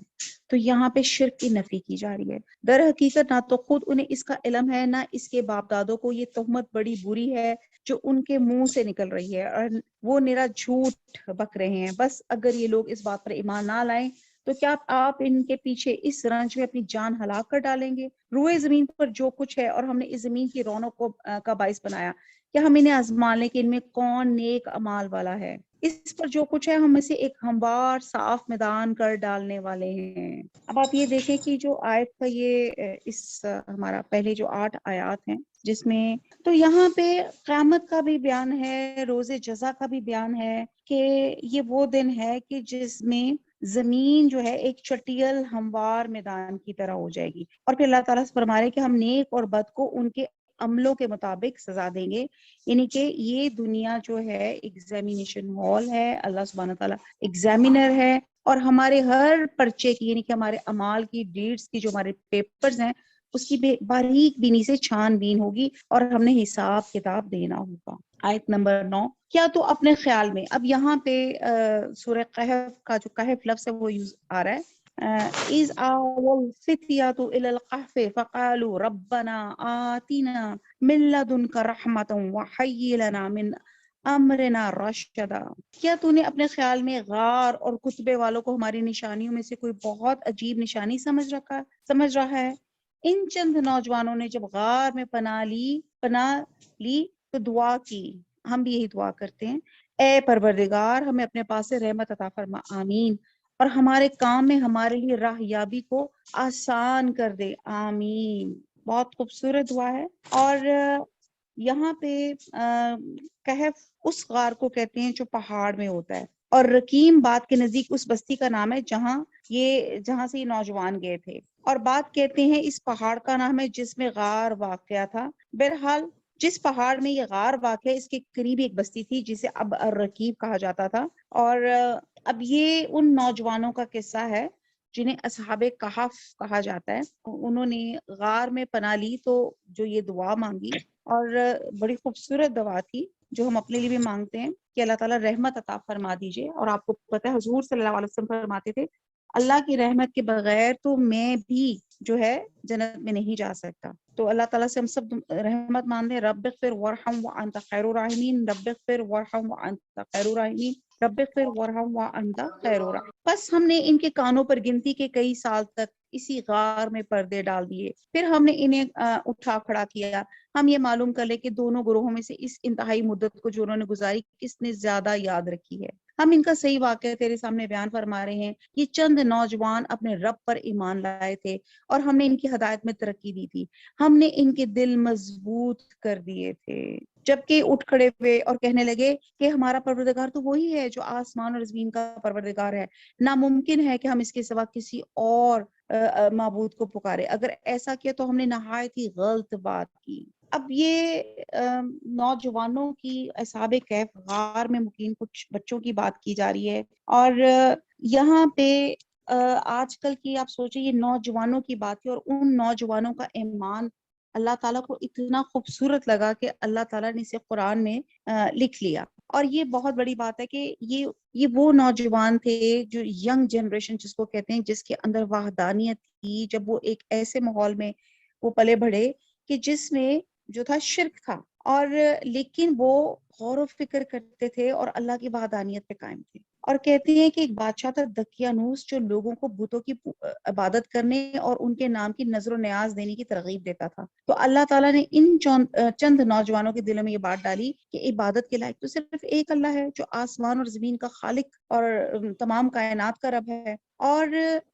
تو یہاں پہ شرک کی نفی کی جا رہی ہے۔ در حقیقت نہ تو خود انہیں اس کا علم ہے، نہ اس کے باپ دادوں کو۔ یہ تہمت بڑی بری ہے جو ان کے منہ سے نکل رہی ہے، اور وہ نرا جھوٹ بک رہے ہیں۔ بس اگر یہ لوگ اس بات پر ایمان نہ لائیں تو کیا آپ ان کے پیچھے اس رنج میں اپنی جان ہلاک کر ڈالیں گے؟ روئے زمین پر جو کچھ ہے، اور ہم نے اس زمین کی رونق کو کا باعث بنایا، کیا ہم انہیں آزمان لیں کہ ان میں کون نیک اعمال والا ہے؟ اس پر جو کچھ ہے ہم میں سے ایک ہموار صاف میدان کر ڈالنے والے ہیں۔ اب آپ یہ دیکھیں کہ جو آیت کا یہ اس ہمارا پہلے جو 8 آیات ہیں جس میں تو یہاں پہ قیامت کا بھی بیان ہے، روز جزا کا بھی بیان ہے کہ یہ وہ دن ہے کہ جس میں زمین جو ہے ایک چٹیل ہموار میدان کی طرح ہو جائے گی، اور پھر اللہ تعالیٰ سے فرما رہے کہ ہم نیک اور بد کو ان کے عملوں کے مطابق سزا دیں گے۔ یعنی کہ یہ دنیا جو ہے ایگزامینیشن ہال ہے، اللہ سبحانہ تعالیٰ ایگزامینر ہے، اور ہمارے ہر پرچے کی یعنی کہ ہمارے اعمال کی ڈیٹس کی جو ہمارے پیپرز ہیں اس کی باریک بینی سے چھان بین ہوگی، اور ہم نے حساب کتاب دینا ہوگا۔ آیت نمبر 9 کیا تو اپنے خیال میں، اب یہاں پہ سورہ کہف کا جو کہف لفظ ہے وہ یوز آ رہا ہے، إِذْ آوَى الْفِتْيَةُ إِلَى الْكَهْفِ فَقَالُوا رَبَّنَا آتِنَا مِن لَّدُنْكَ رَحْمَةً وَهَيِّئْ لَنَا مِنْ امرنا رشدا۔ کیا تو نے اپنے خیال میں غار اور کتبے والوں کو ہماری نشانیوں میں سے کوئی بہت عجیب نشانی سمجھ رہا ہے؟ ان چند نوجوانوں نے جب غار میں پناہ لی تو دعا کی، ہم بھی یہی دعا کرتے ہیں، اے پروردگار ہمیں اپنے پاس سے رحمت عطا فرما، آمین، اور ہمارے کام میں ہمارے لیے راہ یابی کو آسان کر دے، آمین۔ بہت خوبصورت دعا ہے۔ اور یہاں پہ کہف اس غار کو کہتے ہیں جو پہاڑ میں ہوتا ہے، اور رقیم بات کے نزدیک اس بستی کا نام ہے جہاں سے یہ نوجوان گئے تھے، اور بات کہتے ہیں اس پہاڑ کا نام ہے جس میں غار واقع تھا۔ بہرحال جس پہاڑ میں یہ غار واقع ہے اس کے قریب ایک بستی تھی جسے اب الرقیب کہا جاتا تھا، اور اب یہ ان نوجوانوں کا قصہ ہے جنہیں اصحاب کہف کہا جاتا ہے۔ انہوں نے غار میں پناہ لی تو جو یہ دعا مانگی، اور بڑی خوبصورت دعا تھی جو ہم اپنے لیے بھی مانگتے ہیں کہ اللہ تعالیٰ رحمت عطا فرما دیجئے۔ اور آپ کو پتہ ہے حضور صلی اللہ علیہ وسلم فرماتے تھے اللہ کی رحمت کے بغیر تو میں بھی جو ہے جنت میں نہیں جا سکتا۔ تو اللہ تعالیٰ سے ہم سب رحمت مانگتے ہیں، رب اغفر وارحم وانت خیر الراحمین، رب اغفر وارحم وانت خیر الراحمین، رب اغفر وارحم وانت خیر الراحمین۔ بس ہم نے ان کے کانوں پر گنتی کے کئی سال تک اسی غار میں پردے ڈال دیے، پھر ہم نے انہیں اٹھا کھڑا کیا۔ ہم یہ معلوم کر لیں کہ دونوں گروہوں میں سے اس انتہائی مدت کو جو انہوں نے گزاری کس نے زیادہ یاد رکھی ہے۔ ہم ان کا صحیح واقعہ تیرے سامنے بیان فرما رہے ہیں۔ یہ چند نوجوان اپنے رب پر ایمان لائے تھے اور ہم نے ان کی ہدایت میں ترقی دی تھی، ہم نے ان کے دل مضبوط کر دیے تھے، جبکہ اٹھ کھڑے ہوئے اور کہنے لگے کہ ہمارا پروردگار تو وہی ہے جو آسمان اور زمین کا پروردگار ہے، ناممکن ہے کہ ہم اس کے سوا کسی اور معبود کو پکارے، اگر ایسا کیا تو ہم نے نہایت ہی غلط بات کی۔ اب یہ نوجوانوں کی اصحاب کہف غار میں مقیم کچھ بچوں کی بات کی جا رہی ہے، اور یہاں پہ آج کل کی آپ سوچیں یہ نوجوانوں کی بات ہے، اور ان نوجوانوں کا ایمان اللہ تعالیٰ کو اتنا خوبصورت لگا کہ اللہ تعالیٰ نے اسے قرآن میں لکھ لیا۔ اور یہ بہت بڑی بات ہے کہ یہ وہ نوجوان تھے جو ینگ جنریشن جس کو کہتے ہیں، جس کے اندر وحدانیت تھی، جب وہ ایک ایسے ماحول میں وہ پلے بڑھے کہ جس میں جو تھا شرک تھا، اور لیکن وہ غور و فکر کرتے تھے اور اللہ کی وحدانیت پہ قائم تھے۔ اور کہتے ہیں کہ ایک بادشاہ تھا دقیانوس جو لوگوں کو بتوں کی عبادت کرنے اور ان کے نام کی نظر و نیاز دینے کی ترغیب دیتا تھا۔ تو اللہ تعالیٰ نے ان چند نوجوانوں کے دلوں میں یہ بات ڈالی کہ عبادت کے لائق تو صرف ایک اللہ ہے جو آسمان اور زمین کا خالق اور تمام کائنات کا رب ہے۔ اور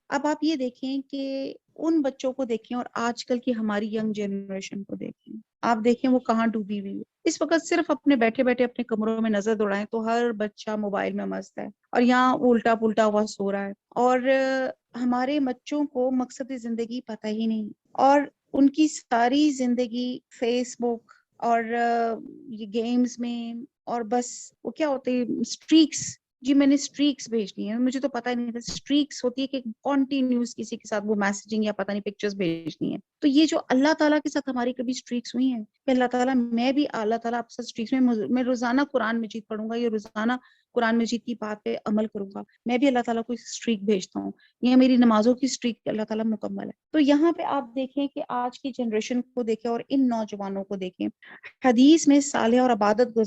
اب آپ یہ دیکھیں کہ ان بچوں کو دیکھیں اور آج کل کی ہماری ینگ جنریشن کو دیکھیں، آپ دیکھیں وہ کہاں ڈوبی ہوئی ہے۔ اس وقت صرف اپنے بیٹھے بیٹھے اپنے کمروں میں نظر دوڑائیں تو ہر بچہ موبائل میں مست ہے، اور یہاں الٹا پلٹا ہوا سو رہا ہے، اور ہمارے بچوں کو مقصد زندگی پتہ ہی نہیں، اور ان کی ساری زندگی فیس بک اور یہ گیمز میں، اور بس وہ کیا ہوتے ہیں اسٹریکس، جی میں نے اسٹریکس بھیجنی ہے، مجھے تو پتہ ہی نہیں تھا اسٹریکس ہوتی ہے کہ کنٹینیوس کسی کے ساتھ وہ میسجنگ یا پتہ نہیں پکچرز بھیجنی ہے۔ تو یہ جو اللہ تعالیٰ کے ساتھ ہماری کبھی اسٹریکس ہوئی ہیں کہ اللہ تعالیٰ میں بھی اللہ تعالیٰ آپ کے ساتھ اسٹریکس میں روزانہ قرآن مجید پڑھوں گا، یہ روزانہ قرآن مجید کی بات پہ عمل کروں گا، میں بھی اللہ تعالیٰ کو اسٹریک بھیجتا ہوں، یہ میری نمازوں کی اسٹریک اللہ تعالیٰ مکمل ہے۔ تو یہاں پہ آپ دیکھیں کہ آج کی جنریشن کو دیکھیں اور ان نوجوانوں کو دیکھیں، حدیث میں صالح اور عبادت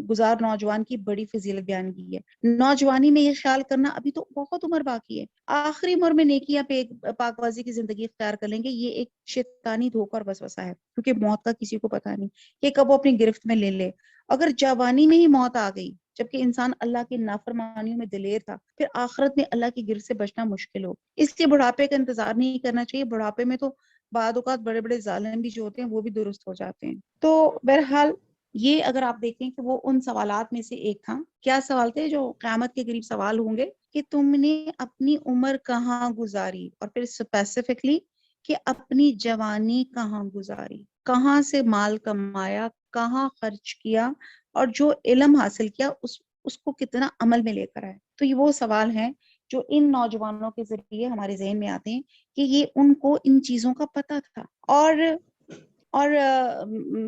گزار نوجوان کی بڑی فضیلت بیان کی ہے۔ نوجوانی میں یہ خیال کرنا ابھی تو بہت عمر باقی ہے، آخری عمر میں نیکیاں پہ پاک بازی کی زندگی اختیار کر لیں گے، یہ ایک شیطانی دھوکہ اور وسوسہ ہے، کیونکہ موت کا کسی کو پتہ نہیں کہ کب وہ اپنی گرفت میں لے لے۔ اگر جوانی میں ہی موت آ گئی جبکہ انسان اللہ کی نافرمانیوں میں دلیر تھا، پھر آخرت میں اللہ کی گرفت سے بچنا مشکل ہو۔ اس لیے بڑھاپے کا انتظار نہیں کرنا چاہیے، بڑھاپے میں تو بعض اوقات بڑے بڑے ظالم بھی جو ہوتے ہیں وہ بھی درست ہو جاتے ہیں۔ تو بہرحال یہ اگر آپ دیکھیں کہ وہ ان سوالات میں سے ایک تھا، کیا سوال تھے جو قیامت کے قریب سوال ہوں گے کہ تم نے اپنی عمر کہاں گزاری، اور پھر اسپیسیفکلی کہ اپنی جوانی کہاں گزاری، کہاں سے مال کمایا، کہاں خرچ کیا، اور جو علم حاصل کیا اس کو کتنا عمل میں لے کر آئے۔ تو یہ وہ سوال ہیں جو ان نوجوانوں کے ذریعے ہمارے ذہن میں آتے ہیں کہ یہ ان کو ان چیزوں کا پتہ تھا، اور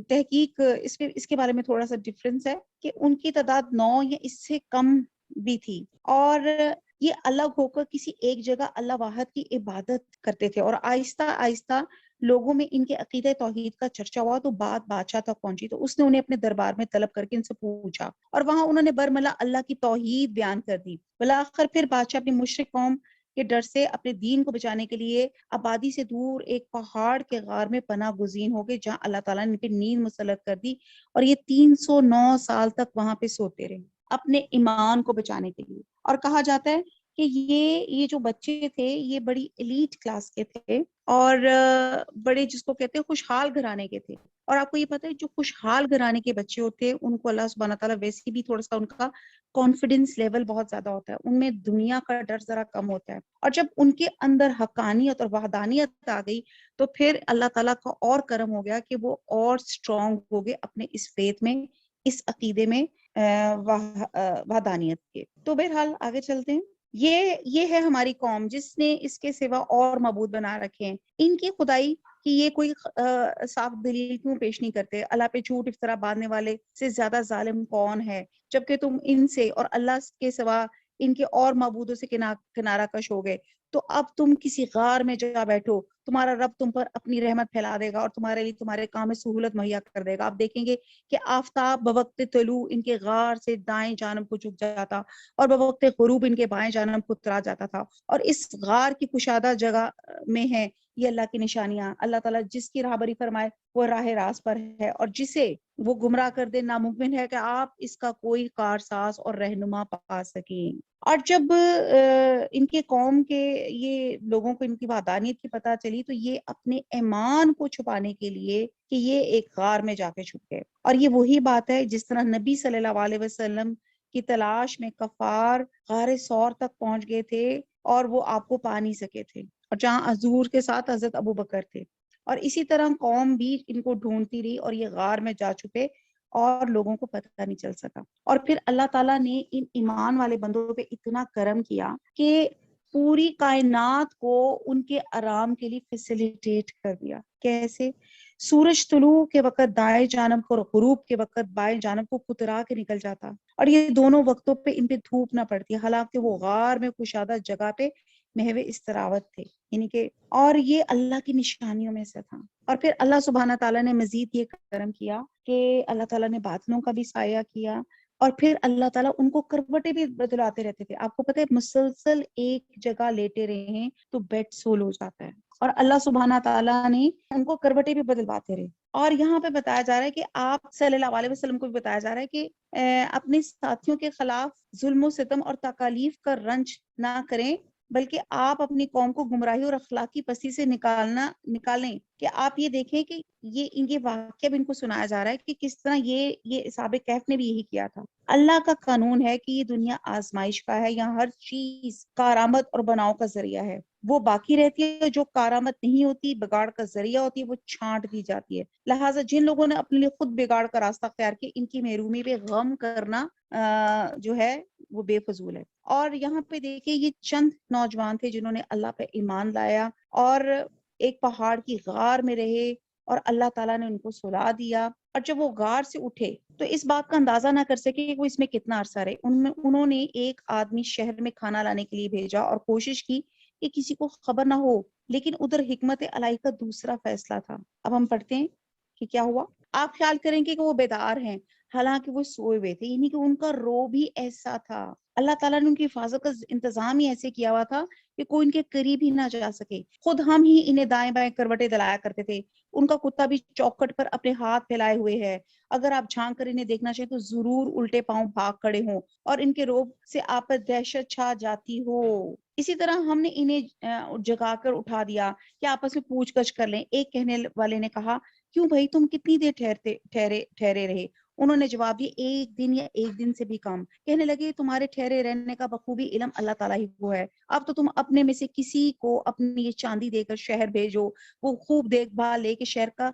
تحقیق اس کے بارے میں تھوڑا سا ڈفرینس ہے کہ ان کی تعداد 9 یا اس سے کم بھی تھی، اور یہ الگ ہو کر کسی ایک جگہ اللہ واحد کی عبادت کرتے تھے، اور آہستہ آہستہ لوگوں میں ان کے عقیدہ توحید کا چرچا ہوا تو بات بادشاہ تک پہنچی، تو اس نے انہیں اپنے دربار میں طلب کر کے ان سے پوچھا، اور وہاں انہوں نے برملا اللہ کی توحید بیان کر دی۔ بالآخر پھر بادشاہ اپنی مشرک قوم کے ڈر سے اپنے دین کو بچانے کے لیے آبادی سے دور ایک پہاڑ کے غار میں پناہ گزین ہو گئے، جہاں اللہ تعالیٰ نے ان پہ نیند مسلط کر دی، اور یہ 309 سال تک وہاں پہ سوتے رہے اپنے ایمان کو بچانے کے لیے۔ اور کہا جاتا ہے کہ یہ جو بچے تھے یہ بڑی ایلیٹ کلاس کے تھے، اور بڑے جس کو کہتے ہیں خوشحال گھرانے کے تھے، اور آپ کو یہ پتہ ہے جو خوشحال گھرانے کے بچے ہوتے ہیں ان کو اللہ سبحانہ تعالیٰ ویسے بھی تھوڑا سا ان کا کانفیڈنس لیول بہت زیادہ ہوتا ہے، ان میں دنیا کا ڈر ذرا کم ہوتا ہے، اور جب ان کے اندر حقانیت اور وحدانیت آ گئی تو پھر اللہ تعالیٰ کا اور کرم ہو گیا کہ وہ اور اسٹرانگ ہو گئے اپنے اس فیتھ میں، اس عقیدے میں وحدانیت کے۔ تو بہرحال آگے چلتے ہیں۔ یہ ہے ہماری قوم جس نے اس کے سوا اور معبود بنا رکھے ہیں، ان کی خدائی کہ یہ کوئی صاف دلیل کیوں پیش نہیں کرتے؟ اللہ پہ جھوٹ افطرا باندھنے والے سے زیادہ ظالم کون ہے، جبکہ تم ان سے اور اللہ کے سوا ان کے اور معبودوں سے کنارہ کش ہو گئے، تو اب تم کسی غار میں جا بیٹھو تمہارا رب تم پر اپنی رحمت پھیلا دے گا اور تمہارے لیے تمہارے کام میں سہولت مہیا کر دے گا۔ آپ دیکھیں گے کہ آفتاب بوقت طلوع ان کے غار سے دائیں جانب کو جھک جاتا اور بوقت غروب ان کے بائیں جانب کو اترا جاتا تھا، اور اس غار کی کشادہ جگہ میں ہے یہ اللہ کی نشانیاں۔ اللہ تعالیٰ جس کی راہبری فرمائے وہ راہ راست پر ہے، اور جسے وہ گمراہ کر دے ناممکن ہے کہ آپ اس کا کوئی کارساز اور رہنما پا سکیں۔ اور جب ان کے قوم کے یہ لوگوں کو ان کی وحدانیت کی پتہ چلی تو یہ اپنے ایمان کو چھپانے کے لیے کہ یہ ایک غار میں جا کے چھپ گئے۔ اور یہ وہی بات ہے جس طرح نبی صلی اللہ علیہ وسلم کی تلاش میں کفار غار ثور تک پہنچ گئے تھے اور وہ آپ کو پا نہیں سکے تھے، اور جہاں حضور کے ساتھ حضرت ابو بکر تھے، اور اسی طرح قوم بھی ان کو ڈھونڈتی رہی اور یہ غار میں جا چھپے اور لوگوں کو پتہ نہیں چل سکا۔ اور پھر اللہ تعالیٰ نے ان ایمان والے بندوں پہ اتنا کرم کیا کہ پوری کائنات کو ان کے آرام کے لیے فیسیلیٹیٹ کر دیا۔ کیسے؟ سورج طلوع کے وقت دائیں جانب کو اور غروب کے وقت بائیں جانب کو کترا کے نکل جاتا، اور یہ دونوں وقتوں پہ ان پہ دھوپ نہ پڑتی، حالانکہ وہ غار میں کشادہ جگہ پہ محو استراحت تھے، یعنی کہ اور یہ اللہ کی نشانیوں میں سے تھا۔ اور پھر اللہ سبحانہ تعالیٰ نے مزید یہ کرم کیا کہ اللہ تعالیٰ نے باطنوں کا بھی سایہ کیا، اور پھر اللہ تعالیٰ ان کو کروٹیں بھی بدلاتے رہتے تھے۔ آپ کو پتہ ہے مسلسل ایک جگہ لیٹے رہے ہیں تو بیڈ سول ہو جاتا ہے، اور اللہ سبحانہ تعالیٰ نے ان کو کروٹیں بھی بدلواتے رہے۔ اور یہاں پہ بتایا جا رہا ہے کہ آپ صلی اللہ علیہ وسلم کو بھی بتایا جا رہا ہے کہ اپنے ساتھیوں کے خلاف ظلم و ستم اور تکالیف کا رنج نہ کریں، بلکہ آپ اپنی قوم کو گمراہی اور اخلاقی پستی سے نکالیں۔ کہ آپ یہ دیکھیں کہ یہ واقعہ بھی ان کو سنایا جا رہا ہے کہ کس طرح یہ اصحاب کہف نے بھی یہی کیا تھا۔ اللہ کا قانون ہے کہ یہ دنیا آزمائش کا ہے، یہاں ہر چیز کارآمد اور بناؤ کا ذریعہ ہے، وہ باقی رہتی ہے، جو کارآمد نہیں ہوتی بگاڑ کا ذریعہ ہوتی ہے وہ چھانٹ دی جاتی ہے۔ لہٰذا جن لوگوں نے اپنے لیے خود بگاڑ کا راستہ اختیار کیا ان کی محرومی پہ غم کرنا جو ہے وہ بے فضول ہے۔ اور یہاں پہ دیکھیں یہ چند نوجوان تھے جنہوں نے اللہ پہ ایمان لایا اور ایک پہاڑ کی غار میں رہے، اور اللہ تعالیٰ نے ان کو سلا دیا، اور جب وہ غار سے اٹھے تو اس بات کا اندازہ نہ کر سکے کہ وہ اس میں کتنا عرصہ رہے۔ انہوں نے ایک آدمی شہر میں کھانا لانے کے لیے بھیجا اور کوشش کی کہ کسی کو خبر نہ ہو، لیکن ادھر حکمت الہی کا دوسرا فیصلہ تھا۔ اب ہم پڑھتے ہیں کہ کیا ہوا۔ آپ خیال کریں کہ وہ بیدار ہیں، حالانکہ وہ سوئے ہوئے تھے، یعنی کہ ان کا رو بھی ایسا تھا۔ اللہ تعالیٰ نے ان کی حفاظت کا انتظام ہی ایسے کیا ہوا تھا کہ کوئی ان کے قریب ہی نہ جا سکے۔ خود ہم ہی انہیں دائیں بائیں کروٹیں دلایا کرتے تھے۔ ان کا کتا بھی چوکھٹ پر اپنے ہاتھ پھیلائے ہوئے ہے، اگر آپ جھانک کر انہیں دیکھنا چاہیں تو ضرور الٹے پاؤں بھاگ کھڑے ہوں اور ان کے روب سے آپ پر دہشت چھا جاتی ہو۔ اسی طرح ہم نے انہیں جگا کر اٹھا دیا کہ آپس میں پوچھ گچھ کر لیں۔ ایک کہنے والے نے کہا، کیوں بھائی تم کتنی دیر ٹھہرے رہے؟ انہوں نے جواب دیا، ایک دن یا ایک دن سے بھی کم۔ کہنے لگے، تمہارے ٹھہرے رہنے کا بخوبی علم اللہ تعالیٰ ہی کو ہے، اب تو تم اپنے میں سے کسی کو اپنی یہ چاندی دے کر شہر بھیجو، وہ خوب دیکھ بھال لے کہ شہر کا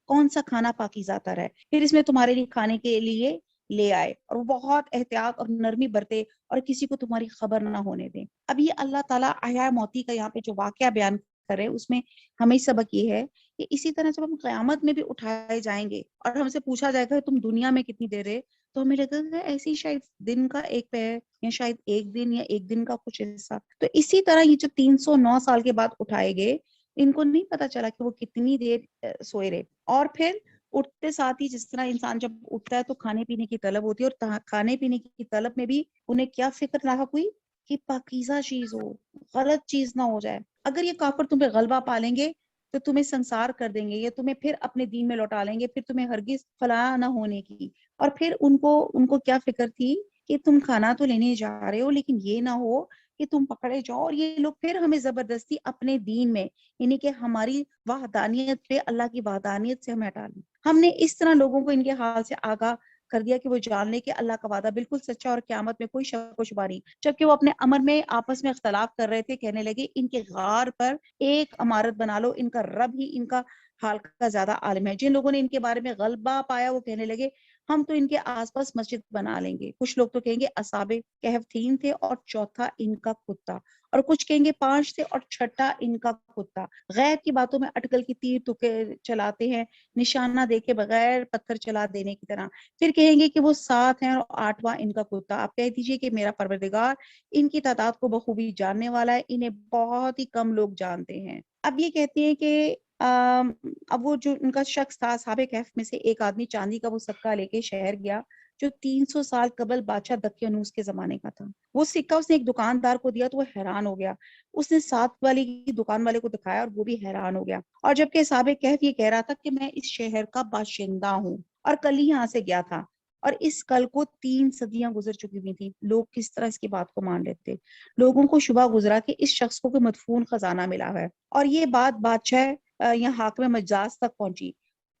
کون سا کھانا پاکیزہ تر ہے، پھر اس میں تمہارے لیے کھانے کے لیے لے آئے، اور وہ بہت احتیاط اور نرمی برتے اور کسی کو تمہاری خبر نہ ہونے دیں۔ اب یہ اللہ تعالیٰ احیاء موتی کا یہاں پہ جو واقعہ بیان کرے اس میں ہمیں سبق یہ ہے کہ اسی طرح جب ہم قیامت میں بھی اٹھائے جائیں گے اور ہم سے پوچھا جائے گا تم دنیا میں کتنی دیر رہے، تو ہمیں لگے گا ایسی شاید دن کا ایک پہر یا شاید ایک دن یا ایک دن کا کچھ حصہ۔ تو اسی طرح یہ جو 309 سال کے بعد اٹھائے گئے ان کو نہیں پتا چلا کہ وہ کتنی دیر سوئے رہے۔ اور پھر اٹھتے ساتھ ہی جس طرح انسان جب اٹھتا ہے تو کھانے پینے کی طلب ہوتی ہے، اور کھانے پینے کی طلب میں بھی انہیں کیا فکر لاحق ہوئی کہ پاکیزہ چیز ہو، غلط چیز نہ ہو جائے۔ اگر یہ کافر تم پہ غلبہ پالیں گے تو تمہیں سنسار کر دیں گے یا تمہیں پھر اپنے دین میں لوٹا لیں گے، پھر تمہیں ہرگز فلاح نہ ہونے کی۔ اور پھر ان کو کیا فکر تھی کہ تم کھانا تو لینے جا رہے ہو لیکن یہ نہ ہو کہ تم پکڑے جاؤ اور یہ لوگ پھر ہمیں زبردستی اپنے دین میں، یعنی کہ ہماری وحدانیت پہ اللہ کی وحدانیت سے ہمیں ہٹا لیں۔ ہم نے اس طرح لوگوں کو ان کے حال سے آگاہ کر دیا کہ وہ جان لے کہ اللہ کا وعدہ بالکل سچا اور قیامت میں کوئی شک و شبہ نہیں۔ جبکہ وہ اپنے امر میں آپس میں اختلاف کر رہے تھے، کہنے لگے ان کے غار پر ایک عمارت بنا لو، ان کا رب ہی ان کا حال کا زیادہ عالم ہے۔ جن لوگوں نے ان کے بارے میں غلبہ پایا وہ کہنے لگے ہم تو ان کے آس پاس مسجد بنا لیں گے۔ کچھ لوگ تو کہیں گے اصحاب کہف 3 تھے اور چوتھا ان کا کتا، اور کچھ کہیں گے 5 تھے اور چھٹا ان کا کتا۔ غیب کی باتوں میں اٹکل کی تیر تکے چلاتے ہیں، نشانہ دے کے بغیر پتھر چلا دینے کی طرح۔ پھر کہیں گے کہ وہ 7 ہیں اور 8واں ان کا کتا۔ آپ کہہ دیجئے کہ میرا پروردگار ان کی تعداد کو بخوبی جاننے والا ہے، انہیں بہت ہی کم لوگ جانتے ہیں۔ اب یہ کہتے ہیں کہ اب وہ جو ان کا شخص تھا اصحاب کہف میں سے ایک آدمی چاندی کا وہ سکہ لے کے شہر گیا جو 300 سال قبل بادشاہ دقیانوس کے زمانے کا تھا. وہ سکہ اس نے ایک دکاندار کو دیا تو وہ حیران ہو گیا. اس نے ساتھ والی کی دکان والے کو دکھایا اور وہ بھی حیران ہو گیا. اور جبکہ اصحاب کہف یہ کہہ رہا تھا کہ میں اس شہر کا باشندہ ہوں اور کل ہی یہاں سے گیا تھا، اور اس کل کو 3 صدیاں گزر چکی ہوئی تھیں، لوگ کس طرح اس کی بات کو مان لیتے. لوگوں کو شبہ گزرا کہ اس شخص کو کوئی مدفون خزانہ ملا ہے، اور یہ بات بادشاہ یا حاکم مجاز تک پہنچی،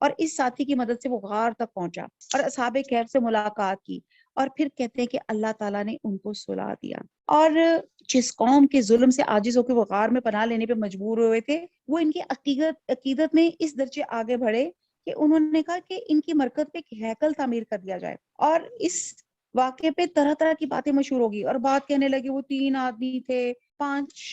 اور اس ساتھی کی مدد سے وہ غار تک پہنچا اور اصحاب کہف سے ملاقات کی. اور پھر کہتے ہیں کہ اللہ تعالیٰ نے ان کو صلح دیا. اور جس قوم کے ظلم سے عاجز ہو کے وہ غار میں پناہ لینے پہ مجبور ہوئے تھے، وہ ان کی عقیدت میں اس درجے آگے بڑھے کہ انہوں نے کہا کہ ان کی مرکز پہ ایک ہیکل تعمیر کر دیا جائے. اور اس واقعے پہ طرح طرح کی باتیں مشہور ہوگی، اور بات کہنے لگے وہ 3 آدمی تھے، 5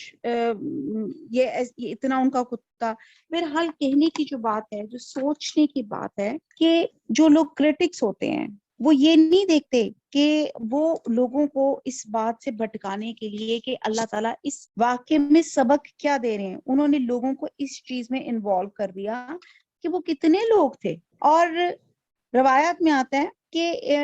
یہ اتنا ان کا کتا. بہرحال کہنے کی جو بات ہے، جو سوچنے کی بات ہے، کہ جو لوگ کرٹکس ہوتے ہیں وہ یہ نہیں دیکھتے کہ وہ لوگوں کو اس بات سے بھٹکانے کے لیے کہ اللہ تعالیٰ اس واقعے میں سبق کیا دے رہے ہیں، انہوں نے لوگوں کو اس چیز میں انوالو کر دیا کہ وہ کتنے لوگ تھے. اور روایات میں آتا ہے کہ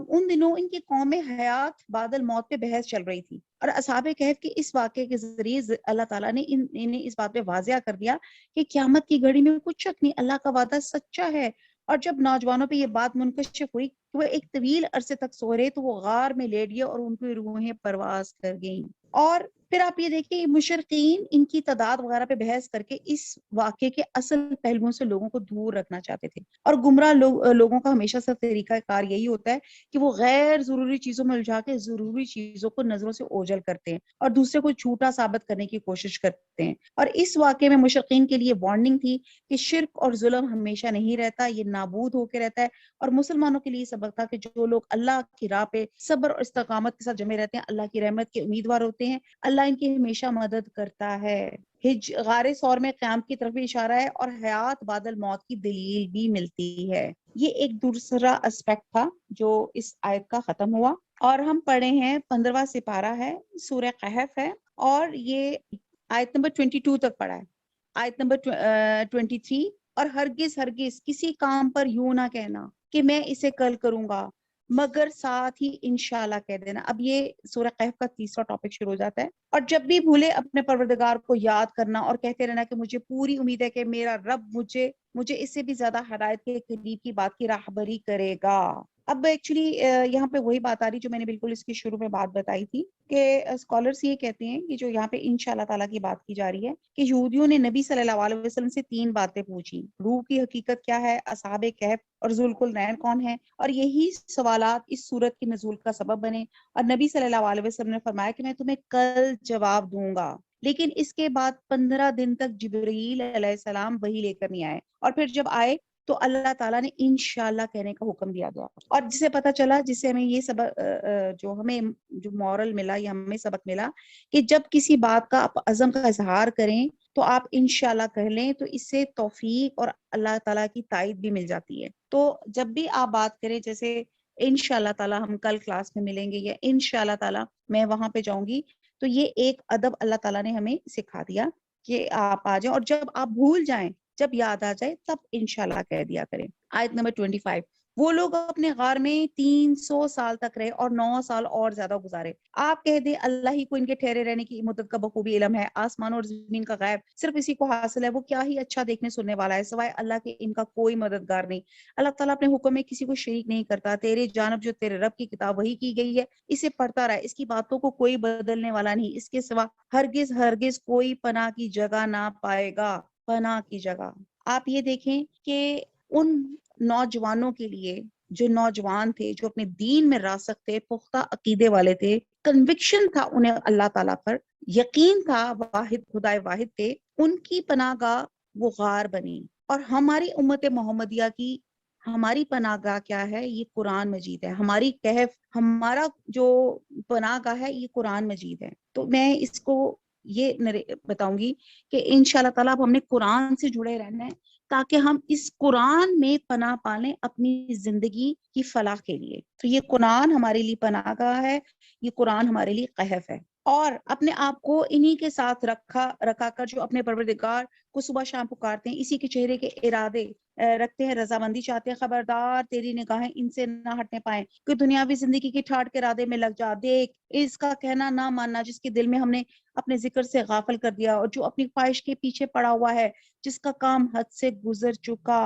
ان دنوں ان کی قوم حیات بعد الموت پہ بحث چل رہی تھی، اور اصحاب کہف کے اس واقعے کے ذریعے اللہ تعالیٰ نے انہیں اس بات پہ واضح کر دیا کہ قیامت کی گھڑی میں کچھ شک نہیں، اللہ کا وعدہ سچا ہے. اور جب نوجوانوں پہ یہ بات منکشف ہوئی کہ وہ ایک طویل عرصے تک سو رہے تو وہ غار میں لیٹ گئے اور ان کی روحیں پرواز کر گئیں. اور پھر آپ یہ دیکھیں مشرقین ان کی تعداد وغیرہ پہ بحث کر کے اس واقعے کے اصل پہلوؤں سے لوگوں کو دور رکھنا چاہتے تھے. اور گمراہ لوگوں کا ہمیشہ سے طریقہ کار یہی ہوتا ہے کہ وہ غیر ضروری چیزوں میں الجھا کے ضروری چیزوں کو نظروں سے اوجھل کرتے ہیں اور دوسرے کو جھوٹا ثابت کرنے کی کوشش کرتے ہیں. اور اس واقعے میں مشرقین کے لیے وارننگ تھی کہ شرک اور ظلم ہمیشہ نہیں رہتا، یہ نابود ہو کے رہتا ہے. اور مسلمانوں کے لیے سبق تھا کہ جو لوگ اللہ کی راہ پہ صبر اور استقامت کے ساتھ جمے رہتے ہیں، اللہ کی رحمت کے امیدوار ہوتے ہیں، اللہ ان کی ہمیشہ مدد کرتا ہے. غار ثور میں قیام کی طرف بھی اشارہ ہے اور حیات بعد الموت کی دلیل بھی ملتی ہے. یہ ایک دوسرا اسپیکٹ تھا جو اس آیت کا ختم ہوا. اور ہم پڑھے ہیں 15واں سپارہ ہے، سورہ کہف ہے، اور یہ آیت نمبر 22 تک پڑھا ہے. آیت نمبر 23، اور ہرگز ہرگز کسی کام پر یوں نہ کہنا کہ میں اسے کل کروں گا، مگر ساتھ ہی انشاءاللہ کہہ دینا. اب یہ سورہ کہف کا تیسرا ٹاپک شروع ہو جاتا ہے. اور جب بھی بھولے اپنے پروردگار کو یاد کرنا اور کہتے رہنا کہ مجھے پوری امید ہے کہ میرا رب مجھے اس سے بھی زیادہ ہدایت کے قریب کی بات کی راہبری کرے گا. اب ایکچولی یہاں پہ وہی بات آ رہی جو میں نے بالکل اس کی شروع میں بات بتائی تھی کہ اسکالرس یہ کہتے ہیں کہ جو یہاں پہ انشاءاللہ تعالیٰ کی بات کی جا رہی ہے کہ یہودیوں نے نبی صلی اللہ علیہ وسلم سے 3 باتیں پوچھی: روح کی حقیقت کیا ہے، اصحاب کہف اور ذوالقرنین کون ہے. اور یہی سوالات اس سورت کی نزول کا سبب بنے، اور نبی صلی اللہ علیہ وسلم نے فرمایا کہ میں تمہیں کل جواب دوں گا. لیکن اس کے بعد 15 دن تک جبرائیل علیہ السلام وحی لے کر نہیں آئے، اور پھر جب آئے تو اللہ تعالیٰ نے انشاءاللہ کہنے کا حکم دیا گیا. اور جسے پتہ چلا، جس سے ہمیں یہ سبق جو مورل ملا یا ہمیں سبق ملا کہ جب کسی بات کا آپ عزم کا اظہار کریں تو آپ انشاءاللہ کہہ لیں، تو اس سے توفیق اور اللہ تعالیٰ کی تائید بھی مل جاتی ہے. تو جب بھی آپ بات کریں، جیسے انشاءاللہ تعالیٰ ہم کل کلاس میں ملیں گے یا انشاءاللہ تعالیٰ میں وہاں پہ جاؤں گی، تو یہ ایک ادب اللہ تعالیٰ نے ہمیں سکھا دیا کہ آپ آ جائیں، اور جب آپ بھول جائیں، جب یاد آ جائے تب انشاءاللہ کہہ دیا کریں. آیت نمبر 25، وہ لوگ اپنے غار میں 300 سال تک رہے اور 9 سال اور زیادہ گزارے. آپ کہہ دیں اللہ ہی کو ان کے ٹھہرے رہنے کی مدت کا بخوبی علم ہے، آسمان اور زمین کا غیب صرف اسی کو حاصل ہے، وہ کیا ہی اچھا دیکھنے سننے والا ہے، سوائے اللہ کے ان کا کوئی مددگار نہیں. اللہ تعالیٰ اپنے حکم میں کسی کو شریک نہیں کرتا. تیرے جانب جو تیرے رب کی کتاب وحی کی گئی ہے، اسے پڑھتا رہا، اس کی باتوں کو کوئی بدلنے والا نہیں، اس کے سوا ہرگز ہرگز کوئی پناہ کی جگہ نہ پائے گا. پناہ کی جگہ آپ یہ دیکھیں کہ ان نوجوانوں کے لیے، جو نوجوان تھے، جو اپنے دین میں راسخ تھے، پختہ عقیدے والے تھے، کنوکشن تھا انہیں اللہ تعالیٰ پر، یقین تھا واحد خدائے واحد تھے، ان کی پناہ گاہ وہ غار بنی. اور ہماری امت محمدیہ کی ہماری پناہ گاہ کیا ہے؟ یہ قرآن مجید ہے. ہماری کہف، ہمارا جو پناہ گاہ ہے یہ قرآن مجید ہے. تو میں اس کو یہ بتاؤں گی کہ انشاءاللہ تعالیٰ اب ہم نے قرآن سے جڑے رہنا ہے تاکہ ہم اس قرآن میں پناہ پالیں اپنی زندگی کی فلاح کے لیے. تو یہ قرآن ہمارے لیے پناہ گاہ ہے، یہ قرآن ہمارے لیے کہف ہے. اور اپنے آپ کو انہی کے ساتھ رکھا کر جو اپنے پروردگار کو صبح شام پکارتے ہیں، اسی کے چہرے کے ارادے رکھتے ہیں، رضامندی چاہتے ہیں، خبردار تیری نگاہیں ان سے نہ ہٹنے پائیں کہ دنیاوی زندگی کی ٹھاٹ کے ارادے میں لگ جا۔ دیکھ اس کا کہنا نہ ماننا جس کے دل میں ہم نے اپنے ذکر سے غافل کر دیا، اور جو اپنی خواہش کے پیچھے پڑا ہوا ہے، جس کا کام حد سے گزر چکا۔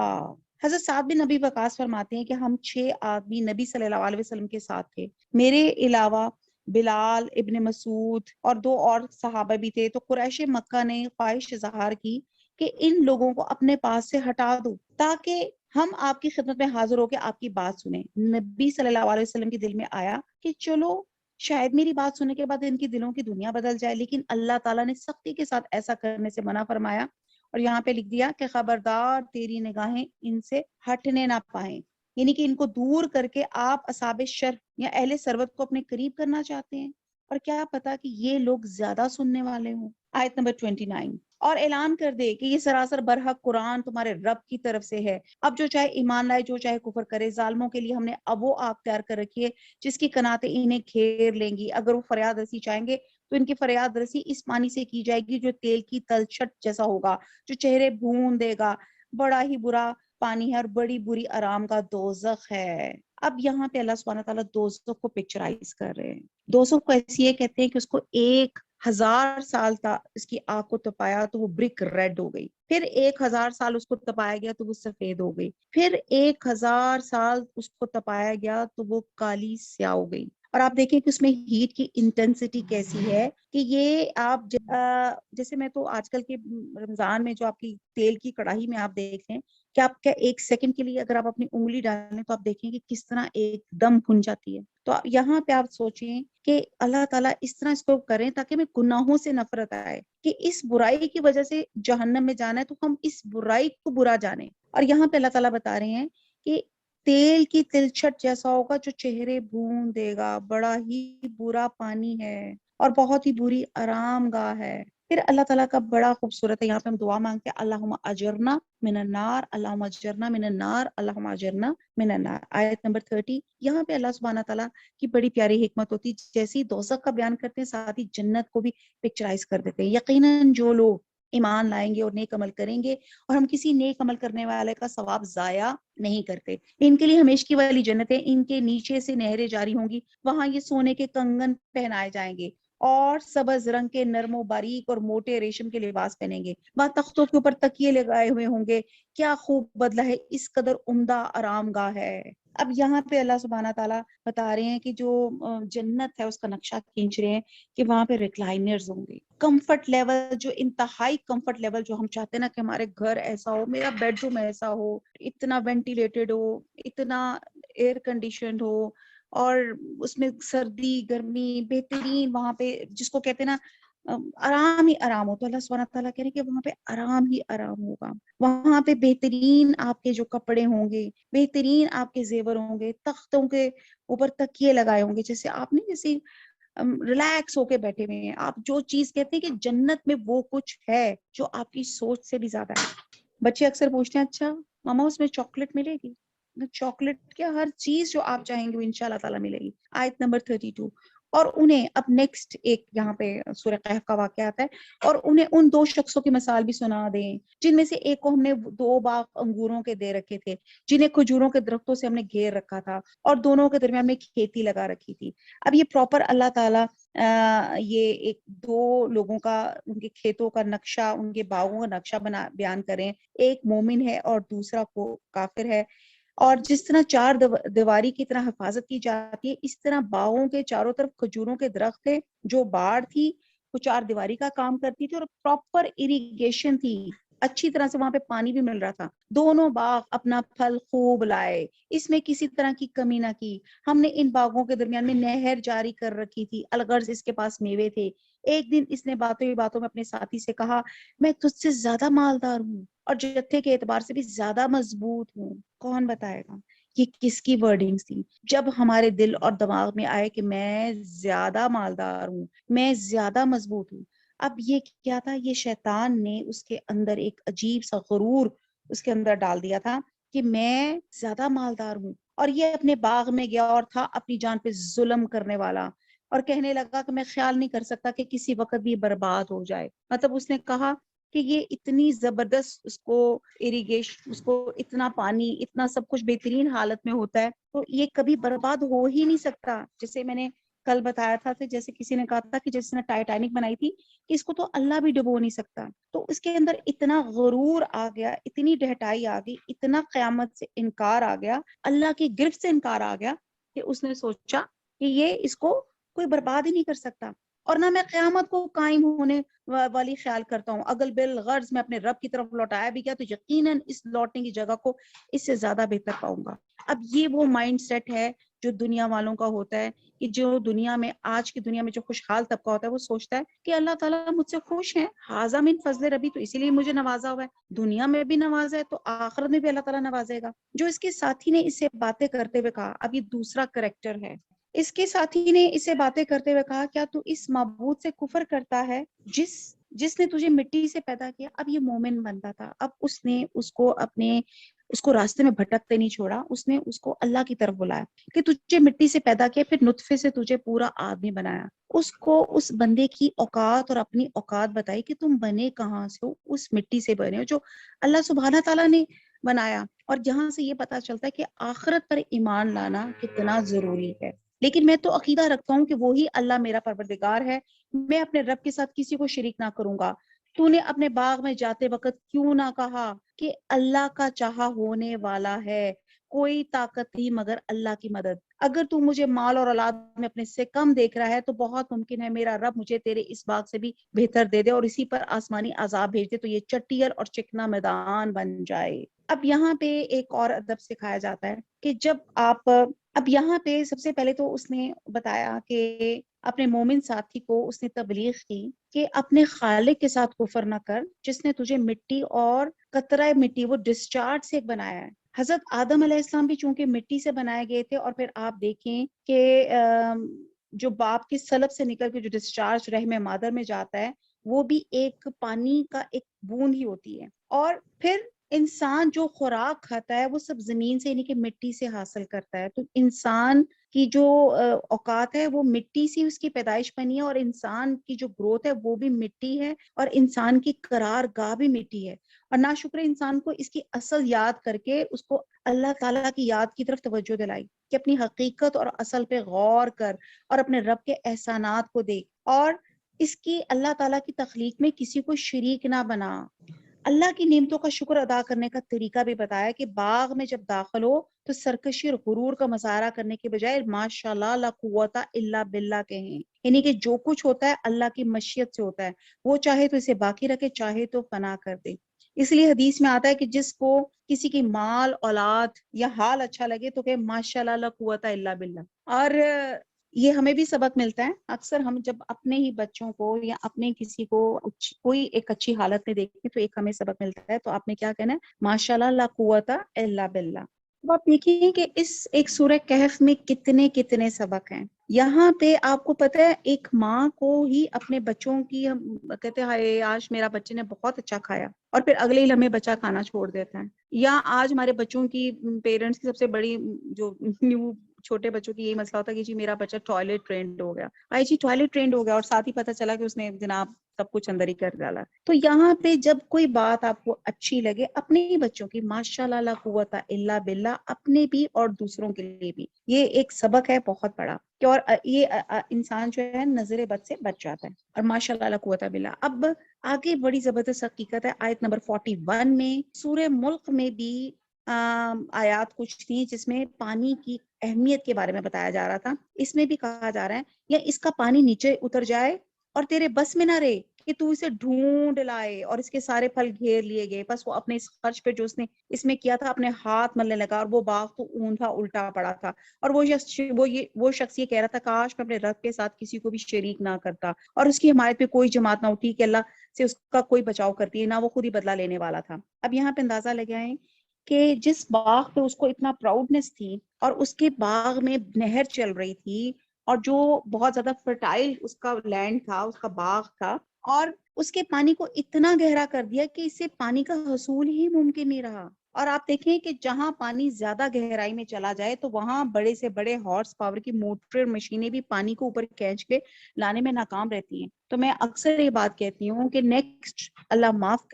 حضرت سعد بن نبی وقاص فرماتے ہیں کہ ہم 6 آدمی نبی صلی اللہ علیہ وسلم کے ساتھ تھے، میرے علاوہ بلال، ابن مسعود اور 2 اور صحابہ بھی تھے۔ تو قریش مکہ نے خواہش اظہار کی کہ ان لوگوں کو اپنے پاس سے ہٹا دو تاکہ ہم آپ کی خدمت میں حاضر ہو کے آپ کی بات سنیں۔ نبی صلی اللہ علیہ وسلم کے دل میں آیا کہ چلو شاید میری بات سننے کے بعد ان کی دلوں کی دنیا بدل جائے، لیکن اللہ تعالیٰ نے سختی کے ساتھ ایسا کرنے سے منع فرمایا، اور یہاں پہ لکھ دیا کہ خبردار تیری نگاہیں ان سے ہٹنے نہ پائیں، یعنی کہ ان کو دور کر کے آپ اصحاب شر یا اہل ثروت کو اپنے قریب کرنا چاہتے ہیں، اور کیا پتا کہ یہ لوگ زیادہ سننے والے ہوں۔ آیت نمبر 29، اور اعلان کر دے کہ یہ سراسر برحق قرآن تمہارے رب کی طرف سے ہے، اب جو چاہے ایمان لائے جو چاہے کفر کرے، ظالموں کے لیے ہم نے اب وہ آگ تیار کر رکھی ہے جس کی قناتیں انہیں گھیر لیں گی، اگر وہ فریاد رسی چاہیں گے تو ان کی فریاد رسی اس پانی سے کی جائے گی جو تیل کی تلچھٹ جیسا ہوگا، جو چہرے بھون دے گا، بڑا ہی برا پانی ہے اور بڑی بری آرام کا دوزخ ہے۔ اب یہاں پہ اللہ سبحانہ تعالیٰ دوزخ کو پکچرائز کر رہے ہیں۔ دوزخ کو ایسی یہ کہتے ہیں کہ اس کو 1000 سال تک اس کی آگ کو تپایا تو وہ برک ریڈ ہو گئی، پھر 1000 سال اس کو تپایا گیا تو وہ سفید ہو گئی، پھر 1000 سال اس کو تپایا گیا تو وہ کالی سیاہ ہو گئی۔ اور آپ دیکھیں کہ اس میں ہیٹ کی انٹینسٹی کیسی ہے کہ یہ آپ جیسے میں تو آج کل کے رمضان میں جو آپ کی تیل کی کڑاہی میں آپ دیکھ لیں کہ آپ کیا 1 سیکنڈ کے لیے اگر آپ اپنی انگلی ڈالیں تو آپ دیکھیں کہ کس طرح ایک دم بھن جاتی ہے۔ تو یہاں پہ آپ سوچیں کہ اللہ تعالیٰ اس طرح اس کو کریں تاکہ ہمیں گناہوں سے نفرت آئے کہ اس برائی کی وجہ سے جہنم میں جانا ہے تو ہم اس برائی کو برا جانیں۔ اور یہاں پہ اللہ تعالیٰ بتا رہے ہیں کہ تیل کی تلچھٹ جیسا ہوگا جو چہرے بھون دے گا، بڑا ہی برا پانی ہے اور بہت ہی بری آرام گاہ ہے۔ پھر اللہ تعالیٰ کا بڑا خوبصورت ہے، یہاں پہ ہم دعا مانگتے ہیں اللہم اجرنا من النار، اللہم اجرنا من النار، اللہم اجرنا من النار۔ آیت نمبر 30، یہاں پہ اللہ سبحانہ تعالیٰ کی بڑی پیاری حکمت ہوتی ہے، جیسے دوزخ کا بیان کرتے ہیں ساتھ ہی جنت کو بھی پکچرائز کر دیتے ہیں۔ یقیناً جو لوگ ایمان لائیں گے اور نیک عمل کریں گے، اور ہم کسی نیک عمل کرنے والے کا ثواب ضائع نہیں کرتے، ان کے لیے ہمیشگی والی جنتیں، ان کے نیچے سے نہریں جاری ہوں گی، وہاں یہ سونے کے کنگن پہنائے جائیں گے اور سبز رنگ کے نرم و باریک اور موٹے ریشم کے لباس پہنیں گے، وہاں تختوں کے اوپر تکیے لگائے ہوئے ہوں گے، کیا خوب بدلہ ہے، اس قدر عمدہ آرام گاہ ہے۔ اب یہاں پہ اللہ سبحانہ تعالیٰ بتا رہے ہیں کہ جو جنت ہے اس کا نقشہ کھینچ رہے ہیں کہ وہاں پہ ریکلائنرز ہوں گے، کمفرٹ لیول، جو انتہائی کمفرٹ لیول جو ہم چاہتے ہیں نا کہ ہمارے گھر ایسا ہو، میرا بیڈ روم ایسا ہو، اتنا وینٹیلیٹڈ ہو، اتنا ایئر کنڈیشنڈ ہو، اور اس میں سردی گرمی بہترین، وہاں پہ جس کو کہتے ہیں نا آرام ہی آرام ہو، تو اللہ سبحانہ تعالیٰ کہہ رہے ہیں کہ وہاں پہ آرام ہی آرام ہوگا، وہاں پہ بہترین آپ کے جو کپڑے ہوں گے، بہترین آپ کے زیور ہوں گے، تختوں کے اوپر تکیے لگائے ہوں گے، جیسے آپ نے جیسے ریلیکس ہو کے بیٹھے ہوئے ہیں آپ، جو چیز کہتے ہیں کہ جنت میں وہ کچھ ہے جو آپ کی سوچ سے بھی زیادہ ہے۔ بچے اکثر پوچھتے ہیں اچھا ماما اس میں چاکلیٹ ملے گی؟ چاکلیٹ کیا، ہر چیز جو آپ چاہیں گے وہ انشاءاللہ تعالیٰ ملے گی۔ آیت نمبر 32، اور انہیں اب نیکسٹ ایک یہاں پہ سورہ کہف کا واقعہ آتا ہے، اور انہیں ان 2 شخصوں کی مثال بھی سنا دیں جن میں سے ایک کو ہم نے 2 باغ انگوروں کے دے رکھے تھے جنہیں کھجوروں کے درختوں سے ہم نے گھیر رکھا تھا، اور دونوں کے درمیان میں کھیتی لگا رکھی تھی۔ اب یہ پراپر اللہ تعالیٰ یہ ایک 2 لوگوں کا، ان کے کھیتوں کا نقشہ، ان کے باغوں کا نقشہ بیان کریں، ایک مومن ہے اور دوسرا کو کافر ہے، اور جس طرح 4 دیواری کی طرح حفاظت کی جاتی ہے، اس طرح باغوں کے چاروں طرف کھجوروں کے درخت تھے، جو باڑ تھی وہ 4 دیواری کا کام کرتی تھی، اور پراپر اریگیشن تھی، اچھی طرح سے وہاں پہ پانی بھی مل رہا تھا، دونوں باغ اپنا پھل خوب لائے، اس میں کسی طرح کی کمی نہ کی، ہم نے ان باغوں کے درمیان میں نہر جاری کر رکھی تھی، الغرض اس کے پاس میوے تھے۔ ایک دن اس نے باتوں ہی باتوں میں اپنے ساتھی سے کہا میں تجھ سے زیادہ مالدار ہوں اور جتھے کے اعتبار سے بھی زیادہ مضبوط ہوں۔ کون بتائے گا یہ کس کی ورڈنگز تھی؟ جب ہمارے دل اور دماغ میں آئے کہ میں زیادہ مالدار ہوں، میں زیادہ مضبوط ہوں، اب یہ کیا تھا، یہ شیطان نے اس کے اندر ایک عجیب سا غرور اس کے اندر ڈال دیا تھا کہ میں زیادہ مالدار ہوں، اور یہ اپنے باغ میں گیا اور تھا اپنی جان پہ ظلم کرنے والا، اور کہنے لگا کہ میں خیال نہیں کر سکتا کہ کسی وقت بھی برباد ہو جائے. مطلب اس نے کہا کہ یہ اتنی زبردست اس کو اریگیشن، اس کو اتنا پانی، اتنا سب کچھ بہترین حالت میں ہوتا ہے تو یہ کبھی برباد ہو ہی نہیں سکتا. جیسے میں نے کل بتایا تھا کہ جیسے کسی نے کہا تھا کہ جس نے ٹائٹینک بنائی تھی کہ اس کو تو اللہ بھی ڈبو نہیں سکتا. تو اس کے اندر اتنا غرور آ گیا، اتنی ڈہٹائی آ گئی، اتنا قیامت سے انکار آ گیا، اللہ کی گرفت سے انکار آ گیا کہ اس نے سوچا کہ یہ اس کو کوئی برباد ہی نہیں کر سکتا. اور نہ میں قیامت کو قائم ہونے والی خیال کرتا ہوں. اگر بالغرض میں اپنے رب کی طرف لوٹایا بھی گیا تو یقیناً اس لوٹنے کی جگہ کو اس سے زیادہ بہتر پاؤں گا. اب یہ وہ مائنڈ سیٹ ہے جو دنیا والوں کا ہوتا ہے کہ جو دنیا میں، آج کی دنیا میں جو خوشحال طبقہ ہوتا ہے وہ سوچتا ہے کہ اللہ تعالیٰ مجھ سے خوش ہیں، ھذا من فضل ربی، تو اسی لیے مجھے نوازا ہوا ہے، دنیا میں بھی نوازا ہے تو آخرت میں بھی اللہ تعالیٰ نوازے گا. جو اس کے ساتھی نے اسے باتیں کرتے ہوئے کہا، اب یہ دوسرا کریکٹر ہے، اس کے ساتھی نے اسے باتیں کرتے ہوئے کہا کیا تو اس معبود سے کفر کرتا ہے جس نے تجھے مٹی سے پیدا کیا. اب یہ مومن بنتا تھا، اب اس نے اس کو راستے میں بھٹکتے نہیں چھوڑا، اس نے اس کو اللہ کی طرف بلایا کہ تجھے مٹی سے پیدا کیا، پھر نطفے سے تجھے پورا آدمی بنایا. اس کو اس بندے کی اوقات اور اپنی اوقات بتائی کہ تم بنے کہاں سے ہو، اس مٹی سے بنے ہو جو اللہ سبحانہ تعالیٰ نے بنایا. اور جہاں سے یہ پتا چلتا ہے کہ آخرت پر ایمان لانا کتنا ضروری ہے. لیکن میں تو عقیدہ رکھتا ہوں کہ وہی اللہ میرا پروردگار ہے، میں اپنے رب کے ساتھ کسی کو شریک نہ کروں گا. تو نے اپنے باغ میں جاتے وقت کیوں نہ کہا کہ اللہ کا چاہا ہونے والا ہے، کوئی طاقت نہیں مگر اللہ کی مدد. اگر تو مجھے مال اور اولاد میں اپنے سے کم دیکھ رہا ہے تو بہت ممکن ہے میرا رب مجھے تیرے اس باغ سے بھی بہتر دے دے اور اسی پر آسمانی عذاب بھیج دے تو یہ چٹیل اور چکنا میدان بن جائے. اب یہاں پہ ایک اور ادب سکھایا جاتا ہے کہ جب آپ، اب یہاں پہ سب سے پہلے تو اس نے بتایا کہ اپنے مومن ساتھی کو اس نے تبلیغ کی کہ اپنے خالق کے ساتھ کفر نہ کر جس نے تجھے مٹی اور قطرہ مٹی، وہ ڈسچارج سے بنایا ہے. حضرت آدم علیہ السلام بھی چونکہ مٹی سے بنائے گئے تھے، اور پھر آپ دیکھیں کہ جو باپ کی سلب سے نکل کے جو ڈسچارج رحم مادر میں جاتا ہے وہ بھی ایک پانی کا ایک بوند ہی ہوتی ہے. اور پھر انسان جو خوراک کھاتا ہے وہ سب زمین سے یعنی کہ مٹی سے حاصل کرتا ہے. تو انسان کی جو اوقات ہے وہ مٹی سے اس کی پیدائش بنی ہے، اور انسان کی جو گروتھ ہے وہ بھی مٹی ہے، اور انسان کی قرار گاہ بھی مٹی ہے. اور ناشکر انسان کو اس کی اصل یاد کر کے اس کو اللہ تعالیٰ کی یاد کی طرف توجہ دلائی کہ اپنی حقیقت اور اصل پہ غور کر اور اپنے رب کے احسانات کو دیکھ، اور اس کی اللہ تعالیٰ کی تخلیق میں کسی کو شریک نہ بنا. اللہ کی نعمتوں کا شکر ادا کرنے کا طریقہ بھی بتایا کہ باغ میں جب داخل ہو تو سرکشی اور غرور کا مظاہرہ کرنے کے بجائے ماشاءاللہ لا قوت الا باللہ کہیں، یعنی کہ جو کچھ ہوتا ہے اللہ کی مشیت سے ہوتا ہے، وہ چاہے تو اسے باقی رکھے، چاہے تو فنا کر دے. اس لیے حدیث میں آتا ہے کہ جس کو کسی کی مال، اولاد یا حال اچھا لگے تو کہ ماشاءاللہ لا قوت الا باللہ. اور یہ ہمیں بھی سبق ملتا ہے. اکثر ہم جب اپنے ہی بچوں کو یا اپنے کسی کو کوئی ایک اچھی حالت میں دیکھیں تو ایک ہمیں سبق ملتا ہے تو آپ نے کیا کہنا ہے؟ ماشاءاللہ لا قوت الا باللہ. اب آپ دیکھیں کہ اس ایک سورہ کہف میں کتنے سبق ہیں. یہاں پہ آپ کو پتہ ہے ایک ماں کو ہی اپنے بچوں کی، ہم کہتے ہیں آج میرا بچے نے بہت اچھا کھایا، اور پھر اگلے ہی لمحے بچہ کھانا چھوڑ دیتا ہے. یا آج ہمارے بچوں کی پیرنٹس کی سب سے بڑی جو نیو چھوٹے بچوں کی یہی مسئلہ ہوتا ہے کہ جی میرا بچہ ٹوائلٹ ٹرینڈ ہو گیا، جی ٹوائلٹ ٹرینڈ ہو گیا، اور ساتھ ہی پتہ چلا کہ اس نے جناب سب کچھ اندر ہی کر ڈالا. تو یہاں پہ جب کوئی بات آپ کو اچھی لگے اپنے ہی بچوں کی ماشاءاللہ لا قوت الا باللہ، اپنے بھی اور دوسروں کے لیے بھی، یہ ایک سبق ہے بہت بڑا کہ اور یہ انسان جو ہے نظر بد سے بچ جاتا ہے. اور ماشاءاللہ لا قوت باللہ. اب آگے بڑی زبردست حقیقت ہے آیت نمبر 41 میں. سورہ ملک میں بھی آیات کچھ تھی جس میں پانی کی اہمیت کے بارے میں بتایا جا رہا تھا. اس میں بھی کہا جا رہا ہے یا اس کا پانی نیچے اتر جائے اور تیرے بس میں نہ رہے کہ تو اسے ڈھونڈ لائے، اور اس کے سارے پھل گھیر لیے گئے. بس وہ اپنے اس خرچ پہ جو اس نے اس میں کیا تھا اپنے ہاتھ ملنے لگا، اور وہ باغ تو اونٹا الٹا پڑا تھا. اور وہ شخص یہ کہہ رہا تھا کاش میں اپنے رب کے ساتھ کسی کو بھی شریک نہ کرتا، اور اس کی حمایت پہ کوئی جماعت نہ اٹھی کہ اللہ سے اس کا کوئی بچاؤ کرتی ہے، نہ وہ خود ہی بدلہ لینے والا تھا. اب یہاں پہ اندازہ لگائیں کہ جس باغ پہ اس کو اتنا پراؤڈنس تھی، اور اس کے باغ میں نہر چل رہی تھی، اور جو بہت زیادہ فرٹائل اس کا لینڈ تھا، اس کا باغ تھا، اور اس کے پانی کو اتنا گہرا کر دیا کہ اس سے پانی کا حصول ہی ممکن نہیں رہا. اور آپ دیکھیں کہ جہاں پانی زیادہ گہرائی میں چلا جائے تو وہاں بڑے سے بڑے ہارس پاور کی موٹر مشینیں بھی پانی کو اوپر کھینچ کے لانے میں ناکام رہتی ہیں. تو میں اکثر یہ بات کہتی ہوں کہ نیکسٹ اللہ معاف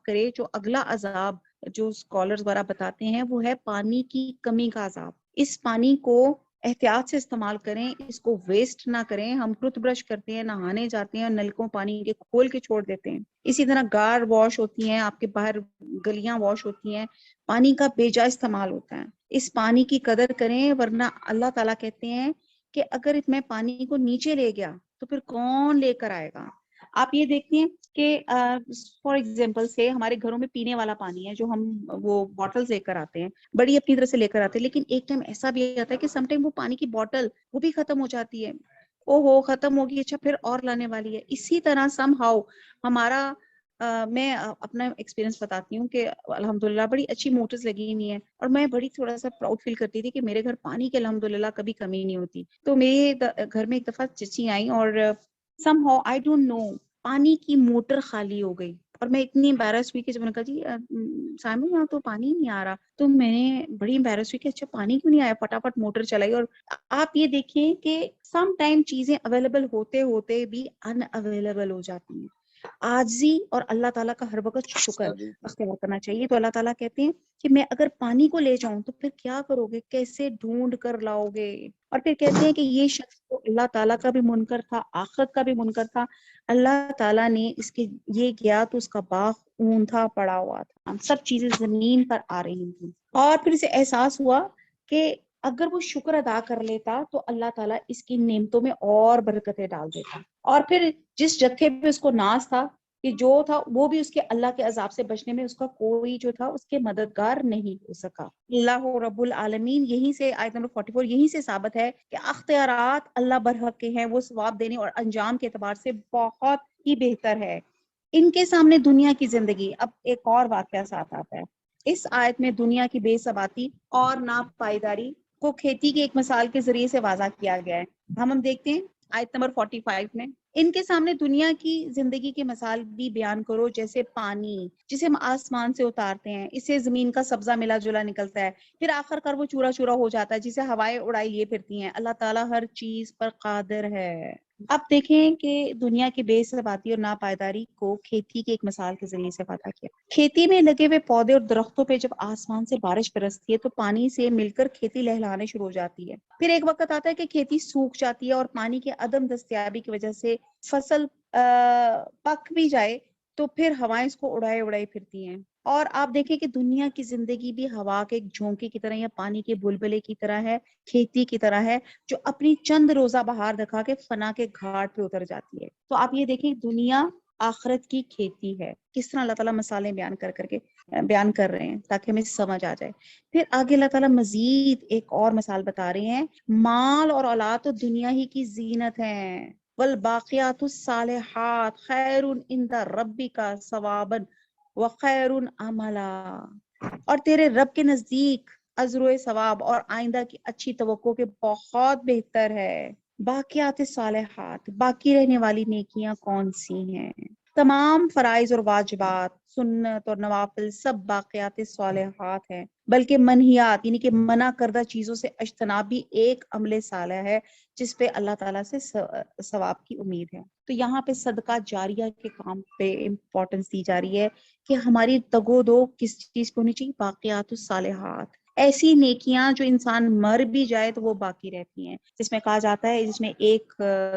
کرے جو اگلا عذاب جو اسکالرز وغیرہ بتاتے ہیں وہ ہے پانی کی کمی کا عذاب. اس پانی کو احتیاط سے استعمال کریں، اس کو ویسٹ نہ کریں. ہم ٹوتھ برش کرتے ہیں، نہانے جاتے ہیں، نلکوں پانی کے کھول کے چھوڑ دیتے ہیں. اسی طرح گار واش ہوتی ہیں، آپ کے باہر گلیاں واش ہوتی ہیں، پانی کا بے جا استعمال ہوتا ہے. اس پانی کی قدر کریں، ورنہ اللہ تعالیٰ کہتے ہیں کہ اگر میں پانی کو نیچے لے گیا تو پھر کون لے کر آئے گا. آپ یہ دیکھتے ہیں کہ فار ایگزامپل سے ہمارے گھروں میں پینے والا پانی ہے جو ہم وہ بوٹل لے کر آتے ہیں، بڑی اپنی طرح سے لے کر آتے ہیں، لیکن ایک ٹائم ایسا بھی آتا ہے کہ سم ٹائم وہ پانی کی بوٹل وہ بھی ختم ہو جاتی ہے. او ہو ختم ہوگی، اچھا پھر اور لانے والی ہے. اسی طرح سم ہاؤ ہمارا میں اپنا ایکسپیرینس بتاتی ہوں کہ الحمدللہ بڑی اچھی موٹرز لگی ہوئی ہیں اور میں بڑی تھوڑا سا پراؤڈ فیل کرتی تھی کہ میرے گھر پانی کے الحمدللہ کبھی کمی نہیں ہوتی. تو میرے گھر میں ایک دفعہ چچی آئیں اور some how I don't know پانی کی موٹر خالی ہو گئی اور میں اتنی امبیرس ہوئی کہ جب میں نے کہا جی سائمن یہاں تو پانی نہیں آ رہا، تو میں نے بڑی امبیرس ہوئی کہ اچھا پانی کیوں نہیں آیا. فٹافٹ موٹر چلائی اور آپ یہ دیکھیں کہ سم ٹائم چیزیں اویلیبل ہوتے ہوتے بھی ان اویلیبل ہو جاتی ہیں. عاجزی اور اللہ تعالیٰ کا ہر وقت شکر اختیار کرنا چاہیے. تو اللہ تعالیٰ کہتے ہیں کہ میں اگر پانی کو لے جاؤں تو پھر کیا کرو گے، کیسے ڈھونڈ کر لاؤ گے. اور پھر کہتے ہیں کہ یہ شخص تو اللہ تعالیٰ کا بھی منکر تھا، آخرت کا بھی منکر تھا. اللہ تعالیٰ نے اس کے یہ کیا تو اس کا باغ اونٹا پڑا ہوا تھا، سب چیزیں زمین پر آ رہی تھیں. اور پھر اسے احساس ہوا کہ اگر وہ شکر ادا کر لیتا تو اللہ تعالیٰ اس کی نعمتوں میں اور برکتیں ڈال دیتا. اور پھر جس جتھے پہ اس کو ناز تھا کہ جو تھا وہ بھی اس کے اللہ کے عذاب سے بچنے میں اس کا کوئی جو تھا اس کے مددگار نہیں ہو سکا. اللہ رب العالمین یہیں سے آیت نمبر 44 یہیں سے ثابت ہے کہ اختیارات اللہ برحق کے ہیں، وہ ثواب دینے اور انجام کے اعتبار سے بہت ہی بہتر ہے. ان کے سامنے دنیا کی زندگی. اب ایک اور واقعہ ساتھ آتا ہے. اس آیت میں دنیا کی بے ثباتی اور ناپائیداری کو کھیتی کی ایک مثال کے ذریعے سے واضح کیا گیا ہے. ہم دیکھتے ہیں آیت نمبر 45 میں ان کے سامنے دنیا کی زندگی کی مثال بھی بیان کرو، جیسے پانی جسے ہم آسمان سے اتارتے ہیں، اس سے زمین کا سبزہ ملا جلا نکلتا ہے، پھر آخر کار وہ چورا چورا ہو جاتا ہے جسے ہوائیں اڑائی لیے پھرتی ہیں. اللہ تعالیٰ ہر چیز پر قادر ہے. اب دیکھیں کہ دنیا کی بے ثباتی اور ناپائیداری کو کھیتی کی ایک مثال کے ذریعے سے واضح کیا. کھیتی میں لگے ہوئے پودے اور درختوں پہ جب آسمان سے بارش برستی ہے تو پانی سے مل کر کھیتی لہلانے شروع ہو جاتی ہے. پھر ایک وقت آتا ہے کہ کھیتی سوکھ جاتی ہے اور پانی کے عدم دستیابی کی وجہ سے فصل پک بھی جائے تو پھر ہوائیں اس کو اڑائے اڑائے پھرتی ہیں. اور آپ دیکھیں کہ دنیا کی زندگی بھی ہوا کے ایک جھونکے کی طرح یا پانی کے بلبلے کی طرح ہے، کھیتی کی طرح ہے جو اپنی چند روزہ بہار دکھا کے فنا کے گھاٹ پہ اتر جاتی ہے. تو آپ یہ دیکھیں دنیا آخرت کی کھیتی ہے. کس طرح اللہ تعالیٰ مثالیں بیان کر رہے ہیں تاکہ ہمیں سمجھ آ جائے. پھر آگے اللہ تعالیٰ مزید ایک اور مثال بتا رہے ہیں. مال اور اولاد تو دنیا ہی کی زینت ہیں، والباقیات الصالحات خیر عند ربک ثوابا وخیر عملا. اور تیرے رب کے نزدیک اجر و ثواب اور آئندہ کی اچھی توقع کے بہت بہتر ہے. باقیات صالحات باقی رہنے والی نیکیاں کون سی ہیں؟ تمام فرائض اور واجبات، سنت اور نوافل سب باقیات صالحات ہیں، بلکہ منہیات یعنی کہ منع کردہ چیزوں سے اجتناب بھی ایک عمل صالح ہے جس پہ اللہ تعالیٰ سے ثواب کی امید ہے. تو یہاں پہ صدقہ جاریہ کے کام پہ امپورٹنس دی جا رہی ہے کہ ہماری تگو دو کس چیز کو ہونی چاہیے، باقیات الصالحات، ایسی نیکیاں جو انسان مر بھی جائے تو وہ باقی رہتی ہیں. جس میں کہا جاتا ہے جس میں ایک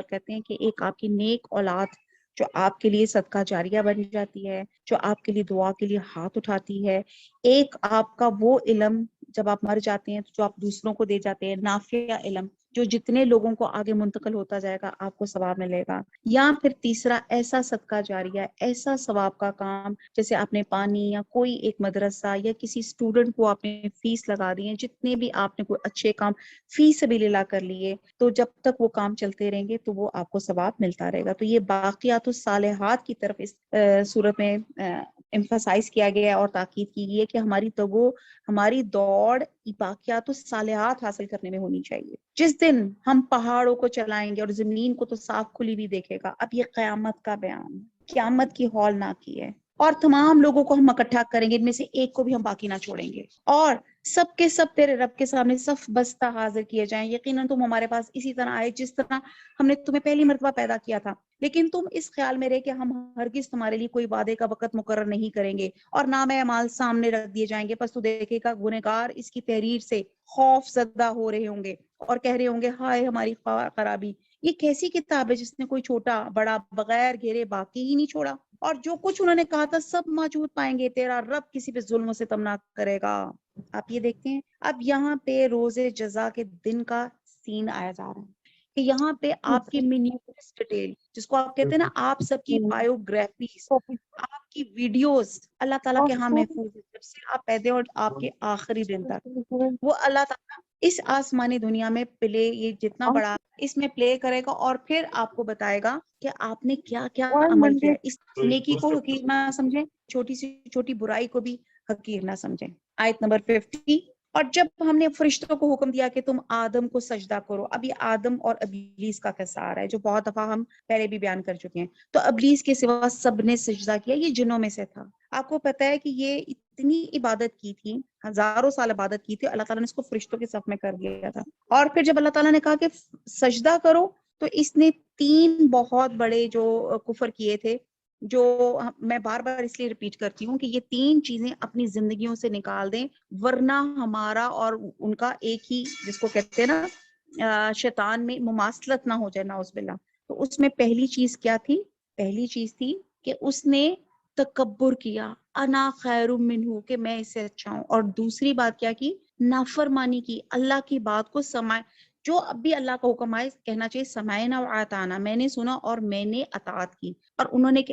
کہتے ہیں کہ ایک آپ کی نیک اولاد جو آپ کے لیے صدقہ جاریہ بن جاتی ہے، جو آپ کے لیے دعا کے لیے ہاتھ اٹھاتی ہے. ایک آپ کا وہ علم جب آپ مر جاتے ہیں تو جو آپ دوسروں کو دے جاتے ہیں، نافع علم جو جتنے لوگوں کو آگے منتقل ہوتا جائے گا آپ کو ثواب ملے گا. یا پھر تیسرا ایسا صدقہ جاریہ، ایسا ثواب کا کام جیسے آپ نے پانی یا کوئی ایک مدرسہ یا کسی اسٹوڈنٹ کو آپ نے فیس لگا دی ہے، جتنے بھی آپ نے کوئی اچھے کام فی سبیل اللہ کر لیے تو جب تک وہ کام چلتے رہیں گے تو وہ آپ کو ثواب ملتا رہے گا. تو یہ باقیات الصالحات کی طرف اس صورت میں ایمفسائز کیا گیا ہے اور تاکید کی گئی ہے کہ ہماری دوڑ باقیات الصالحات حاصل کرنے میں ہونی چاہیے. جس دن ہم پہاڑوں کو چلائیں گے اور زمین کو تو صاف کھلی بھی دیکھے گا. اب یہ قیامت کا بیان، قیامت کی ہولناکی ہے اور تمام لوگوں کو ہم اکٹھا کریں گے، ان میں سے ایک کو بھی ہم باقی نہ چھوڑیں گے، اور سب کے سب تیرے رب کے سامنے صف بستہ حاضر کیے جائیں، یقیناً تم ہمارے پاس اسی طرح آئے جس طرح ہم نے تمہیں پہلی مرتبہ پیدا کیا تھا، لیکن تم اس خیال میں رہے کہ ہم ہرگز تمہارے لیے کوئی وعدے کا وقت مقرر نہیں کریں گے، اور نام اعمال سامنے رکھ دیے جائیں گے، پس تو دیکھے گا گنہگار اس کی تحریر سے خوف زدہ ہو رہے ہوں گے اور کہہ رہے ہوں گے ہائے ہماری خرابی، یہ کیسی کتاب ہے جس نے کوئی چھوٹا بڑا بغیر گھیرے باقی ہی نہیں چھوڑا، اور جو کچھ انہوں نے کہا تھا سب موجود پائیں گے، تیرا رب کسی پہ ظلم و ستم نہ کرے گا۔ آپ یہ دیکھتے ہیں اب یہاں پہ روز جزا کے دن کا سین آیا جا رہا ہے کہ یہاں پہ آپ کی منیوٹس ڈیٹیل جس کو آپ کہتے ہیں نا، آپ سب کی بایوگرافیز، آپ کی ویڈیوز اللہ تعالیٰ کے ہاں محفوظ ہے، جب سے آپ پیدا اور آپ کے آخری دن تک وہ اللہ تعالیٰ اس آسمانی دنیا میں پلے، یہ جتنا بڑا اس میں پلے کرے گا، اور پھر آپ کو بتائے گا کہ آپ نے کیا کیا عمل کیا، اس نیکی کو حقیر نہ سمجھیں، چھوٹی سی چھوٹی برائی کو بھی حقیر نہ سمجھیں۔ آیت نمبر 50، اور جب ہم نے فرشتوں کو حکم دیا کہ تم آدم کو سجدہ کرو، اب یہ آدم اور ابلیس کا قصہ آ رہا ہے جو بہت دفعہ ہم پہلے بھی بیان کر چکے ہیں، تو ابلیس کے سوا سب نے سجدہ کیا، یہ جنوں میں سے تھا۔ آپ کو پتا ہے کہ یہ اتنی عبادت کی تھی، ہزاروں سال عبادت کی تھی، اللہ تعالیٰ نے اس کو فرشتوں کے صف میں کر دیا تھا، اور پھر جب اللہ تعالیٰ نے کہا کہ سجدہ کرو تو اس نے 3 بہت بڑے جو کفر کیے تھے، جو میں بار بار اس لیے ریپیٹ کرتی ہوں کہ یہ 3 چیزیں اپنی زندگیوں سے نکال دیں، ورنہ ہمارا اور ان کا ایک ہی جس کو کہتے ہیں نا شیطان میں مماثلت نہ ہو جائے، نعوذ باللہ۔ تو اس میں پہلی چیز کیا تھی؟ پہلی چیز تھی کہ اس نے تکبر کیا، انا خیر منہ، کہ میں اس سے اچھا ہوں، اور دوسری بات کیا کی؟ نافرمانی کی، اللہ کی بات کو سمائے، جو اب بھی اللہ کا حکم آئے کہنا چاہیے سمعنا و اطعنا، میں نے سنا اور میں نے اطاعت کی، اور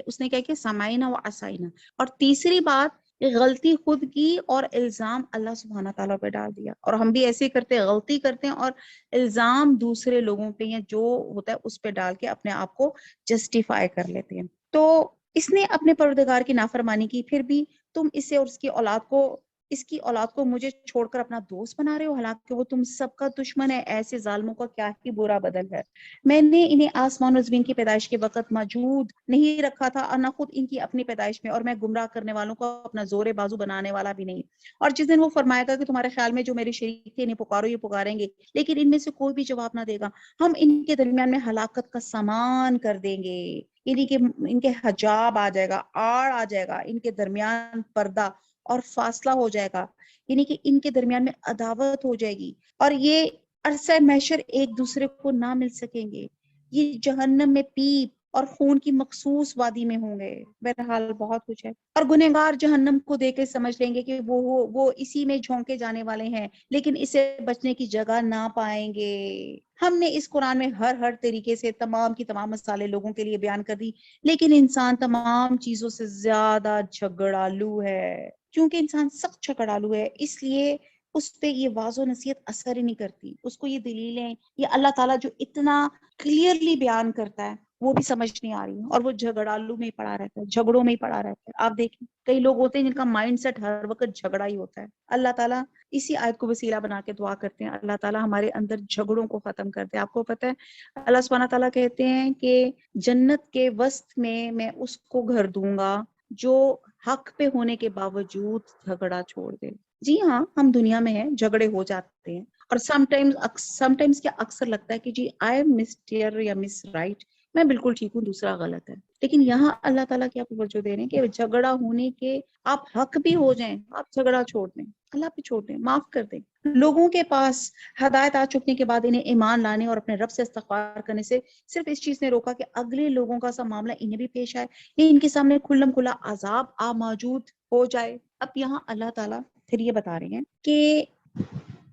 اس نے کہا کہ سمعنا و عصینا، اور تیسری بات غلطی خود کی اور الزام اللہ سبحانہ تعالیٰ پہ ڈال دیا، اور ہم بھی ایسے ہی کرتے ہیں، غلطی کرتے ہیں اور الزام دوسرے لوگوں پہ یا جو ہوتا ہے اس پہ ڈال کے اپنے آپ کو جسٹیفائی کر لیتے ہیں۔ تو اس نے اپنے پروردگار کی نافرمانی کی، پھر بھی تم اسے اور اس کی اولاد کو مجھے چھوڑ کر اپنا دوست بنا رہے ہو، حالانکہ وہ تم سب کا دشمن ہے، ایسے ظالموں کا کیا ہی برا بدل ہے۔ میں نے انہیں آسمان و زمین کی پیدائش کے وقت موجود نہیں رکھا تھا، اور نہ خود ان کی اپنی پیدائش میں، اور میں گمراہ کرنے والوں کو اپنا زور بازو بنانے والا بھی نہیں۔ اور جس دن وہ فرمائے گا کہ تمہارے خیال میں جو میرے شریک تھے انہیں پکارو، یہ پکاریں گے، لیکن ان میں سے کوئی بھی جواب نہ دے گا، ہم ان کے درمیان میں ہلاکت کا سامان کر دیں گے، یعنی کہ ان کے حجاب آ جائے گا، آڑ آ جائے گا، ان کے درمیان پردہ اور فاصلہ ہو جائے گا، یعنی کہ ان کے درمیان میں عداوت ہو جائے گی، اور یہ عرصہ محشر ایک دوسرے کو نہ مل سکیں گے، یہ جہنم میں پیپ اور خون کی مخصوص وادی میں ہوں گے۔ بہرحال بہت کچھ ہے، اور گنہگار جہنم کو دیکھ کے سمجھ لیں گے کہ وہ اسی میں جھونکے جانے والے ہیں، لیکن اسے بچنے کی جگہ نہ پائیں گے۔ ہم نے اس قرآن میں ہر طریقے سے تمام کی تمام مسالے لوگوں کے لیے بیان کر دی، لیکن انسان تمام چیزوں سے زیادہ جھگڑالو ہے، کیونکہ انسان سخت جھگڑالو ہے، اس لیے اس پہ یہ واضح نصیحت اثر ہی نہیں کرتی، اس کو یہ دلیلیں، یہ اللہ تعالیٰ جو اتنا کلیئرلی بیان کرتا ہے وہ بھی سمجھ نہیں آ رہی، اور وہ جھگڑالو میں ہی پڑا رہتا ہے، جھگڑوں میں ہی پڑا رہتا ہے۔ آپ دیکھیں کئی لوگ ہوتے ہیں جن کا مائنڈ سیٹ ہر وقت جھگڑا ہی ہوتا ہے۔ اللہ تعالیٰ اسی آیت کو وسیلہ بنا کے دعا کرتے ہیں، اللہ تعالیٰ ہمارے اندر جھگڑوں کو ختم کرتے ہیں۔ آپ کو پتہ ہے اللہ سبحانہ تعالیٰ کہتے ہیں کہ جنت کے وسط میں اس کو گھر دوں گا جو حق پہ ہونے کے باوجود جھگڑا چھوڑ دے۔ جی ہاں، ہم دنیا میں ہیں، جھگڑے ہو جاتے ہیں، اور سم ٹائمز کیا اکثر لگتا ہے کہ جی آئی ایم مسٹر یا مس رائٹ، میں بالکل ٹھیک ہوں دوسرا غلط ہے، لیکن یہاں اللہ تعالیٰ کیا توجہ دے رہے ہیں کہ جھگڑا ہونے کے آپ حق بھی ہو جائیں، آپ جھگڑا چھوڑ دیں، اللہ پہ چھوڑ دیں، معاف کر دیں۔ لوگوں کے پاس ہدایت آ چکنے کے بعد انہیں ایمان لانے اور اپنے رب سے استغفار کرنے سے صرف اس چیز نے روکا کہ اگلے لوگوں کا سا معاملہ انہیں بھی پیش آئے، یہ ان کے سامنے کھلم کھلا عذاب موجود ہو جائے۔ اب یہاں اللہ تعالیٰ پھر یہ بتا رہے ہیں کہ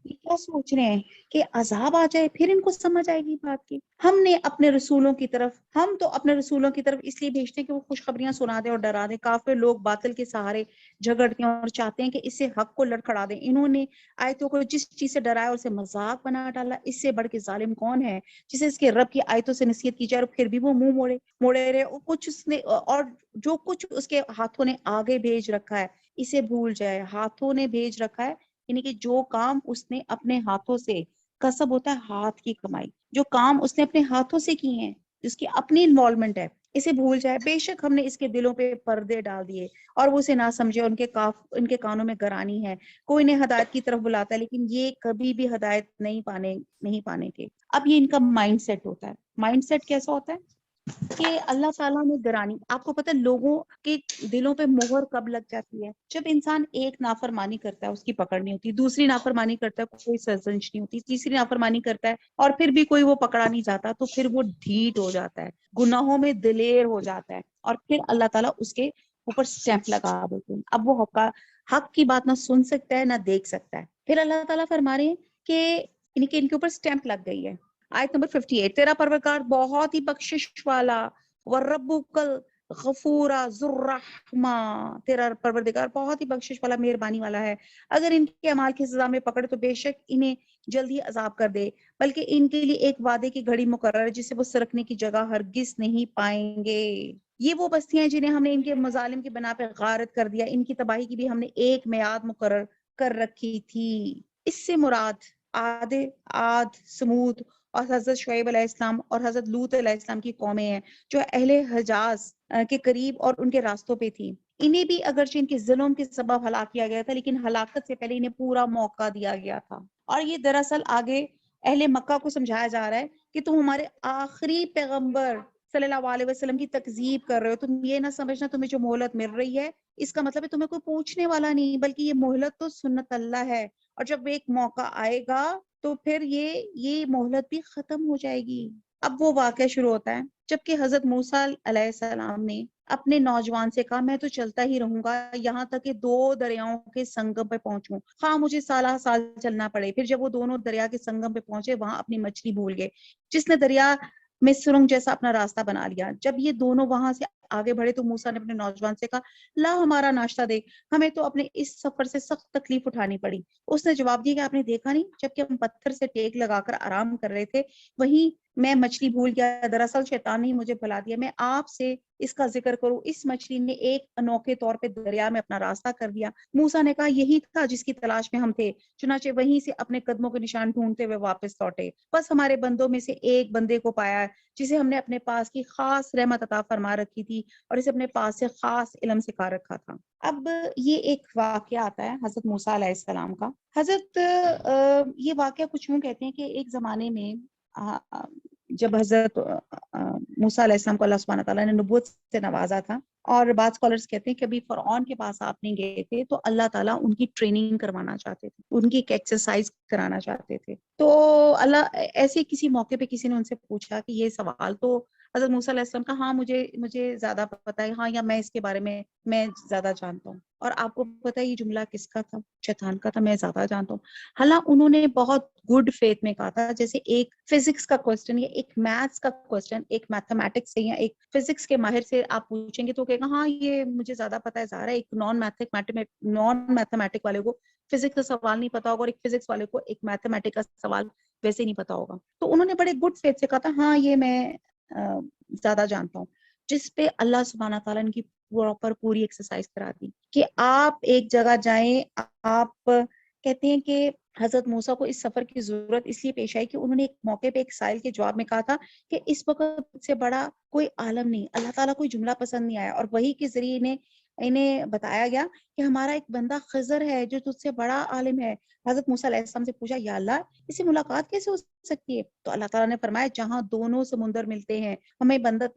یہ کیا سوچ رہے ہیں کہ عذاب آ جائے پھر ان کو سمجھ آئے گی بات کی۔ ہم تو اپنے رسولوں کی طرف اس لیے بھیجتے ہیں کہ وہ خوشخبریاں سنا دیں اور ڈرا دیں، کافر لوگ باطل کے سہارے جھگڑتے ہیں اور چاہتے ہیں کہ اس سے حق کو لڑکھڑا دیں۔ انہوں نے آیتوں کو جس چیز سے ڈرایا اور اسے مذاق بنا ڈالا، اس سے بڑھ کے ظالم کون ہے جسے اس کے رب کی آیتوں سے نصیحت کی جائے اور پھر بھی وہ منہ موڑے رہے، اور جو کچھ اس کے ہاتھوں نے آگے بھیج رکھا ہے اسے بھول جائے۔ ہاتھوں نے بھیج رکھا ہے یعنی کہ جو کام اس نے اپنے ہاتھوں سے، کسب ہوتا ہے ہاتھ کی کمائی، جو کام اس نے اپنے ہاتھوں سے کی ہیں، جس کی اپنی انوالومنٹ ہے، اسے بھول جائے. بے شک ہم نے اس کے دلوں پہ پردے ڈال دیے اور وہ اسے نہ سمجھے. ان کے کانوں میں گرانی ہے. کوئی انہیں ہدایت کی طرف بلاتا ہے لیکن یہ کبھی بھی ہدایت نہیں پانے کے. اب یہ ان کا مائنڈ سیٹ ہوتا ہے. مائنڈ سیٹ کیسا ہوتا ہے کہ اللہ تعالیٰ نے گرانی. آپ کو پتہ ہے لوگوں کے دلوں پہ مہر کب لگ جاتی ہے؟ جب انسان ایک نافرمانی کرتا ہے اس کی پکڑ نہیں ہوتی, دوسری نافرمانی کرتا ہے کوئی سرزنش نہیں ہوتی, تیسری نافرمانی کرتا ہے اور پھر بھی کوئی وہ پکڑا نہیں جاتا, تو پھر وہ ڈھیٹ ہو جاتا ہے, گناہوں میں دلیر ہو جاتا ہے, اور پھر اللہ تعالیٰ اس کے اوپر سٹیمپ لگا دیتے ہیں. اب وہ حق کی بات نہ سن سکتا ہے نہ دیکھ سکتا ہے. پھر اللہ تعالیٰ فرما رہے ہیں کہ ان کے اوپر سٹیمپ لگ گئی ہے. آیت نمبر 58, تیرا پروردگار بہت ہی بخشش والا, وَرَبُّكَ الْغَفُورَ ذُو الرَّحْمَةِ, تیرا پروردگار بہت ہی بخشش والا مہربانی والا ہے. اگر ان کے اعمال کی سزا میں پکڑے تو بے شک انہیں جلدی عذاب کر دے, بلکہ ان کے لیے ایک وعدے کی گھڑی مقرر ہے جسے وہ سرکنے کی جگہ ہرگز نہیں پائیں گے. یہ وہ بستیاں ہیں جنہیں ہم نے ان کے مظالم کی بنا پہ غارت کر دیا. ان کی تباہی کی بھی ہم نے ایک میعاد مقرر کر رکھی تھی. اس سے مراد عاد, سمود اور حضرت شعیب علیہ السلام اور حضرت لوط علیہ السلام کی قومیں ہیں جو اہل حجاز کے قریب اور ان کے راستوں پہ تھی. انہیں بھی اگرچہ ان کے ظلم کے سبب ہلاک کیا گیا تھا لیکن ہلاکت سے پہلے انہیں پورا موقع دیا گیا تھا. اور یہ دراصل آگے اہل مکہ کو سمجھایا جا رہا ہے کہ تم ہمارے آخری پیغمبر صلی اللہ علیہ وسلم کی تکذیب کر رہے ہو. تم یہ نہ سمجھنا تمہیں جو مہلت مل رہی ہے اس کا مطلب ہے تمہیں کوئی پوچھنے والا نہیں, بلکہ یہ مہلت تو سنت اللہ ہے, اور جب ایک موقع آئے گا تو پھر یہ مہلت بھی ختم ہو جائے گی. اب وہ واقعہ شروع ہوتا ہے جبکہ حضرت موسیٰ علیہ السلام نے اپنے نوجوان سے کہا, میں تو چلتا ہی رہوں گا یہاں تک کہ 2 دریاؤں کے سنگم پہ پہنچوں, خواہ مجھے سالہ سال چلنا پڑے. پھر جب وہ دونوں دریا کے سنگم پہ پہنچے وہاں اپنی مچھلی بھول گئے جس نے دریا میں سرنگ جیسا اپنا راستہ بنا لیا. جب یہ دونوں وہاں سے آگے بڑھے تو موسیٰ نے اپنے نوجوان سے کہا, لا ہمارا ناشتہ دے, ہمیں تو اپنے اس سفر سے سخت تکلیف اٹھانی پڑی. اس نے جواب دیا کہ آپ نے دیکھا نہیں جبکہ ہم پتھر سے ٹیک لگا کر آرام کر رہے تھے وہیں میں مچھلی بھول گیا. دراصل شیطان نے مجھے بھلا دیا. میں آپ سے اس کا ذکر کروں, اس مچھلی نے ایک انوکھے طور پہ دریا میں اپنا راستہ کر دیا. موسیٰ نے کہا, یہی تھا جس کی تلاش میں ہم تھے. چنانچہ وہیں سے اپنے قدموں کے نشان ڈھونڈتے ہوئے واپس لوٹے. بس ہمارے بندوں میں سے ایک بندے کو پایا جسے ہم نے اپنے پاس کی خاص رحمت عطا فرما رکھی تھی اور اسے اپنے پاس سے خاص علم سکھا رکھا تھا. اب یہ ایک واقعہ آتا ہے حضرت موسیٰ علیہ السلام کا. حضرت یہ واقعہ کچھ یوں کہتے ہیں کہ ایک زمانے میں جب حضرت موسیٰ علیہ السلام کو اللہ سبحانہ تعالیٰ نے نبوت سے نوازا تھا, اور بعض اسکالرز کہتے ہیں کہ ابھی فرعون کے پاس آپ نہیں گئے تھے تو اللہ تعالیٰ ان کی ٹریننگ کروانا چاہتے تھے, ان کی ایک ایکسرسائز کرانا چاہتے تھے. تو اللہ ایسے کسی موقع پہ کسی نے ان سے پوچھا کہ یہ سوال, تو حضرت موسیٰ علیہ السلام کا, ہاں مجھے زیادہ پتہ ہے, ہاں یا میں اس کے بارے میں زیادہ جانتا ہوں. اور آپ کو پتہ ہے یہ جملہ کس کا تھا؟ شیطان کا تھا, میں زیادہ جانتا ہوں. حالانکہ انہوں نے بہت گڈ فیتھ میں کہا تھا, جیسے ایک فزکس کا کوسچن یا ایک میتھس کا کوسچن ایک میتھمیٹکس سے یا ایک فزکس کے ماہر سے آپ پوچھیں گے تو کہے گا ہاں یہ مجھے زیادہ پتہ ہے ظاہر ہے. ایک نان میتھمیٹک والے کو فزکس کا سوال نہیں پتا ہوگا اور ایک فزکس والے کو ایک میتھمیٹک کا سوال ویسے نہیں پتا ہوگا. تو انہوں نے بڑے گڈ فیتھ سے کہا تھا ہاں یہ میں زیادہ جانتا ہوں, جس پہ اللہ سبحانہ تعالیٰ نے کی پوری ایکسرسائز کرا دی کہ آپ ایک جگہ جائیں. آپ کہتے ہیں کہ حضرت موسیٰ کو اس سفر کی ضرورت اس لیے پیش آئی کہ انہوں نے ایک موقع پہ ایک سائل کے جواب میں کہا تھا کہ اس وقت سے بڑا کوئی عالم نہیں. اللہ تعالیٰ کوئی جملہ پسند نہیں آیا اور وہی کے ذریعے انہیں بتایا گیا کہ ہمارا ایک بندہ خضر ہے جو تجھ سے بڑا عالم ہے. حضرت موسیٰ علیہ السلام سے پوچھا, یا اللہ اس سے ملاقات کیسے ہو سکتی ہے؟ تو اللہ تعالیٰ نے فرمایا, جہاں دونوں سمندر ملتے ہیں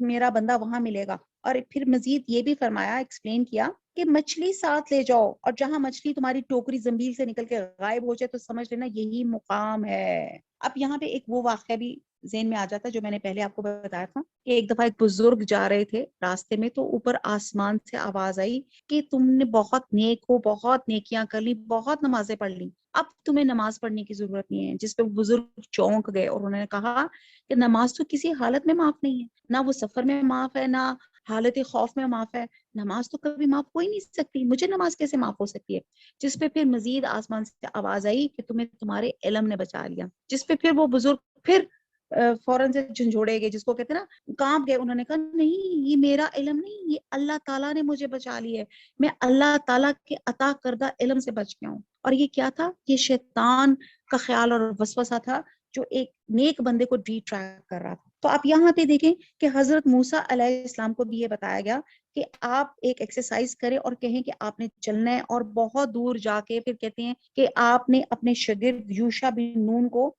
میرا بندہ وہاں ملے گا. اور پھر مزید یہ بھی فرمایا, ایکسپلین کیا کہ مچھلی ساتھ لے جاؤ اور جہاں مچھلی تمہاری ٹوکری زمبیل سے نکل کے غائب ہو جائے تو سمجھ لینا یہی مقام ہے. اب یہاں پہ ایک وہ واقعہ بھی ذہن میں آ جاتا ہے جو میں نے پہلے آپ کو بتایا تھا کہ ایک دفعہ ایک بزرگ جا رہے تھے راستے میں تو اوپر آسمان سے آواز آئی کہ تم نے بہت نیک ہو, بہت نیکیاں کر لی, بہت نمازیں پڑھ لی, اب تمہیں نماز پڑھنے کی ضرورت نہیں ہے. جس پہ بزرگ چونک گئے اور انہوں نے کہا کہ نماز تو کسی حالت میں معاف نہیں ہے, نہ وہ سفر میں معاف ہے نہ حالت خوف میں معاف ہے. نماز تو کبھی معاف ہو ہی نہیں سکتی, مجھے نماز کیسے معاف ہو سکتی ہے؟ جس پہ پھر مزید آسمان سے آواز آئی کہ تمہیں تمہارے علم نے بچا لیا. جس پہ پھر وہ بزرگ پھر فوراً سے جھنجھوڑے گئے, جس کو کہتے ہیں نا کانپ گئے. انہوں نے کہا نہیں, یہ میرا علم نہیں, یہ اللہ تعالیٰ نے مجھے بچا لی ہے, میں اللہ تعالیٰ کے عطا کردہ علم سے بچ گیا ہوں. اور یہ کیا تھا؟ یہ شیطان کا خیال اور وسوسہ تھا جو ایک نیک بندے کو ڈی ٹریک کر رہا تھا. تو آپ یہاں پہ دیکھیں کہ حضرت موسیٰ علیہ السلام کو بھی یہ بتایا گیا کہ آپ ایک ایکسرسائز کریں اور کہیں کہ آپ نے چلنا ہے، اور بہت دور جا کے پھر کہتے ہیں کہ آپ نے اپنے شاگرد یوشع بن نون کو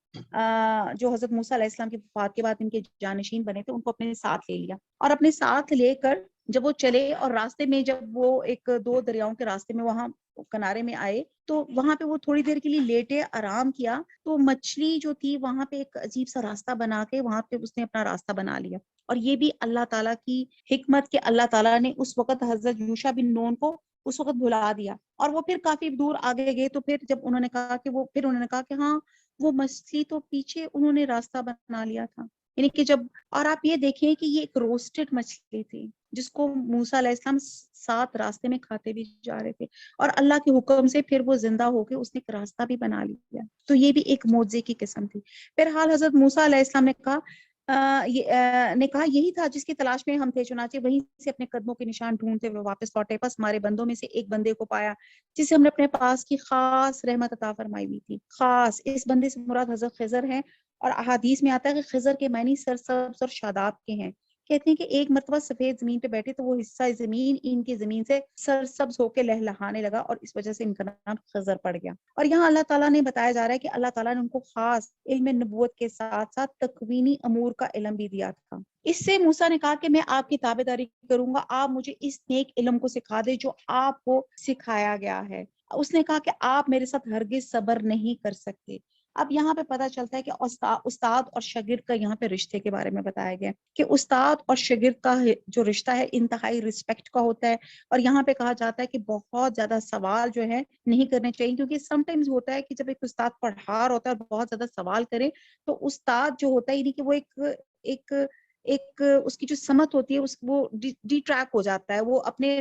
جو حضرت موسیٰ علیہ السلام کی وفات کے بعد ان کے جانشین بنے تھے، ان کو اپنے ساتھ لے لیا، اور اپنے ساتھ لے کر جب وہ چلے اور راستے میں جب وہ ایک دو دریاؤں کے راستے میں وہاں کنارے میں آئے تو وہاں پہ وہ تھوڑی دیر کے لیے لیٹے، آرام کیا، تو مچھلی جو تھی وہاں پہ ایک عجیب سا راستہ بنا کے وہاں پہ اس نے اپنا راستہ بنا لیا. اور یہ بھی اللہ تعالیٰ کی حکمت کہ اللہ تعالیٰ نے اس وقت حضرت یوشع بن نون کو اس وقت بھلا دیا. اور وہ پھر کافی دور آگے گئے تو پھر جب انہوں نے کہا کہ ہاں وہ مچھلی تو پیچھے انہوں نے راستہ بنا لیا تھا. یعنی کہ جب، اور آپ یہ دیکھیں کہ یہ ایک روسٹڈ مچھلی تھی جس کو موسیٰ علیہ السلام ساتھ راستے میں کھاتے بھی جا رہے تھے، اور اللہ کے حکم سے پھر وہ زندہ ہو کے اس نے ایک راستہ بھی بنا لیا. تو یہ بھی ایک معجزے کی قسم تھی. بہرحال حضرت موسیٰ علیہ السلام نے کہا یہی تھا جس کی تلاش میں ہم تھے، چنانچہ وہیں سے اپنے قدموں کے نشان ڈھونڈتے ہوئے واپس لوٹے. پس ہمارے بندوں میں سے ایک بندے کو پایا جسے ہم نے اپنے پاس کی خاص رحمت عطا فرمائی ہوئی تھی. خاص، اس بندے سے مراد حضرت خضر ہے، اور احادیث میں آتا ہے کہ خضر کے معنی سرسبز اور شاداب کے ہیں. کہتے ہیں کہ ایک مرتبہ سفید زمین پہ بیٹھے تو وہ حصہ زمین ان کی زمین سے سرسبز ہو کے لہلہانے لگا، اور اس وجہ سے ان کا نام خضر پڑ گیا. اور یہاں اللہ تعالیٰ نے بتایا جا رہا ہے کہ اللہ تعالیٰ نے ان کو خاص علم نبوت کے ساتھ ساتھ تکوینی امور کا علم بھی دیا تھا. اس سے موسیٰ نے کہا کہ میں آپ کی تابعداری کروں گا، آپ مجھے اس نیک علم کو سکھا دے جو آپ کو سکھایا گیا ہے. اس نے کہا کہ آپ میرے ساتھ ہرگز صبر نہیں کر سکتے. اب یہاں پہ پتہ چلتا ہے کہ استاد اور شاگرد کا یہاں پہ رشتے کے بارے میں بتایا گیا کہ استاد اور شاگرد کا جو رشتہ ہے انتہائی رسپیکٹ کا ہوتا ہے. اور یہاں پہ کہا جاتا ہے کہ بہت زیادہ سوال جو ہے نہیں کرنے چاہیے، کیونکہ سم ٹائمز ہوتا ہے کہ جب ایک استاد پڑھا رہا ہوتا ہے اور بہت زیادہ سوال کرے تو استاد جو ہوتا ہے یعنی کہ وہ ایک اس کی جو سمت ہوتی ہے وہ ڈی ٹریک ہو جاتا ہے، وہ اپنے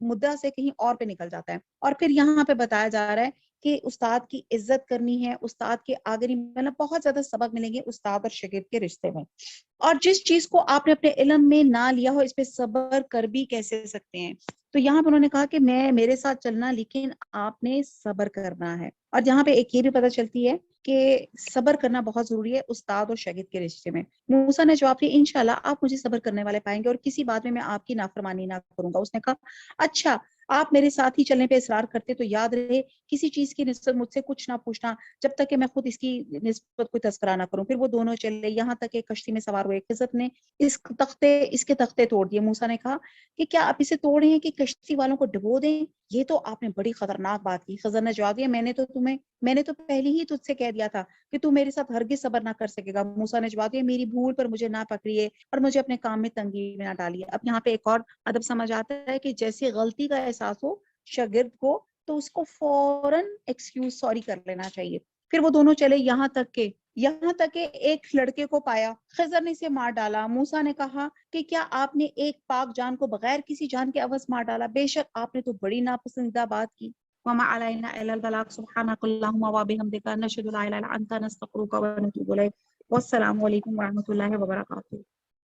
مدعا سے کہیں اور پہ نکل جاتا ہے. اور پھر یہاں پہ بتایا جا رہا ہے کہ استاد کی عزت کرنی ہے، استاد کے آگے نہیں، مطلب بہت زیادہ سبق ملیں گے استاد اور شاگرد کے رشتے میں. اور جس چیز کو آپ نے اپنے علم میں نہ لیا ہو اس پہ صبر کر بھی کیسے سکتے ہیں. تو یہاں پہ انہوں نے کہا کہ میرے ساتھ چلنا، لیکن آپ نے صبر کرنا ہے. اور یہاں پہ ایک یہ بھی پتہ چلتی ہے کہ صبر کرنا بہت ضروری ہے استاد اور شاگرد کے رشتے میں. موسیٰ نے جواب دیا انشاءاللہ آپ مجھے صبر کرنے والے پائیں گے اور کسی بات میں آپ کی نافرمانی نہ کروں گا. اس نے کہا اچھا آپ میرے ساتھ ہی چلنے پہ اصرار کرتے تو یاد رہے کسی چیز کی نسبت مجھ سے کچھ نہ پوچھنا جب تک کہ میں خود اس کی نسبت کوئی تذکرہ نہ کروں. پھر وہ دونوں چلے یہاں تک کہ کشتی میں سوار ہوئے. خضر نے اس کے تختے توڑ دیے. موسیٰ نے کہا کہ کیا آپ اسے توڑے ہیں کہ کشتی والوں کو ڈبو دیں؟ یہ تو آپ نے بڑی خطرناک بات کی. خضر نے جواب دیا میں نے تو پہلے ہی تجھ سے کہہ دیا تھا کہ تو میرے ساتھ ہرگز صبر نہ کر سکے گا. موسیٰ نے جواب دیا میری بھول پر مجھے نہ پکڑیے اور مجھے اپنے کام میں تنگی میں نہ ڈالیے. اب یہاں پہ ایک اور ادب سمجھ آتا ہے کہ جیسے غلطی کا احساس ہو شاگرد کو تو اس کو فوراً ایکسکیوز سوری کر لینا چاہیے. پھر وہ دونوں چلے یہاں تک کہ ایک لڑکے کو پایا. خضر نے اسے مار ڈالا. موسیٰ نے کہا کہ کیا آپ نے ایک پاک جان کو بغیر کسی جان کے عوض مار ڈالا؟ بے شک آپ نے تو بڑی ناپسندیدہ بات کی. وما علینا الا البلاغ سبحانک اللہم وبحمدک نشہد ان لا الہ الا انت نستغفرک ونتوب الیک. والسلام علیکم ورحمۃ اللہ وبرکاتہ.